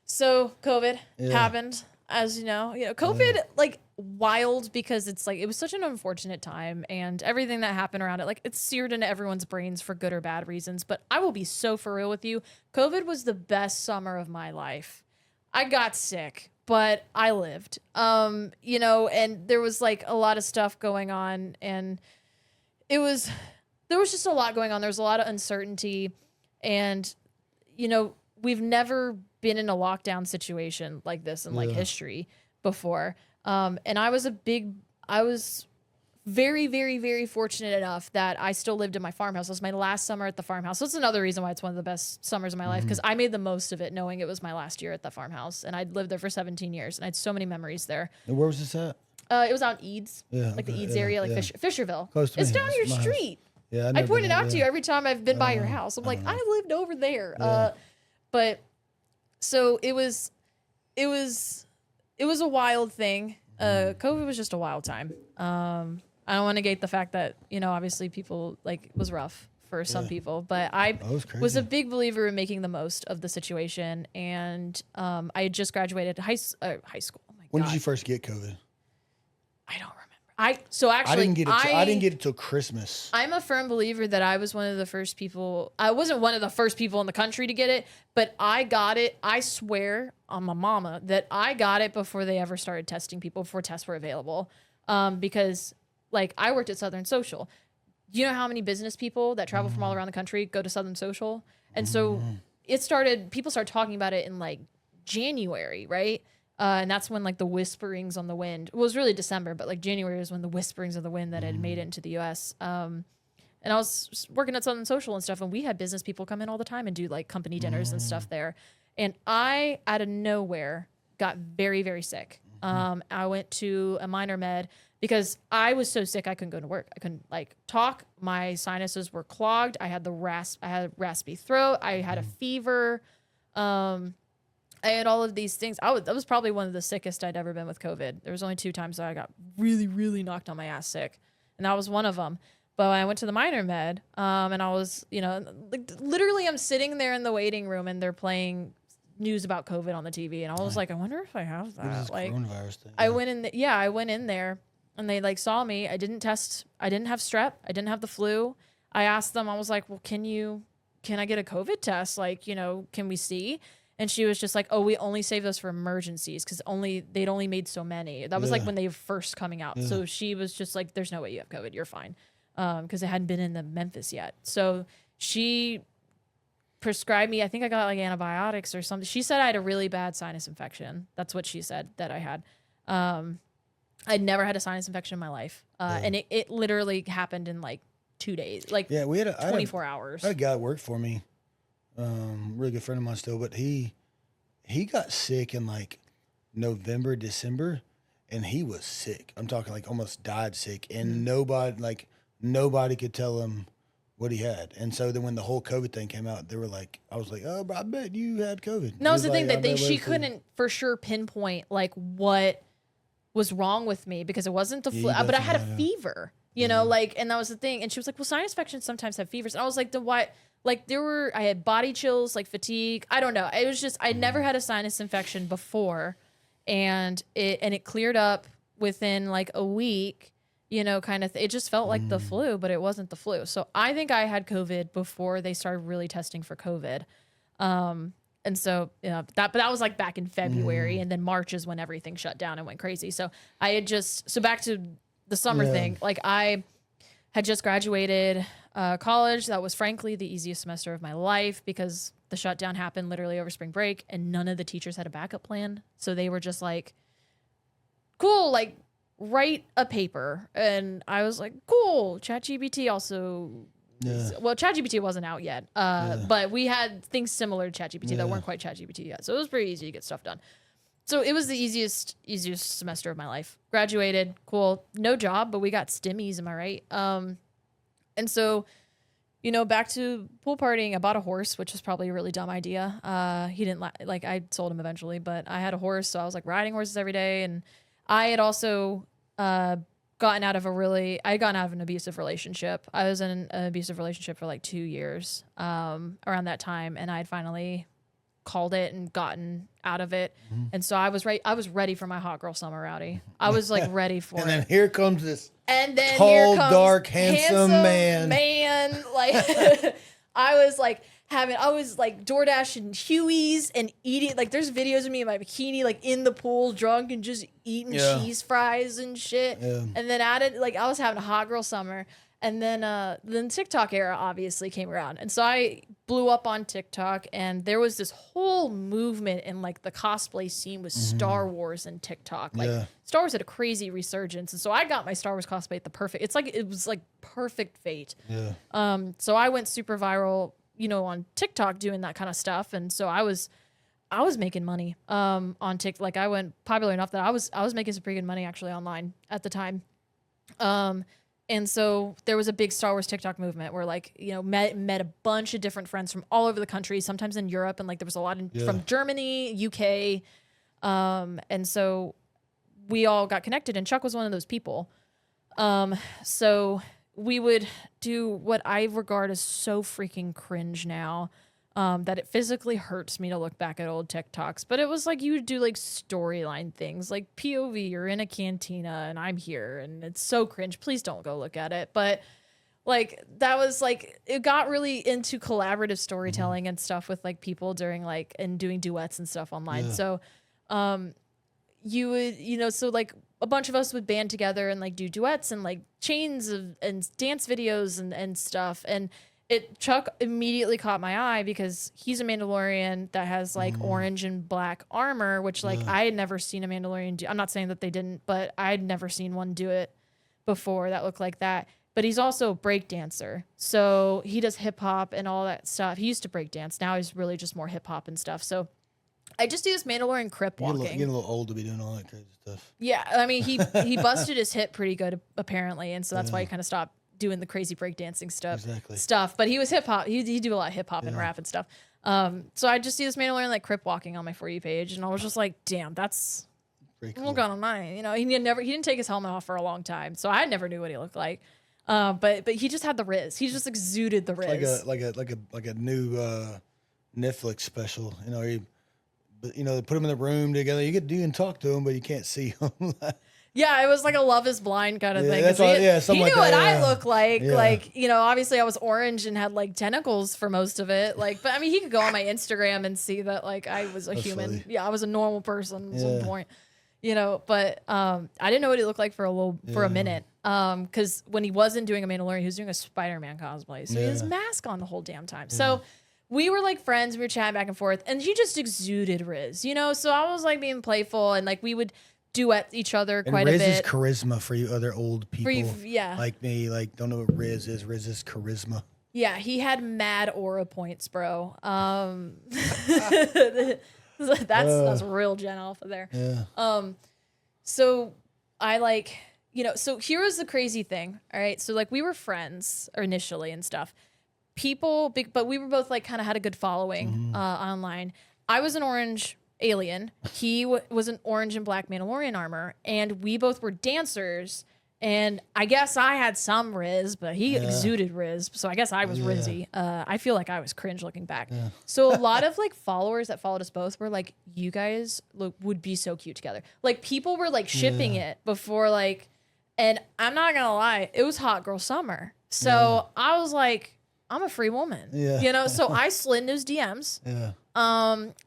So COVID happened, as you know, COVID like wild because it's like, it was such an unfortunate time and everything that happened around it, like it's seared into everyone's brains for good or bad reasons. But I will be so for real with you. COVID was the best summer of my life. I got sick, but I lived, and there was like a lot of stuff going on and there was just a lot going on. There was a lot of uncertainty and, we've never been in a lockdown situation like this in like history before. And I was very, very, very fortunate enough that I still lived in my farmhouse. It was my last summer at the farmhouse. That's another reason why it's one of the best summers of my life, because I made the most of it knowing it was my last year at the farmhouse. And I'd lived there for 17 years and I had so many memories there. And where was this at? It was out in Eads, the Eads area, like Fisherville. Close to it's me. down your My street. Yeah, I pointed out to you every time I've been by your house. I'm like, I lived over there. But so it was a wild thing. COVID was just a wild time. I don't want to negate the fact that, obviously people like it was rough for some people, but I was a big believer in making the most of the situation. And I had just graduated high school. Oh my God. When did you first get COVID? I don't remember. I didn't get it till Christmas. I'm a firm believer that I was one of the first people. I wasn't one of the first people in the country to get it, but I got it. I swear on my mama that I got it before they ever started testing people, before tests were available. Because like I worked at Southern Social. Do you know how many business people that travel from all around the country go to Southern Social? And so people started talking about it in like January, right? And that's when like the whisperings on the wind, well, it was really December, but like January was when the whisperings of the wind that had made it into the US. And I was working at Southern Social and stuff, and we had business people come in all the time and do like company dinners and stuff there. And I, out of nowhere, got very, very sick. I went to a minor med because I was so sick I couldn't go to work. I couldn't like talk. My sinuses were clogged. I had I had a raspy throat. I had a fever. I had all of these things. That was probably one of the sickest I'd ever been with COVID. There was only 2 times that I got really, really knocked on my ass sick. And that was one of them. But I went to the minor med, and I was, like literally I'm sitting there in the waiting room and they're playing news about COVID on the TV. And I was like, I wonder if I have that. Like coronavirus thing. I went in there and they like saw me. I didn't test. I didn't have strep. I didn't have the flu. I asked them, I was like, well, can I get a COVID test? Like, can we see? And she was just like, oh, we only save those for emergencies because they'd only made so many. That was like when they were first coming out. So she was just like, there's no way you have COVID. You're fine. Because it hadn't been in the Memphis yet. So she prescribed me, I think I got like antibiotics or something. She said I had a really bad sinus infection. That's what she said that I had. I'd never had a sinus infection in my life. And it literally happened in like 2 days, like we had 24 hours. I had a guy that worked for me. Really good friend of mine still, but he got sick in like November, December, and he was sick. I'm talking like almost died sick, and nobody could tell him what he had. And so then when the whole COVID thing came out, they were like, I was like, oh, bro, I bet you had COVID. No, it's the thing that she couldn't for sure pinpoint like what was wrong with me because it wasn't the flu, but I had a fever, and that was the thing. And she was like, well, sinus infections sometimes have fevers. And I was like, then why? Like I had body chills, like fatigue. I don't know. It was just, I'd never had a sinus infection before. And it cleared up within like a week, kind of, it just felt like the flu, but it wasn't the flu. So I think I had COVID before they started really testing for COVID. And so, but that was like back in February, and then March is when everything shut down and went crazy. So so back to the summer thing, like I had just graduated college. That was frankly the easiest semester of my life because the shutdown happened literally over spring break and none of the teachers had a backup plan. So they were just like, cool, like write a paper. And I was like, cool. ChatGPT also, well, ChatGPT wasn't out yet, but we had things similar to ChatGPT that weren't quite ChatGPT yet. So it was pretty easy to get stuff done. So it was the easiest semester of my life. Graduated, cool, no job, but we got stimmies, am I right? And so, back to pool partying, I bought a horse, which was probably a really dumb idea. He didn't like, I sold him eventually, but I had a horse. So I was like riding horses every day. And I had also gotten out of an abusive relationship. I was in an abusive relationship for like 2 years around that time, and I had finally called it and gotten out of it. And so I was ready for my hot girl summer, Rowdy. I was like ready for and it. then here comes this Here tall, comes dark, handsome man. Like I was like DoorDashing Huey's and eating, like there's videos of me in my bikini, like in the pool drunk and just eating cheese fries and shit. Yeah. And then I was having a hot girl summer. And then TikTok era obviously came around. And so I blew up on TikTok, and there was this whole movement in like the cosplay scene with Star Wars and TikTok. Like Star Wars had a crazy resurgence. And so I got my Star Wars cosplay at it was like perfect fate. Yeah. So I went super viral, on TikTok doing that kind of stuff. And so I was making money on TikTok. Like I went popular enough that I was making some pretty good money actually online at the time. And so there was a big Star Wars TikTok movement where met a bunch of different friends from all over the country, sometimes in Europe. And like there was a lot from Germany, UK. And so we all got connected, and Chuck was one of those people. So we would do what I regard as so freaking cringe now, that it physically hurts me to look back at old TikToks. But it was like you would do like storyline things, like POV, you're in a cantina and I'm here, and it's so cringe. Please don't go look at it. But like that was like, it got really into collaborative storytelling and stuff with like people during like and doing duets and stuff online. Yeah. So you would, so like a bunch of us would band together and like do duets and like chains of and dance videos and stuff. And Chuck immediately caught my eye because he's a Mandalorian that has like orange and black armor, which like I had never seen a Mandalorian do. I'm not saying that they didn't, but I had never seen one do it before that looked like that. But he's also a break dancer. So he does hip hop and all that stuff. He used to break dance. Now he's really just more hip hop and stuff. So I just do this Mandalorian crip walking. You're getting a little old to be doing all that crazy stuff. Yeah. I mean, he busted his hip pretty good apparently. And so that's why he kind of stopped doing the crazy breakdancing stuff. But he was hip hop. He do a lot of hip hop and rap and stuff. So I just see this Mandalorian like crip walking on my For You page, and I was just like, damn, that's cool. Kind of nice. He didn't take his helmet off for a long time, so I never knew what he looked like. But he just had the riz. He just exuded the riz. Like a new Netflix special. They put them in the room together. You can talk to them, but you can't see them. Yeah, it was like a Love Is Blind kind of thing. That's he knew like what that, I look like. Yeah. Like, obviously I was orange and had like tentacles for most of it. Like, but I mean, he could go on my Instagram and see that like I was a human. Funny. Yeah, I was a normal person at some point. But I didn't know what he looked like for a minute. Because when he wasn't doing a Mandalorian, he was doing a Spider-Man cosplay. So he had his mask on the whole damn time. Yeah. So we were like friends. We were chatting back and forth, and he just exuded riz. So I was like being playful, and like we would duet each other quite a bit. Riz is charisma for you other old people yeah. like me, like don't know what Riz is. Riz is charisma. Yeah, he had mad aura points, bro. That's real Gen Alpha there. Yeah. So I like, so here was the crazy thing. All right. So like we were friends initially and stuff. But we were both like kind of had a good following online. I was an orange alien. He was an orange and black Mandalorian armor, and we both were dancers. And I guess I had some riz, but he exuded riz, so I guess I was rizzy. I feel like I was cringe looking back. Yeah. So a lot of like followers that followed us both were like, "You guys would be so cute together." Like people were like shipping it before like, and I'm not gonna lie, it was hot girl summer. So I was like, I'm a free woman. Yeah. So I slid into his DMs. Yeah.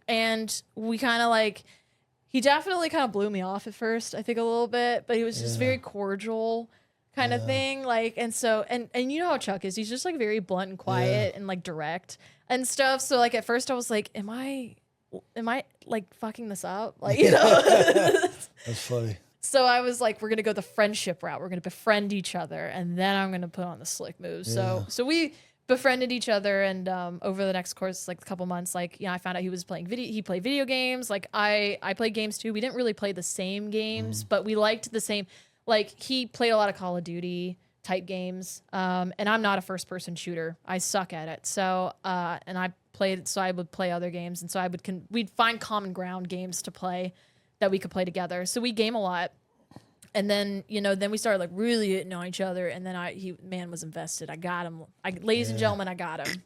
And we kind of like, he definitely kind of blew me off at first, I think a little bit, but he was just very cordial kind of thing. Like, and so, and you know how Chuck is, he's just like very blunt and quiet and like direct and stuff. So like at first I was like, am I like fucking this up? Like, That's funny. So I was like, we're going to go the friendship route. We're going to befriend each other, and then I'm going to put on the slick moves. So we befriended each other, and over the next course, like a couple months, like, I found out he was playing he played video games. Like I played games too. We didn't really play the same games, but we liked the same, like he played a lot of Call of Duty type games. And I'm not a first person shooter. I suck at it. So, and I would play other games. And so we'd find common ground games to play that we could play together. So we game a lot. And then, then we started like really hitting on each other. And then man was invested. I got him. Ladies and gentlemen, I got him.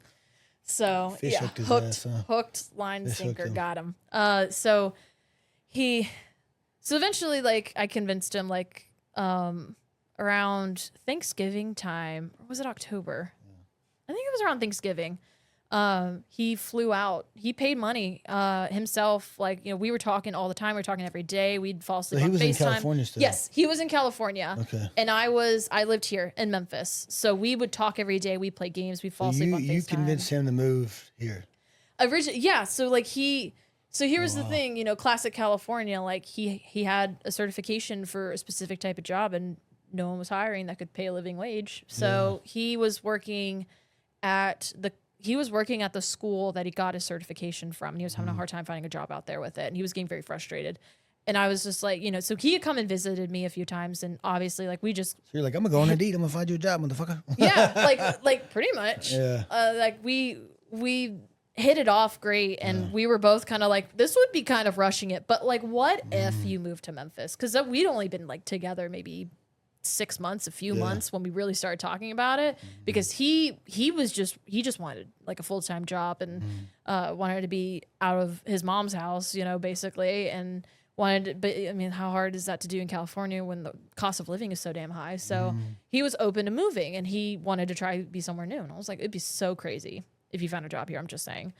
So Fish hooked his ass, huh? hooked, line, Fish sinker, hooked him. got him. So eventually, like, I convinced him, like, around Thanksgiving time, or was it October? I think it was around Thanksgiving. He flew out. He paid money himself. Like, we were talking all the time. We were talking every day. We'd fall asleep on FaceTime. He was in California still? Yes, he was in California. Okay. And I lived here in Memphis. So we would talk every day. We'd play games. We'd fall asleep on FaceTime. You convinced him to move here? Originally, yeah. So, like, so here was the thing, classic California, like, he had a certification for a specific type of job, and no one was hiring that could pay a living wage. So he was working at the school that he got his certification from, and he was having a hard time finding a job out there with it, and he was getting very frustrated. And I was just like, so he had come and visited me a few times, and obviously, like, so you're like, I'm gonna go on Indeed, I'm gonna find you a job, motherfucker. Yeah, like pretty much. Yeah. Like we hit it off great, and we were both kind of like, this would be kind of rushing it, but like, what if you moved to Memphis? Because we'd only been like together maybe 6 months, a few months when we really started talking about it, because he just wanted like a full-time job, and wanted to be out of his mom's house, basically, and but I mean, how hard is that to do in California when the cost of living is so damn high? So he was open to moving, and he wanted to try to be somewhere new, and I was like, it'd be so crazy if you found a job here, I'm just saying.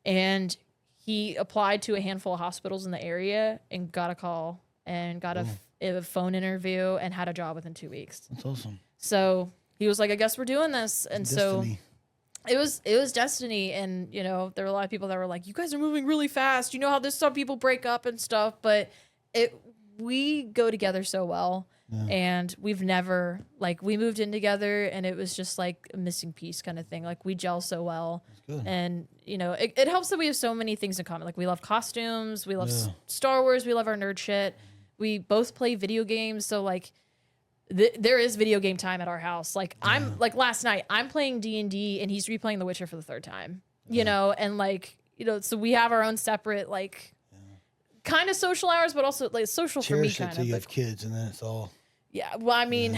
And he applied to a handful of hospitals in the area and got a call and got a phone interview and had a job within 2 weeks. That's awesome. So he was like, I guess we're doing this. And Destiny. so it was destiny. And, there were a lot of people that were like, you guys are moving really fast. You know how some people break up and stuff, but we go together so well. Yeah. And we've never, like, we moved in together, and it was just like a missing piece kind of thing. Like, we gel so well. That's good. And, it helps that we have so many things in common. Like, we love costumes, we love Star Wars, we love our nerd shit. We both play video games. So, like, there is video game time at our house. Like, I'm, like, last night, I'm playing D&D, and he's replaying The Witcher for the third time, and, like, so we have our own separate, like, kind of social hours, but also like social for me kind of. You have kids, and then it's all. Yeah, well, I mean,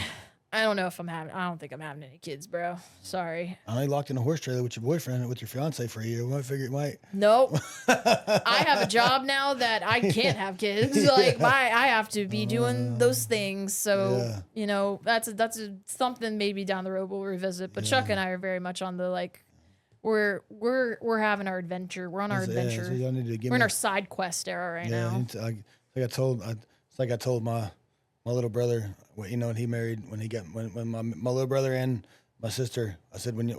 I don't know if I don't think I'm having any kids, bro. Sorry. I only locked in a horse trailer with your boyfriend, with your fiance for a year. I figure it might. Nope. I have a job now that I can't have kids. Like, I have to be doing those things. So, that's something maybe down the road we'll revisit. But Chuck and I are very much on the, like, we're having our adventure. We're on our adventure. So y'all need to give we're in our side quest era right now. I told my little brother, when he married, when my little brother and my sister, I said, when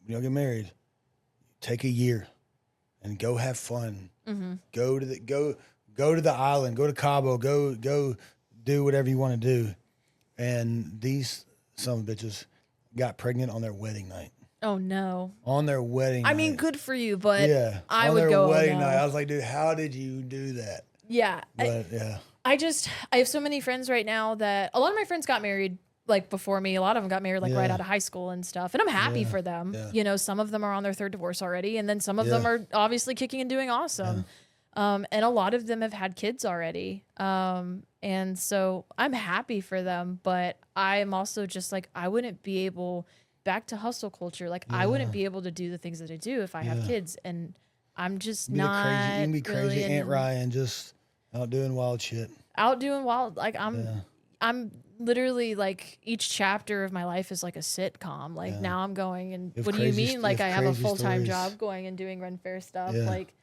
y'all get married, take a year and go have fun. Mm-hmm. Go to the island, go to Cabo, go do whatever you want to do. And these son of bitches got pregnant on their wedding night. Oh no! On their wedding night. I mean, good for you, but I on would their go wedding night. I was like, dude, how did you do that? Yeah, but I have so many friends right now that a lot of my friends got married like before me. A lot of them got married like right out of high school and stuff, and I'm happy for them. Yeah. Some of them are on their third divorce already, and then some of them are obviously kicking and doing awesome. Yeah. And a lot of them have had kids already. And so I'm happy for them, but I'm also just like, I wouldn't be able, back to hustle culture, like I wouldn't be able to do the things that I do if I have kids, and I'm just not. You can be crazy really Aunt Ryan, just out doing wild shit. Out doing wild, like I'm literally like, each chapter of my life is like a sitcom. Like now I'm going and what do you mean? Like I have a full-time job going and doing Ren Fair stuff. Yeah. Like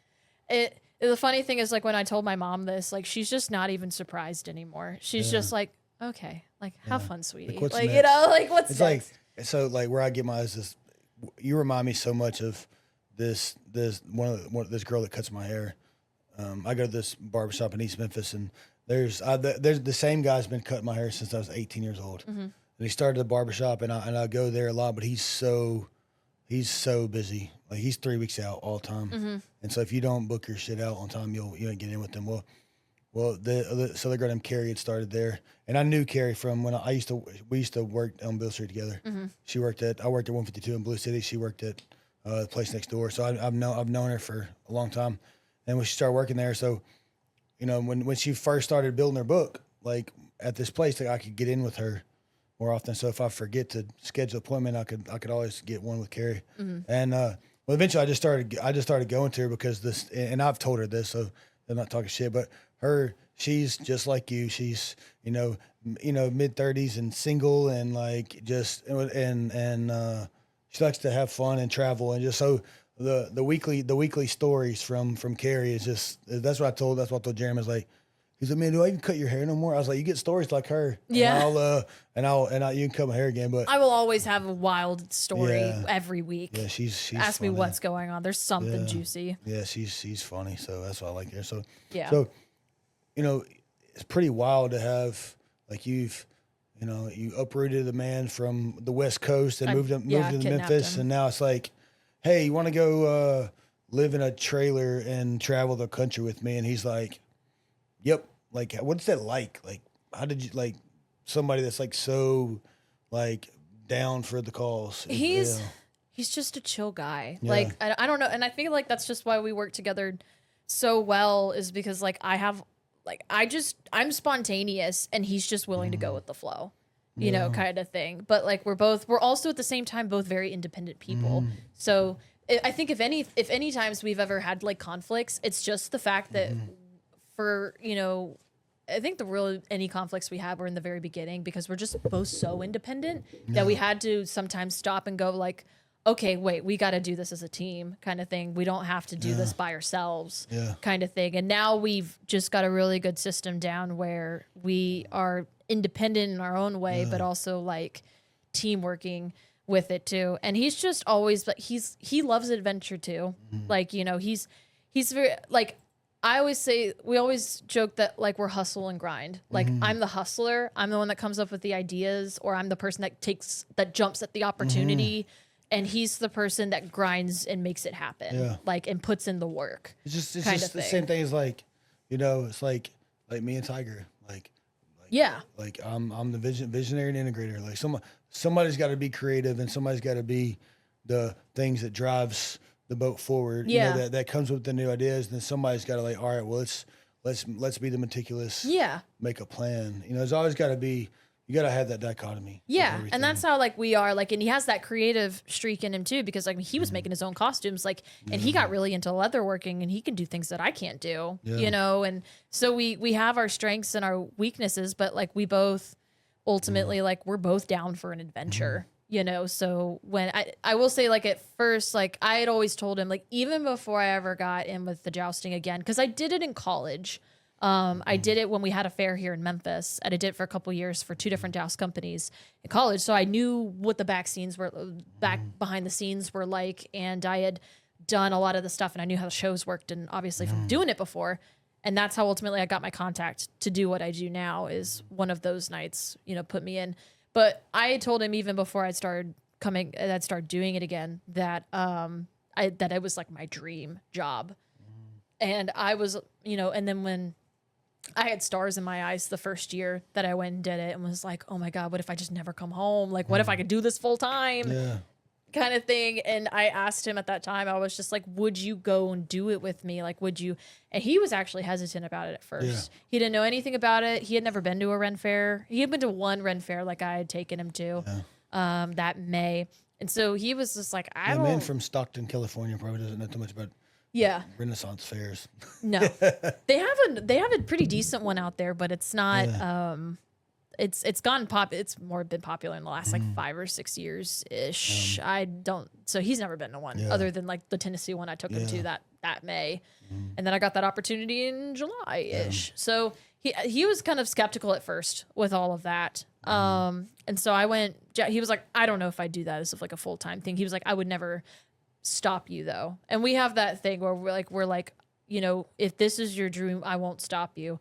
the funny thing is, like, when I told my mom this, like, she's just not even surprised anymore. She's just like, okay, like, have fun, sweetie. Like, like, what's it's next? Like, so, like, where I get my is this, you remind me so much of this this girl that cuts my hair. I go to this barbershop in East Memphis, and there's the same guy's been cutting my hair since I was 18 years old. Mm-hmm. And he started the barbershop, and I go there a lot, but he's so busy. Like, he's 3 weeks out all the time. Mm-hmm. And so if you don't book your shit out on time, you ain't get in with them. Well, this other girl named Carrie had started there, and I knew Carrie from when we used to work on Bill Street together. Mm-hmm. I worked at 152 in Blue City. She worked at the place next door. So I've known her for a long time. And when she started working there, so you know, when she first started building her book, like at this place, like I could get in with her more often. So if I forget to schedule an appointment, I could always get one with Carrie. And well, eventually I just started going to her because this, and I've told her this, so I'm not talking shit, but she's just like you. She's mid-30s and single, and like just and she likes to have fun and travel, and just so the weekly stories from Carrie is just, that's what I told Jeremy. I was like, he's like, man, do I even cut your hair no more? I was like, you get stories like her. Yeah. And I'll you can cut my hair again, but I will always have a wild story every week. Yeah, she's ask funny. me what's going on. There's something juicy. Yeah, she's funny, so that's why I like her. So yeah. So, you know, it's pretty wild to have, like, you uprooted a man from the West Coast and moved him to Memphis, and now it's like, hey, you want to go live in a trailer and travel the country with me? And he's like, yep. Like, what's that like? Like, how did you, like, somebody that's like so like down for the cause? He's just a chill guy. Yeah. Like, I don't know, and I feel like that's just why we work together so well, is because like I'm spontaneous and he's just willing to go with the flow, you know, kind of thing. But like we're also at the same time both very independent people. So I think if any times we've ever had like conflicts, it's just the fact that for, you know, I think any conflicts we had were in the very beginning because we're just both so independent that we had to sometimes stop and go like, okay, wait, we got to do this as a team kind of thing. We don't have to do this by ourselves kind of thing. And now we've just got a really good system down where we are independent in our own way, but also like team working with it too. And he's just always, but he loves adventure too. Like, you know, he's very, like, I always say, we always joke that like we're hustle and grind. Like I'm the hustler. I'm the one that comes up with the ideas, or I'm the person that jumps at the opportunity. And he's the person that grinds and makes it happen, like, and puts in the work. It's just the same thing as like, you know, it's like me and Tiger, like I'm the visionary and integrator. Like somebody's got to be creative, and somebody's got to be the things that drives the boat forward. You know, that comes with the new ideas, and then somebody's got to like, all right, well let's be the meticulous. Make a plan. You know, there's always got to be. You got to have that dichotomy. Yeah. And that's how like we are, like, and he has that creative streak in him too, because like he was making his own costumes, like, and he got really into leatherworking, and he can do things that I can't do, you know? And so we have our strengths and our weaknesses, but like we both ultimately, like we're both down for an adventure, you know? So when I will say, like, at first, like I had always told him, like, even before I ever got in with the jousting again, cause I did it in college. I did it when we had a fair here in Memphis, and I did it for a couple years for 2 different joust companies in college. So I knew what the back behind the scenes were like, and I had done a lot of the stuff, and I knew how the shows worked, and obviously from doing it before. And that's how ultimately I got my contact to do what I do now, is one of those nights, you know, put me in. But I told him even before I'd started doing it again, that it was like my dream job. And I was, you know, and then when I had stars in my eyes the first year that I went and did it, and was like, oh my God, what if I just never come home? Like, what if I could do this full time? Kind of thing. And I asked him at that time, I was just like, would you go and do it with me? Like, would you? And he was actually hesitant about it at first. He didn't know anything about it. He had never been to a Ren Fair. He had been to one Ren Fair, like I had taken him to that May. And so he was just like, I don't. A man from Stockton, California probably doesn't know too much about Renaissance fairs. No, they have a pretty decent one out there, but it's not. It's gone pop. It's more been popular in the last like 5 or 6 years ish. So he's never been to one other than like the Tennessee one I took him to that May, and then I got that opportunity in July ish. So he was kind of skeptical at first with all of that. And so I went. He was like, I don't know if I do that as like a full time thing. He was like, I would never stop you though. And we have that thing where we're like, you know, if this is your dream, I won't stop you.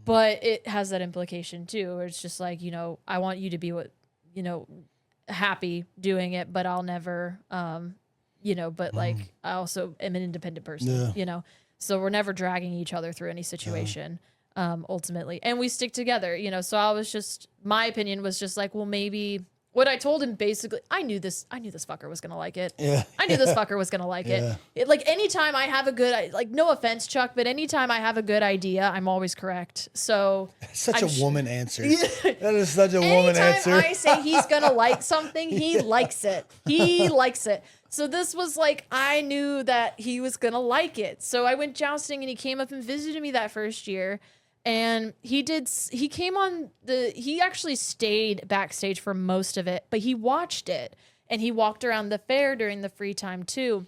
But it has that implication too, where it's just like, you know, I want you to be happy doing it, but I'll never, you know, but like I also am an independent person, you know, so we're never dragging each other through any situation, ultimately. And we stick together, you know, so my opinion was just like, well, maybe what I told him basically, I knew this fucker was gonna like it. Yeah. I knew this fucker was gonna like it. Like anytime I have a good, like no offense, Chuck, but anytime I have a good idea, I'm always correct. So such a woman answer. That is such a woman answer. Anytime I say he's gonna like something, he likes it. He likes it. So this was like, I knew that he was gonna like it. So I went jousting and he came up and visited me that first year. And he actually stayed backstage for most of it, but he watched it and he walked around the fair during the free time too.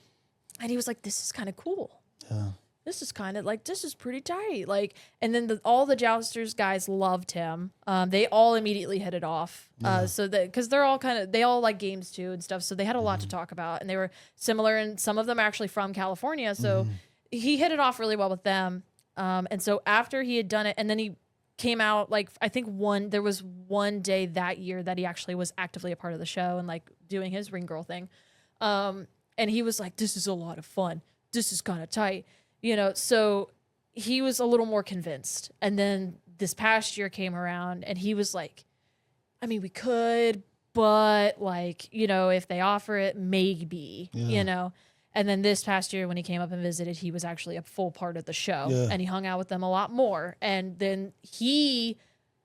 And he was like, this is kind of cool. Yeah. This is kind of like, this is pretty tight. Like, and then all the jousters guys loved him. They all immediately hit it off. So that, cause they all like games too and stuff. So they had a lot to talk about and they were similar. And some of them are actually from California. So he hit it off really well with them. And so after he had done it, and then he came out, like, I think there was one day that year that he actually was actively a part of the show and like doing his ring girl thing. And he was like, this is a lot of fun. This is kind of tight, so he was a little more convinced. And then this past year came around and he was like, I mean, we could, but like, if they offer it, maybe, And then this past year when he came up and visited, he was actually a full part of the show and he hung out with them a lot more. And then he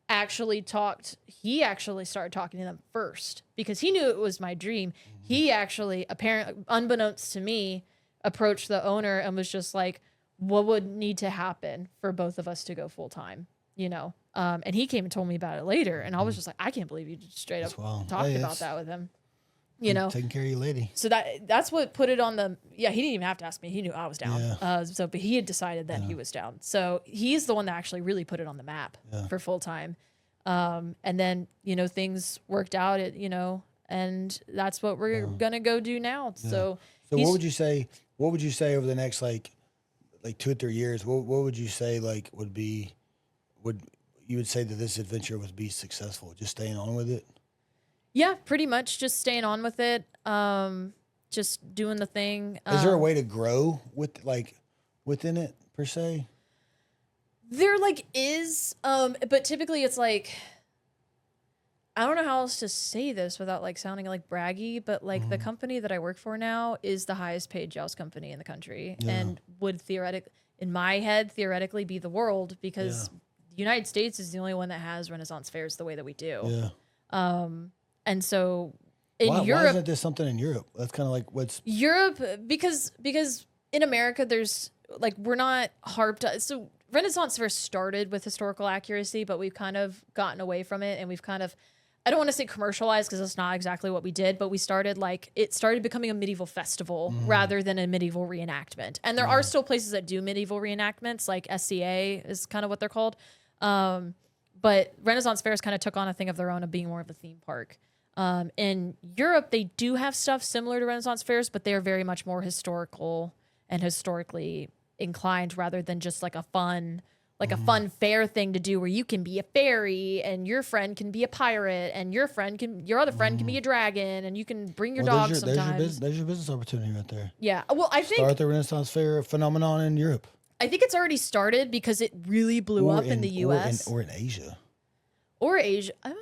actually started talking to them first because he knew it was my dream. He actually, apparently, unbeknownst to me, approached the owner and was just like, what would need to happen for both of us to go full time, And he came and told me about it later. And I was just like, I can't believe you just straight up talked about that with him. Taking care of your lady. So that's what put it on the, he didn't even have to ask me. He knew I was down. Yeah. But he had decided that he was down. So he's the one that actually really put it on the map for full time. And then, things worked out, and that's what we're going to go do now. Yeah. So what would you say over the next, like 2 or 3 years, what would you say, would you would say that this adventure would be successful? Just staying on with it? Yeah, pretty much just staying on with it. Just doing the thing. Is there a way to grow within it per se? There is, but typically it's like, I don't know how else to say this without sounding braggy, but the company that I work for now is the highest paid joust company in the country and would in my head, theoretically be the world because the United States is the only one that has Renaissance fairs the way that we do. Yeah. And so in Europe, why isn't this something in Europe? That's kind of what's Europe because in America there's we're not harped. So Renaissance Fair started with historical accuracy, but we've kind of gotten away from it, and we've kind of, I don't want to say commercialized because that's not exactly what we did, but we started it started becoming a medieval festival rather than a medieval reenactment. And there are still places that do medieval reenactments, like SCA is kind of what they're called. But Renaissance Fairs kind of took on a thing of their own of being more of a theme park. In Europe, they do have stuff similar to Renaissance Fairs, but they are very much more historical and historically inclined rather than just a fun fair thing to do where you can be a fairy and your friend can be a pirate and your other friend can be a dragon and you can bring your dog sometimes. There's your business opportunity right there. Yeah. Well, I think start the Renaissance Fair phenomenon in Europe. I think it's already started because it really blew up in the U.S. Or in Asia. Or Asia. I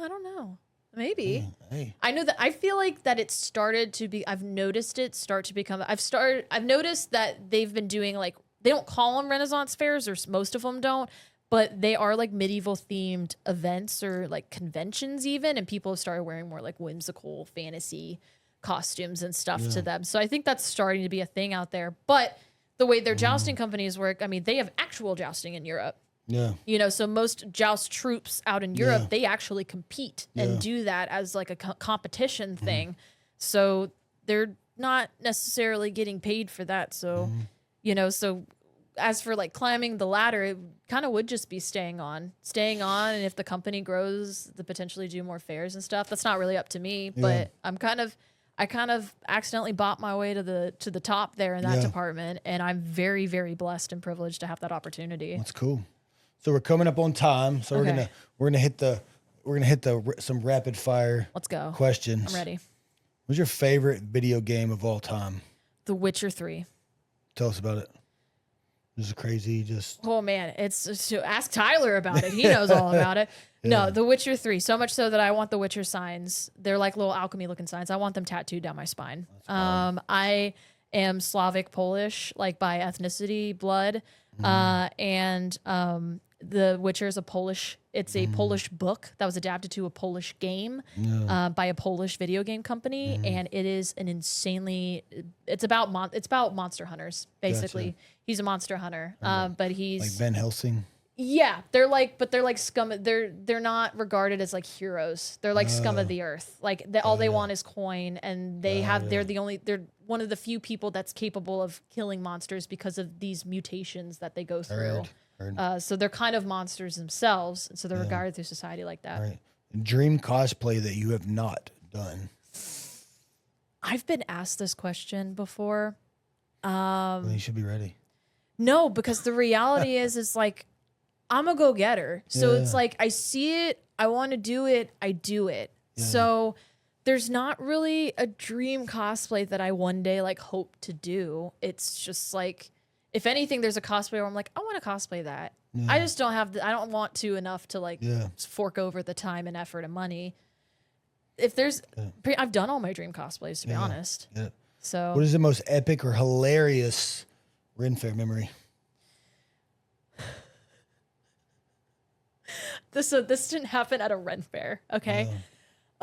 don't know. Maybe. Hey. I know that I feel like that it started to be, I've noticed it start to become, I've noticed that they've been doing they don't call them Renaissance fairs, or most of them don't, but they are medieval themed events or conventions even. And people have started wearing more whimsical fantasy costumes and stuff to them. So I think that's starting to be a thing out there. But the way their jousting companies work, I mean, they have actual jousting in Europe. Yeah. So most joust troops out in Europe, they actually compete and do that as a competition thing. So they're not necessarily getting paid for that. So, so as for climbing the ladder, it kind of would just be staying on. And if the company grows, the potentially do more fairs and stuff. That's not really up to me, but I kind of accidentally bought my way to the top there in that department. And I'm very, very blessed and privileged to have that opportunity. That's cool. So we're coming up on time, so we're gonna hit some rapid fire. Let's go. Questions. I'm ready. What's your favorite video game of all time? The Witcher 3. Tell us about it. This is crazy. Oh man, ask Tyler about it. He knows all about it. No, The Witcher 3. So much so that I want the Witcher signs. They're like little alchemy looking signs. I want them tattooed down my spine. I am Slavic Polish, like by ethnicity, blood. And The Witcher is it's a Polish book that was adapted to a Polish game by a Polish video game company. And it is an it's about monster hunters, basically. Gotcha. He's a monster hunter, but he's like Van Helsing. Yeah, they're like scum. They're not regarded as like heroes. They're like scum of the earth. Like all they want is coin, and they're one of the few people that's capable of killing monsters because of these mutations that they go through. So they're kind of monsters themselves, and so they're regarded through society like that. Right. Dream cosplay that you have not done. I've been asked this question before. Well, you should be ready. No, because the reality is like, I'm a go-getter. So it's like, I see it, I want to do it, I do it. Yeah. So there's not really a dream cosplay that I one day like hope to do. It's just like, if anything, there's a cosplay where I'm like, I want to cosplay that. Yeah. I just don't have I don't want to enough to like fork over the time and effort and money. If there's, I've done all my dream cosplays, to be honest. Yeah. So what is the most epic or hilarious Ren Fair memory? This didn't happen at a Ren Fair, okay?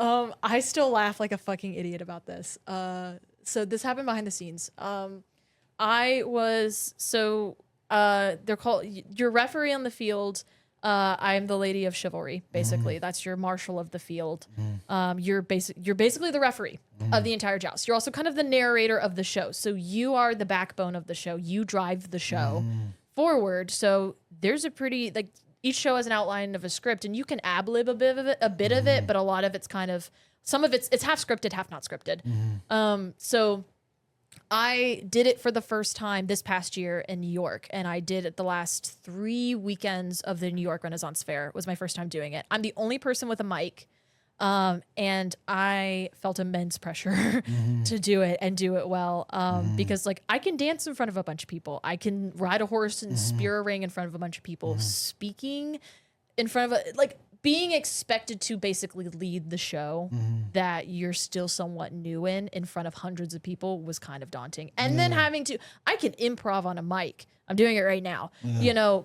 I still laugh like a fucking idiot about this. So this happened behind the scenes. They're called your referee on the field. I'm the lady of chivalry, basically. That's your marshal of the field. You're basically the referee of the entire joust. You're also kind of the narrator of the show. So you are the backbone of the show. You drive the show forward. So there's each show has an outline of a script, and you can ad-lib a bit of it, but a lot of it's some of it's half scripted, half not scripted. So I did it for the first time this past year in New York, and I did it the last 3 weekends of the New York Renaissance Fair. It was my first time doing it. I'm the only person with a mic, and I felt immense pressure to do it and do it well, because like I can dance in front of a bunch of people. I can ride a horse and spear a ring in front of a bunch of people. Speaking in front of being expected to basically lead the show that you're still somewhat new in front of hundreds of people was kind of daunting. And then I can improv on a mic. I'm doing it right now,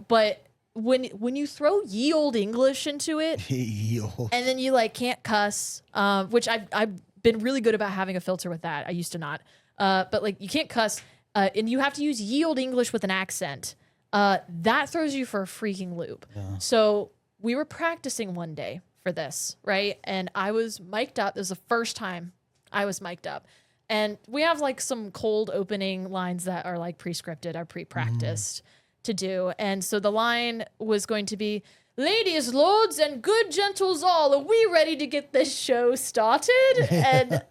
but when you throw ye old English into it and then you like can't cuss, which I've been really good about having a filter with that. I used to not, but like you can't cuss, and you have to use ye old English with an accent. That throws you for a freaking loop. So we were practicing one day for this, right? And I was mic'd up. This was the first time I was mic'd up. And we have like some cold opening lines that are like pre-scripted or pre-practiced to do. And so the line was going to be, "Ladies, lords, and good gentles all, are we ready to get this show started?" And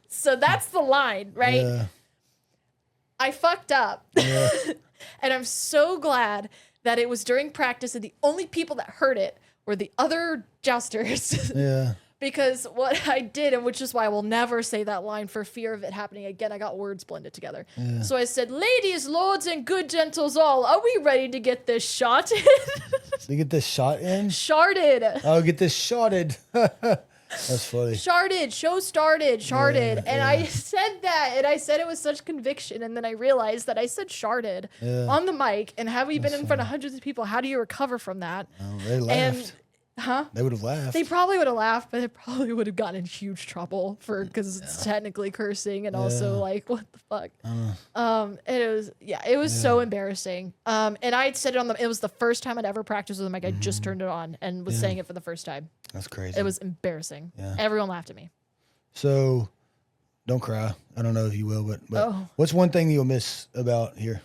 so that's the line, right? Yeah. I fucked up. Yeah. And I'm so glad that it was during practice, and the only people that heard it were the other jousters. Yeah. Because what I did, and which is why I will never say that line for fear of it happening again, I got words blended together. Yeah. So I said, "Ladies, lords, and good gentles all, are we ready to get this shot in?" You get this shot in? Sharded. Oh, get this shotted. That's funny. Sharded, show started, sharded. Yeah, and I said that, and I said it with such conviction, and then I realized that I said sharded on the mic, and have we been in front of hundreds of people? How do you recover from that? Oh, they laughed. They would have laughed. They probably would have laughed, but they probably would have gotten in huge trouble because it's technically cursing and also like, what the fuck? It was so embarrassing. And I said it it was the first time I'd ever practiced with the mic. I just turned it on and was saying it for the first time. That's crazy. It was embarrassing. Yeah. Everyone laughed at me. So don't cry. I don't know if you will, but what's one thing you'll miss about here?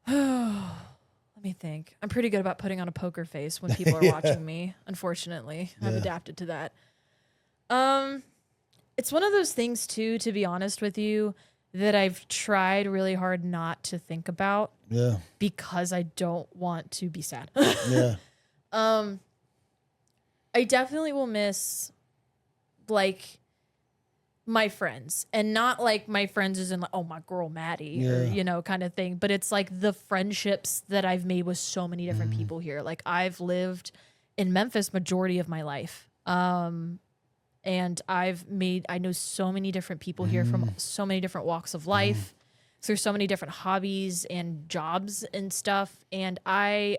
Let me think. I'm pretty good about putting on a poker face when people are watching me. Unfortunately, I've adapted to that. It's one of those things too, to be honest with you, that I've tried really hard not to think about. Yeah. Because I don't want to be sad. Yeah. I definitely will miss like my friends, and not like my friends as in like, oh, my girl Maddie or, you know, kind of thing. But it's like the friendships that I've made with so many different people here. Like I've lived in Memphis majority of my life. And I know so many different people here from so many different walks of life, through so many different hobbies and jobs and stuff. And I'm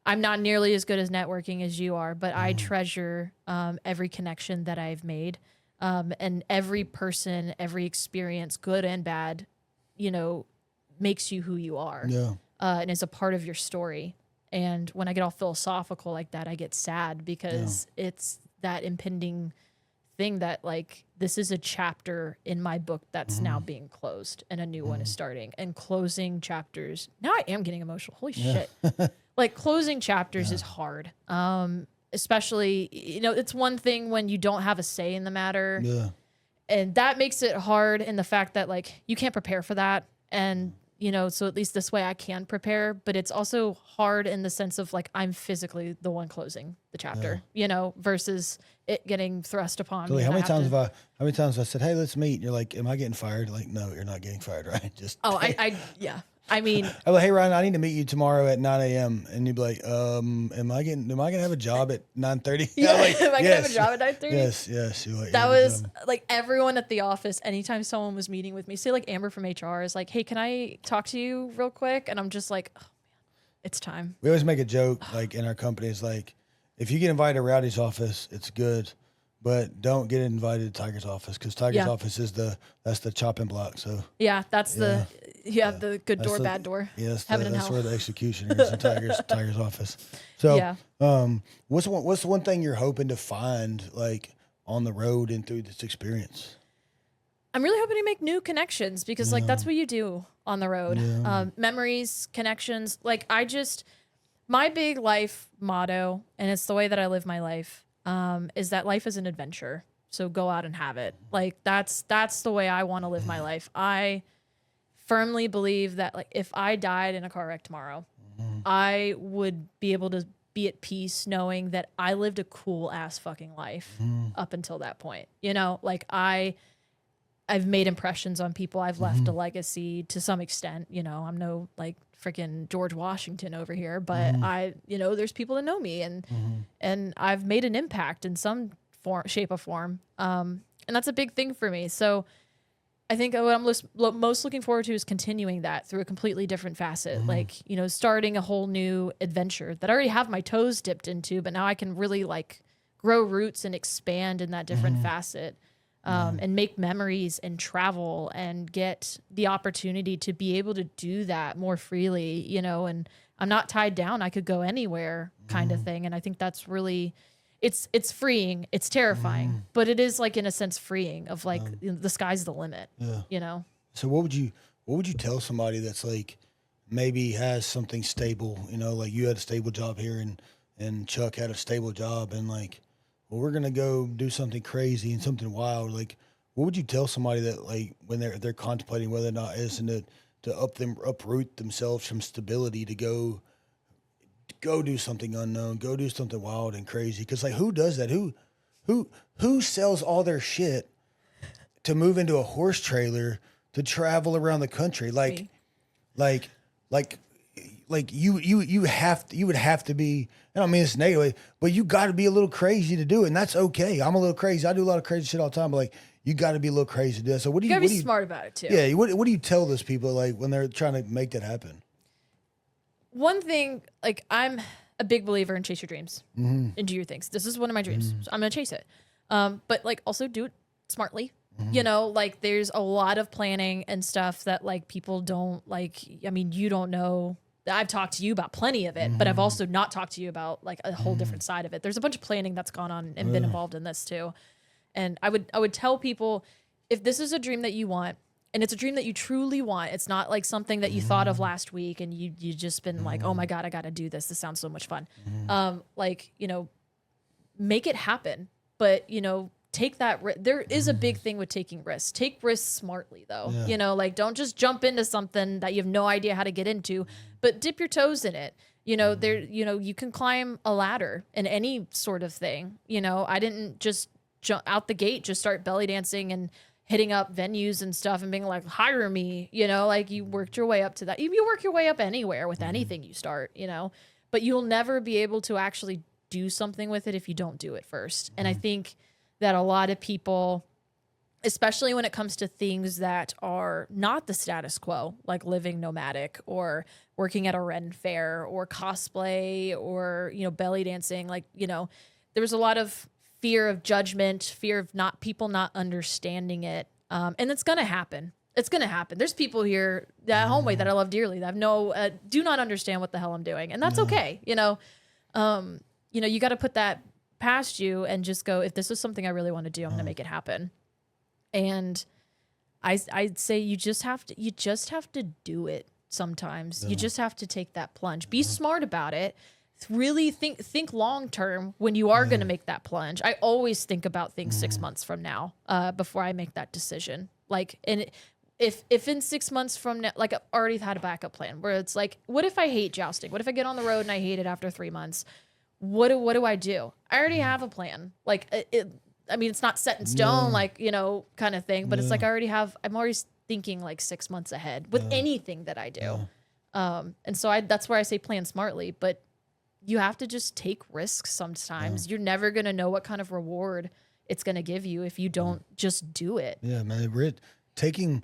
not nearly as good as networking as you are, but I treasure every connection that I've made. And every person, every experience, good and bad, you know, makes you who you are. Yeah. And is a part of your story. And when I get all philosophical like that, I get sad because it's that impending thing that like, this is a chapter in my book that's now being closed and a new one is starting. And closing chapters, now I am getting emotional. Holy shit. Like closing chapters is hard. Especially, you know, it's one thing when you don't have a say in the matter. Yeah. And that makes it hard in the fact that like you can't prepare for that. And, you know, so at least this way I can prepare, but it's also hard in the sense of like I'm physically the one closing the chapter, you know, versus it getting thrust upon So me. how many times have I said, hey, let's meet? And you're like, am I getting fired? Like, no, you're not getting fired, right? Just yeah. I mean, I'm like, hey Ryan, I need to meet you tomorrow at 9 a.m. And you'd be like, am I gonna have a job at 9:30? Yeah, like, am I gonna have a job at 9:30? Yes. That was like everyone at the office. Anytime someone was meeting with me, say like Amber from HR is like, hey, can I talk to you real quick? And I'm just like, oh man, it's time. We always make a joke like in our company. It's like, if you get invited to Rowdy's office, it's good, but don't get invited to Tiger's office because Tiger's office is that's the chopping block. So yeah, that's the the good door, bad door. Yes, heaven and that's hell. where the executioner is in Tiger's office. So what's the one thing you're hoping to find like on the road and through this experience? I'm really hoping to make new connections because like that's what you do on the road. Memories, connections. Like my big life motto, and it's the way that I live my life, is that life is an adventure. So go out and have it. Like that's the way I want to live my life. I firmly believe that like if I died in a car wreck tomorrow, I would be able to be at peace knowing that I lived a cool ass fucking life up until that point. You know, like I've made impressions on people. I've left a legacy to some extent. You know, I'm no like freaking George Washington over here, but there's people that know me and I've made an impact in some shape or form. And that's a big thing for me. So I think what I'm most looking forward to is continuing that through a completely different facet. Like, you know, starting a whole new adventure that I already have my toes dipped into, but now I can really like grow roots and expand in that different facet. And make memories and travel and get the opportunity to be able to do that more freely, you know, and I'm not tied down. I could go anywhere kind of thing. And I think that's really, it's freeing. It's terrifying, but it is like in a sense freeing of like the sky's the limit, you know? So what would you tell somebody that's like, maybe has something stable, you know, like you had a stable job here and Chuck had a stable job and like, well, we're going to go do something crazy and something wild. Like, what would you tell somebody that like, when they're contemplating whether or not it's to uproot themselves from stability to go do something unknown, go do something wild and crazy? Cause like, who does that? Who sells all their shit to move into a horse trailer to travel around the country? Like you would have to be, I don't mean this negatively, but you got to be a little crazy to do it. And that's okay. I'm a little crazy. I do a lot of crazy shit all the time, but like, you got to be a little crazy to do that. So you gotta be smart about it too. Yeah. What do you tell those people like when they're trying to make that happen? One thing, like I'm a big believer in chase your dreams and do your things. This is one of my dreams. So I'm going to chase it. But like also do it smartly. You know, like there's a lot of planning and stuff that like people don't like. I mean, you don't know. I've talked to you about plenty of it, but I've also not talked to you about like a whole different side of it. There's a bunch of planning that's gone on and been involved in this too. And I would tell people, if this is a dream that you want, and it's a dream that you truly want, it's not like something that you thought of last week and you just been like, oh my God, I got to do this. This sounds so much fun. Like, you know, make it happen, but you know, take that. There is a big thing with taking risks. Take risks smartly though. You know, like don't just jump into something that you have no idea how to get into, but dip your toes in it. You know, you can climb a ladder in any sort of thing. You know, I didn't just out the gate, just start belly dancing and hitting up venues and stuff and being like, hire me, like you worked your way up to that. You work your way up anywhere with anything you start, but you'll never be able to actually do something with it if you don't do it first. And I think that a lot of people, especially when it comes to things that are not the status quo, like living nomadic or working at a Ren fair or cosplay or, belly dancing, there's a lot of fear of judgment, fear of people not understanding it. And it's going to happen. It's going to happen. There's people here at Homeway that I love dearly that have do not understand what the hell I'm doing. And that's okay. You got to put that past you and just go, if this is something I really want to do, I'm going to make it happen. And I'd say you just have to do it sometimes. You just have to take that plunge. Be smart about it. Really think long term when you are going to make that plunge. I always think about things 6 months from now before I make that decision. If in 6 months from now, I've already had a backup plan where it's like, what if I hate jousting? What if I get on the road and I hate it after 3 months? What do I do? I already have a plan. It's not set in stone, kind of thing, but it's like I'm always thinking 6 months ahead with anything that I do. And so that's where I say plan smartly, but you have to just take risks sometimes. You're never going to know what kind of reward it's going to give you if you don't just do it. Yeah, man. Taking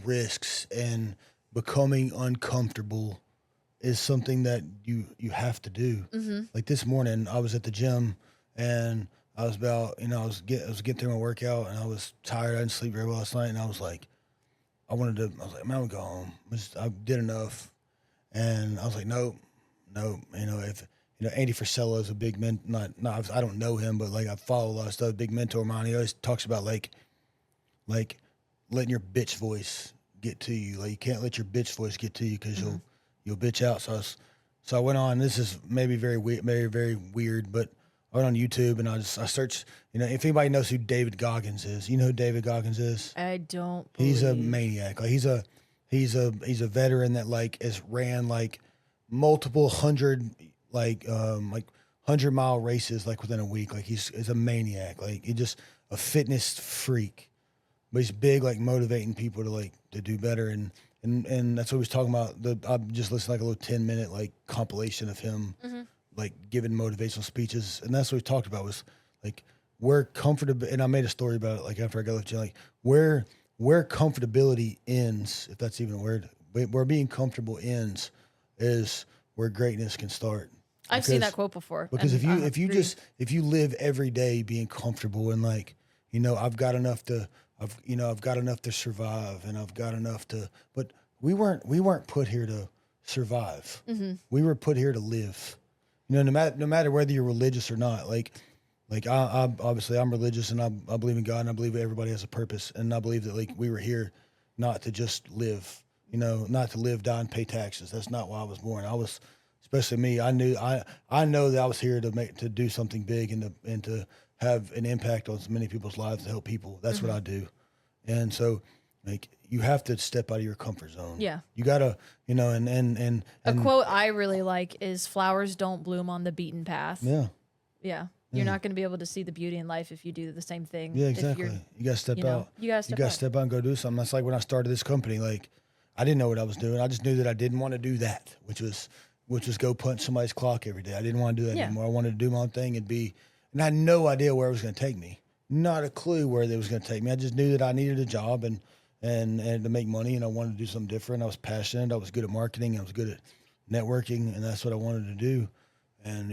risks and becoming uncomfortable is something that you have to do. Like this morning, I was at the gym and I was I was getting through my workout and I was tired. I didn't sleep very well last night, and I was like, man, I'm gonna go home. I did enough, and I was like, nope. If Andy Frisella is a big I don't know him, but I follow a lot of stuff. Big mentor of mine. He always talks about like letting your bitch voice get to you. You can't let your bitch voice get to you because you'll bitch out. So I went on. This is maybe very weird, but I went on YouTube and I searched. If anybody knows who David Goggins is, you know who David Goggins is? I don't. He's a maniac. He's a veteran that has ran multiple 100-mile races within a week. He's a maniac. He's just a fitness freak, but he's big motivating people to do better, and that's what he was talking about. I just listened a little 10-minute compilation of him giving motivational speeches, and that's what we talked about was where comfortable. And I made a story about it after I got left gym, where comfortability ends, if that's even a word. Where being comfortable ends is where greatness can start. I've seen that quote before. Because if you live every day being comfortable and I've got enough to survive and I've got enough to, but we weren't put here to survive. We were put here to live. No matter whether you're religious or not. I obviously I'm religious and I believe in God and I believe everybody has a purpose, and I believe that we were here not to just live. Not to live, die, and pay taxes. That's not why I was born. Especially me. I know that I was here to do something big and to have an impact on so many people's lives, to help people. That's what I do. And so, you have to step out of your comfort zone. Yeah. You gotta, and a quote I really like is "Flowers don't bloom on the beaten path." Yeah. Yeah. You're not going to be able to see the beauty in life if you do the same thing. Yeah, exactly. You got to step out. You got to step out and go do something. That's like when I started this company. I didn't know what I was doing. I just knew that I didn't want to do that, which was go punch somebody's clock every day. I didn't want to do that anymore. I wanted to do my own thing and I had no idea where it was going to take me. Not a clue where it was going to take me. I just knew that I needed a job and to make money, and I wanted to do something different. I was passionate. I was good at marketing. I was good at networking, and that's what I wanted to do. And,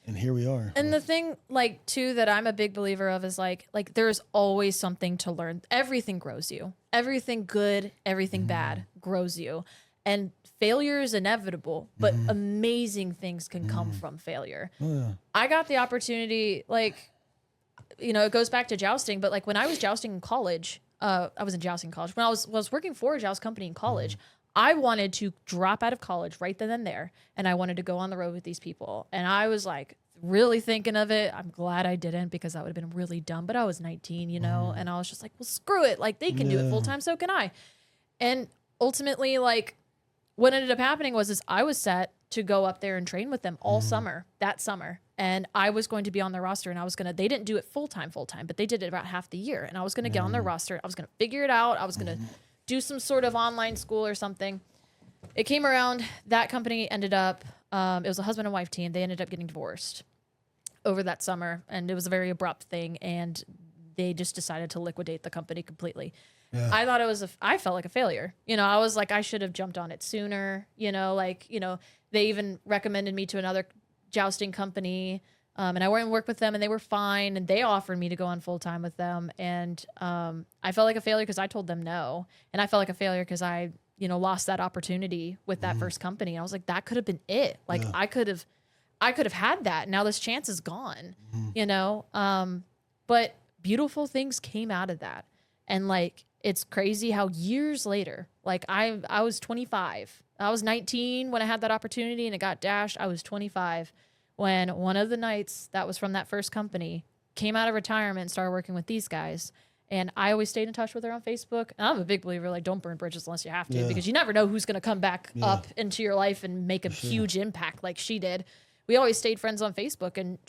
and here we are. And the thing, too, that I'm a big believer of is there's always something to learn. Everything grows you. Everything good, everything bad grows you. And failure is inevitable, but amazing things can come from failure. Oh, yeah. I got the opportunity, it goes back to jousting, but when I was jousting in college, I was in jousting in college. When I was working for a joust company in college, I wanted to drop out of college right then and there, and I wanted to go on the road with these people. And I was really thinking of it. I'm glad I didn't, because that would have been really dumb. But I was 19, and I was just well, screw it. They can do it full time, so can I. And ultimately, what ended up happening was I was set to go up there and train with them all summer, that summer. And I was going to be on their roster, and they didn't do it full time, but they did it about half the year. And I was going to get on their roster. I was going to figure it out. I was going to do some sort of online school or something. It came around. That company ended up, it was a husband and wife team. They ended up getting divorced over that summer, and it was a very abrupt thing. And they just decided to liquidate the company completely. Yeah. I felt like a failure. I was like, I should have jumped on it sooner. They even recommended me to another jousting company. And I went and worked with them, and they were fine. And they offered me to go on full time with them. And I felt like a failure because I told them no. And I felt like a failure because I lost that opportunity with that first company. And I was like, that could have been it. Like I could have had that. Now this chance is gone, but beautiful things came out of that. And like, it's crazy how years later, like I was 25, I was 19 when I had that opportunity and it got dashed. I was 25 when one of the knights that was from that first company came out of retirement and started working with these guys. And I always stayed in touch with her on Facebook. And I'm a big believer, like, don't burn bridges unless you have to, because you never know who's going to come back up into your life and make a huge impact like she did. We always stayed friends on Facebook, and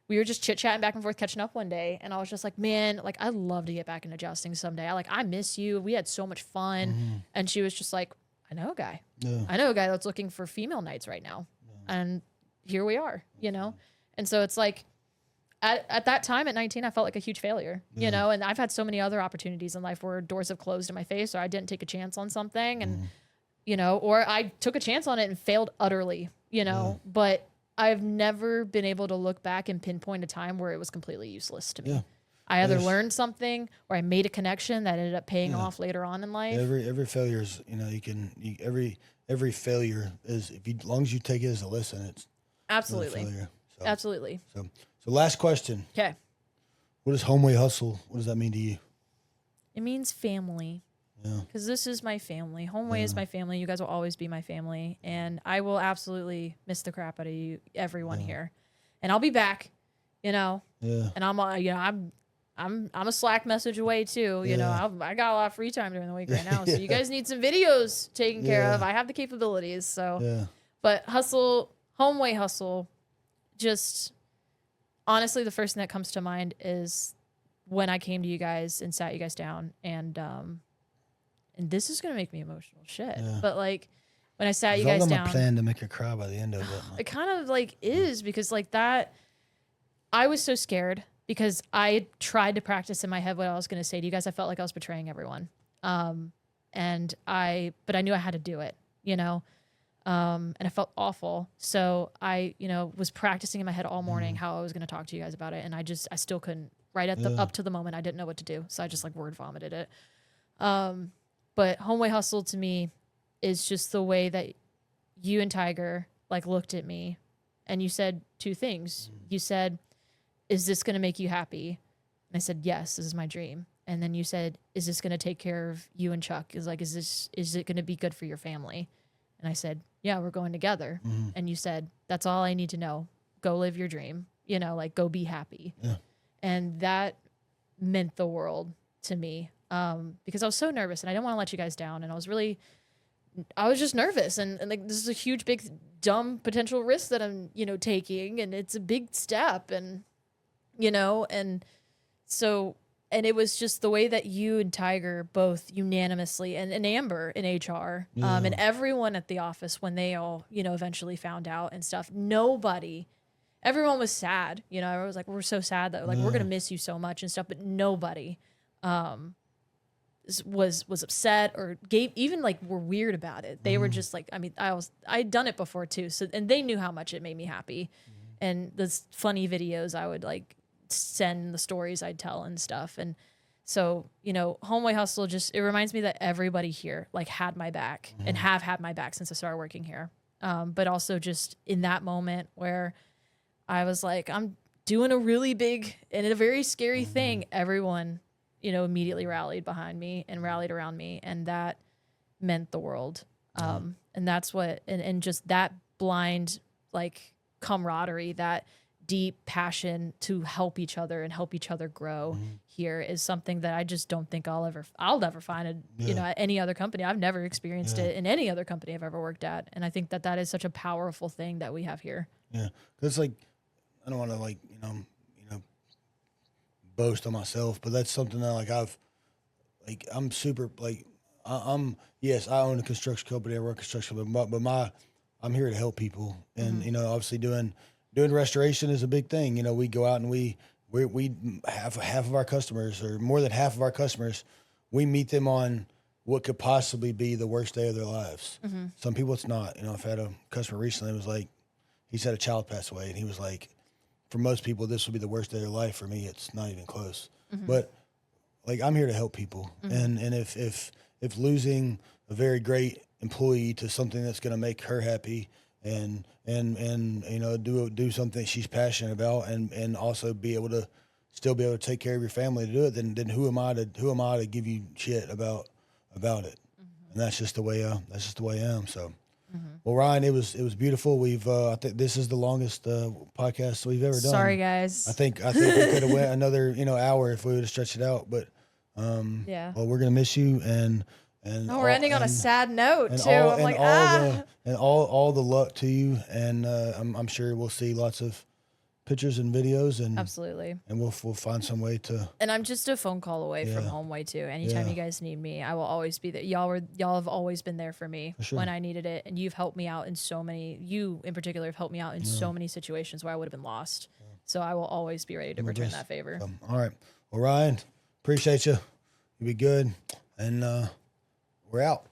we were just chit-chatting back and forth, catching up one day. And I was just like, man, like, I'd love to get back into jousting someday. I miss you. We had so much fun. And she was just like, I know a guy. I know a guy that's looking for female knights right now. And here we are, And so it's like, at that time at 19, I felt like a huge failure, and I've had so many other opportunities in life where doors have closed in my face, or I didn't take a chance on something and, or I took a chance on it and failed utterly, but I've never been able to look back and pinpoint a time where it was completely useless to me. Yeah. I either learned something or I made a connection that ended up paying off later on in life. Every failure is, every failure is, as long as you take it as a lesson, it's absolutely, failure. So, absolutely. So last question. Okay. What is Homeway Hustle? What does that mean to you? It means family. Yeah. Because this is my family. Homeway is my family. You guys will always be my family, and I will absolutely miss the crap out of you, everyone here. And I'll be back, Yeah. And I'm a Slack message away too. I got a lot of free time during the week right now, so you guys need some videos taken care of. I have the capabilities. So, but Homeway Hustle, just. Honestly, the first thing that comes to mind is when I came to you guys and sat you guys down, and this is gonna make me emotional, but like when I sat you guys down, I plan to make her cry by the end of it. It kind of like is because like that, I was so scared because I tried to practice in my head what I was gonna say to you guys. I felt like I was betraying everyone, but I knew I had to do it, and I felt awful. So I, was practicing in my head all morning how I was going to talk to you guys about it. And I still couldn't up to the moment. I didn't know what to do. So I just like word vomited it. But Homeway Hustle to me is just the way that you and Tiger like looked at me and you said two things. You said, is this going to make you happy? And I said, yes, this is my dream. And then you said, is this going to take care of you and Chuck? Is it going to be good for your family? And I said, yeah, we're going together. And you said, that's all I need to know. Go live your dream, go be happy. Yeah. And that meant the world to me because I was so nervous and I didn't want to let you guys down. And I was just nervous. And like, this is a huge, big, dumb potential risk that I'm, taking. And it's a big step. And, and so... And it was just the way that you and Tiger both unanimously, and Amber in HR, and everyone at the office when they all, eventually found out and stuff. Everyone was sad. Everyone was like, we're so sad that like we're gonna miss you so much and stuff. But nobody was upset or were weird about it. They were just like, I'd done it before too. So and they knew how much it made me happy. And those funny videos I would like send, the stories I'd tell and stuff. And so, Homeway Hustle it reminds me that everybody here like had my back and have had my back since I started working here. But also just in that moment where I was like, I'm doing a really big and a very scary thing. Everyone, immediately rallied behind me and rallied around me. And that meant the world. And that's what, and just that blind, like camaraderie, that deep passion to help each other and help each other grow here is something that I just don't think I'll never find at any other company. I've never experienced it in any other company I've ever worked at. And I think that is such a powerful thing that we have here. Yeah. Cause like, don't want to like, boast on myself, but that's something that like I'm super like, yes, I own a construction company. I work construction, but I'm here to help people. And, obviously doing restoration is a big thing. We go out and we half of our customers, or more than half of our customers, we meet them on what could possibly be the worst day of their lives. Some people it's not. I've had a customer recently, it was like, he's had a child pass away, and he was like, for most people, this would be the worst day of their life. For me, it's not even close. But like, I'm here to help people. And if losing a very great employee to something that's going to make her happy and do something she's passionate about, and also still be able to take care of your family to do it, then who am I to give you shit about it? And that's just the way I am. So. Well, Ryan, it was beautiful. We've I think this is the longest podcast we've ever done. Sorry, guys. I think we could have went another hour if we would have stretched it out. But yeah. Well, we're gonna miss you, and we're ending on a sad note too. I'm like, all the luck to you, and I'm sure we'll see lots of pictures and videos, and absolutely, and we'll find some way to. And I'm just a phone call away from Homeway too. Anytime you guys need me, I will always be there. Y'all have always been there for me when I needed it, and you've helped me out in so many. You in particular have helped me out in so many situations where I would have been lost. So I will always be ready to return that favor. All right, well, Ryan, appreciate you. You be good, and we're out.